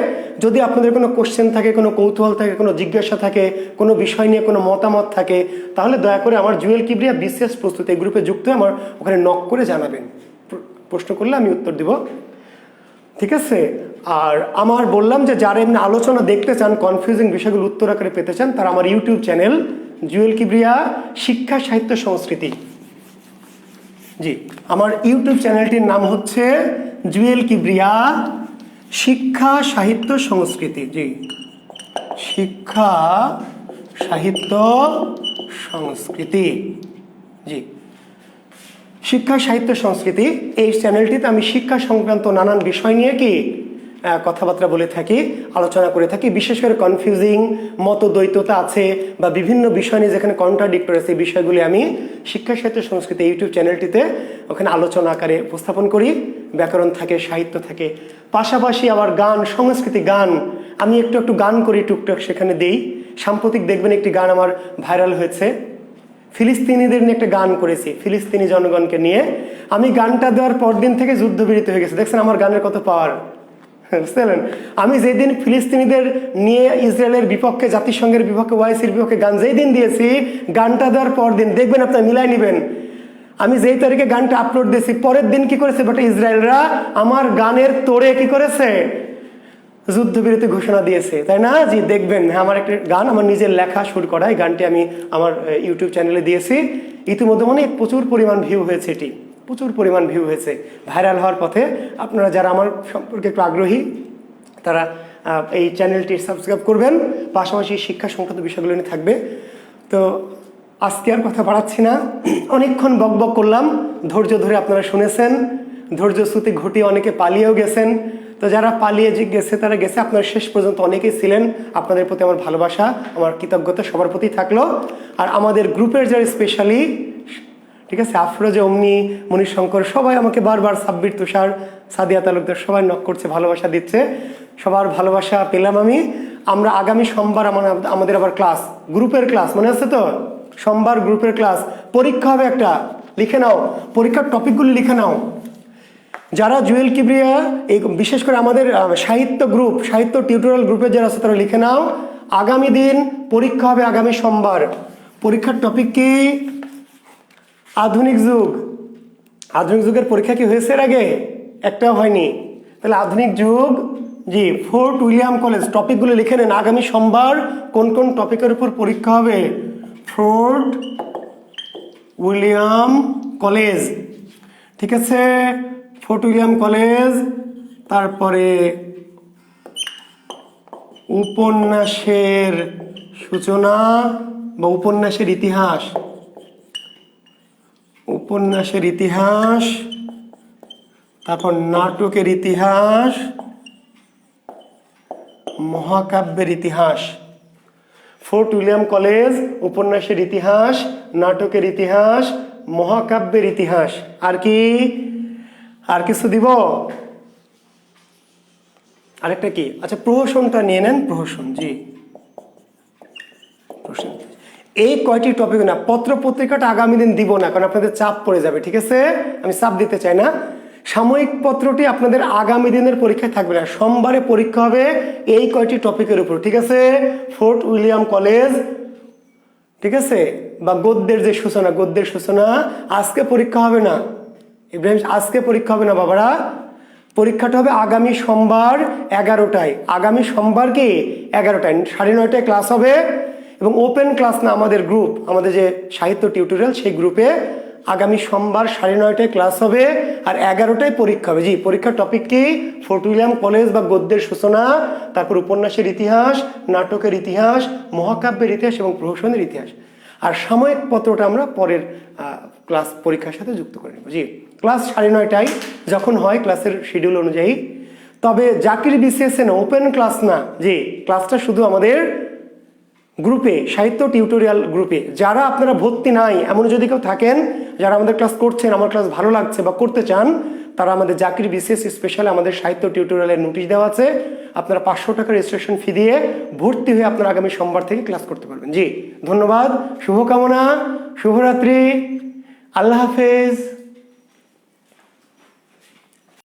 যদি আপনাদের কোনো কোশ্চেন থাকে, কোনো কৌতূহল থাকে, কোনো জিজ্ঞাসা থাকে, কোনো বিষয় নিয়ে কোনো মতামত থাকে, তাহলে দয়া করে আমার জুয়েল কিবরিয়া বিসিএস প্রস্তুতি এই গ্রুপে যুক্ত হয়ে আমার ওখানে নক করে জানাবেন, প্রশ্ন করলে আমি উত্তর দিব, ঠিক আছে। আর আমার বললাম যে যারা এমনি আলোচনা দেখতে চান, কনফিউজিং বিষয়গুলো উত্তর আকারে পেতে চান, তারা আমার ইউটিউব চ্যানেল জুয়েল কিবরিয়া শিক্ষা সাহিত্য সংস্কৃতি জি, আমার ইউটিউব চ্যানেলটির নাম হচ্ছে জুয়েল কিবরিয়া শিক্ষা সাহিত্য সংস্কৃতি জি, শিক্ষা সাহিত্য সংস্কৃতি জি, শিক্ষা সাহিত্য সংস্কৃতি। এই চ্যানেলটিতে আমি শিক্ষা সংক্রান্ত নানান বিষয় নিয়ে কি কথাবার্তা বলে থাকি, আলোচনা করে থাকি। বিশেষ করে কনফিউজিং মতদ্বৈততা আছে বা বিভিন্ন বিষয় নিয়ে যেখানে কন্ট্রাডিক্টর আছে, এই বিষয়গুলি আমি শিক্ষা সাহিত্য সংস্কৃতি ইউটিউব চ্যানেলটিতে ওখানে আলোচনা আকারে উপস্থাপন করি। ব্যাকরণ থাকে, সাহিত্য থাকে, পাশাপাশি আবার গান, সংস্কৃতি, গান আমি একটু একটু গান করি, টুকটাক সেখানে দেই। সাম্প্রতিক দেখবেন একটি গান আমার ভাইরাল হয়েছে, ফিলিস্তিনিদের নিয়ে একটা গান করেছি, ফিলিস্তিনি জনগণকে নিয়ে। আমি গানটা দেওয়ার পরদিন থেকে যুদ্ধবিরতি হয়ে গেছে। দেখছেন আমার গানের কত পাওয়ার, বুঝলেন? আমি যেদিন ফিলিস্তিনিদের নিয়ে ইসরায়েলের বিপক্ষে, জাতিসংঘের বিপক্ষে, ওয়াইসির বিপক্ষে গান যেই দিন দিয়েছি, গানটা দেওয়ার পর দিন দেখবেন, আপনার মিলাই নেবেন, আমি যেই তারিখে গানটা আপলোড দিয়েছি পরের দিন কি করেছে বাট ইসরায়েলরা আমার গানের তোড়ে কি করেছে, যুদ্ধবিরতি ঘোষণা দিয়েছে, তাই না? জি, দেখবেন। হ্যাঁ, আমার একটা গান আমার নিজের লেখা, সুর করা, এই গানটি আমি আমার ইউটিউব চ্যানেলে দিয়েছি। ইতিমধ্যে মানে প্রচুর পরিমাণ ভিউ হয়েছে, এটি প্রচুর পরিমাণ ভিউ হয়েছে, ভাইরাল হওয়ার পথে। আপনারা যারা আমার সম্পর্কে একটু আগ্রহী তারা এই চ্যানেলটি সাবস্ক্রাইব করবেন, পাশাপাশি শিক্ষা সংক্রান্ত বিষয়গুলো নিয়ে থাকবে। তো আজকে আর কথা বাড়াচ্ছি না, অনেকক্ষণ বকবক করলাম, ধৈর্য ধরে আপনারা শুনেছেন, ধৈর্যচ্যুতি ঘটিয়ে অনেকে পালিয়েও গেছেন। তো যারা পালিয়ে গেছে তারা গেছে, আপনারা শেষ পর্যন্ত অনেকেই ছিলেন, আপনাদের প্রতি আমার ভালোবাসা, আমার কৃতজ্ঞতা সবার প্রতি থাকলো। আর আমাদের গ্রুপের যারা স্পেশালি, ঠিক আছে, আফরোজ, অমনি, মণিশঙ্কর, সবাই আমাকে বারবার, সাব্বির, তুষার, সাদিয়া তালুকদার সবাই নক করছে, ভালোবাসা দিচ্ছে, সবার ভালোবাসা পেলাম আমি। আমরা আগামী সোমবার আমাদের আবার ক্লাস, গ্রুপের ক্লাস, মনে আছে তো? সোমবার গ্রুপের ক্লাস, পরীক্ষা হবে একটা, লিখে নাও, পরীক্ষার টপিকগুলি লিখে নাও। যারা জুয়েল কিবরিয়া, এই বিশেষ করে আমাদের সাহিত্য গ্রুপ, সাহিত্য টিউটোরিয়াল গ্রুপে যারা আছে তারা লিখে নাও, আগামী দিন পরীক্ষা হবে, আগামী সোমবার। পরীক্ষার টপিক কি? আধুনিক যুগ। আধুনিক যুগের পরীক্ষা কি হয়েছে এর আগে? একটাও হয়নি। তাহলে আধুনিক যুগ, জি, ফোর্ট উইলিয়াম কলেজ, টপিকগুলো লিখে নেন। আগামী সোমবার কোন কোন টপিকের উপর পরীক্ষা হবে? ফোর্ট উইলিয়াম কলেজ, ঠিক আছে, ফোর্ট উইলিয়াম কলেজ। তারপরে উপন্যাসের সূচনা বা উপন্যাসের ইতিহাস, উপন্যাসের ইতিহাস, তারপর নাটকের ইতিহাস, মহাকাব্যের ইতিহাস। ফোর্ট উইলিয়াম কলেজ, উপন্যাসের ইতিহাস, নাটকের ইতিহাস, মহাকাব্যের ইতিহাস। আর কি? আর কিছু দিব? আরেকটা কি? আচ্ছা, প্রহসনটা নিয়ে নেন, প্রহসন। জি, প্রহসন। এই কয়টি টপিক না, পত্র পত্রিকাটা আগামী দিন দিব না, কারণ আপনাদের চাপ পড়ে যাবে, ঠিক আছে? আমি চাপ দিতে চাই না। সাময়িক পত্রটি আপনাদের আগামী দিনের পরীক্ষায় থাকবে না, সোমবারে পরীক্ষা হবে এই কয়টি টপিকের উপর, ঠিক আছে? ফোর্ট উইলিয়াম কলেজ, ঠিক আছে, বা গদ্যের যে সূচনা, গদ্যের সূচনা। আজকে পরীক্ষা হবে না ইব্রাহিম, আজকে পরীক্ষা হবে না বাবারা, পরীক্ষাটা হবে আগামী সোমবার 11টায়। আগামী সোমবার কি 11টায়, 9:30টায় ক্লাস হবে, এবং ওপেন ক্লাস না, আমাদের গ্রুপ, আমাদের যে সাহিত্য টিউটোরিয়াল, সেই গ্রুপে আগামী সোমবার 9:30টায় ক্লাস হবে, আর 11টায় পরীক্ষা হবে। জি, পরীক্ষার টপিক কি? ফোর্ট উইলিয়াম কলেজ বা গদ্যের সূচনা, তারপর উপন্যাসের ইতিহাস, নাটকের ইতিহাস, মহাকাব্যের ইতিহাস এবং প্রহসনের ইতিহাস। আর সাময়িক পত্রটা আমরা পরের ক্লাস পরীক্ষার সাথে যুক্ত করে নেব। জি, ক্লাস 9:30টায় যখন হয় ক্লাসের শিডিউল অনুযায়ী। তবে জাকির বিসিএসে না, ওপেন ক্লাস না, জি, ক্লাসটা শুধু আমাদের গ্রুপে, সাহিত্য টিউটোরিয়াল গ্রুপে। যারা আপনারা ভর্তি নাই এমন যদি কেউ থাকেন, যারা আমাদের ক্লাস করছেন, আমার ক্লাস ভালো লাগছে বা করতে চান, তারা আমাদের জাকির বিসিএস স্পেশাল আমাদের সাহিত্য টিউটোরিয়ালের নোটিশ দেওয়া আছে, আপনারা 500 টাকা রেজিস্ট্রেশন ফি দিয়ে ভর্তি হয়ে আপনারা আগামী সোমবার থেকে ক্লাস করতে পারবেন। জি, ধন্যবাদ, শুভকামনা, শুভরাত্রি, আল্লাহ হাফেজ।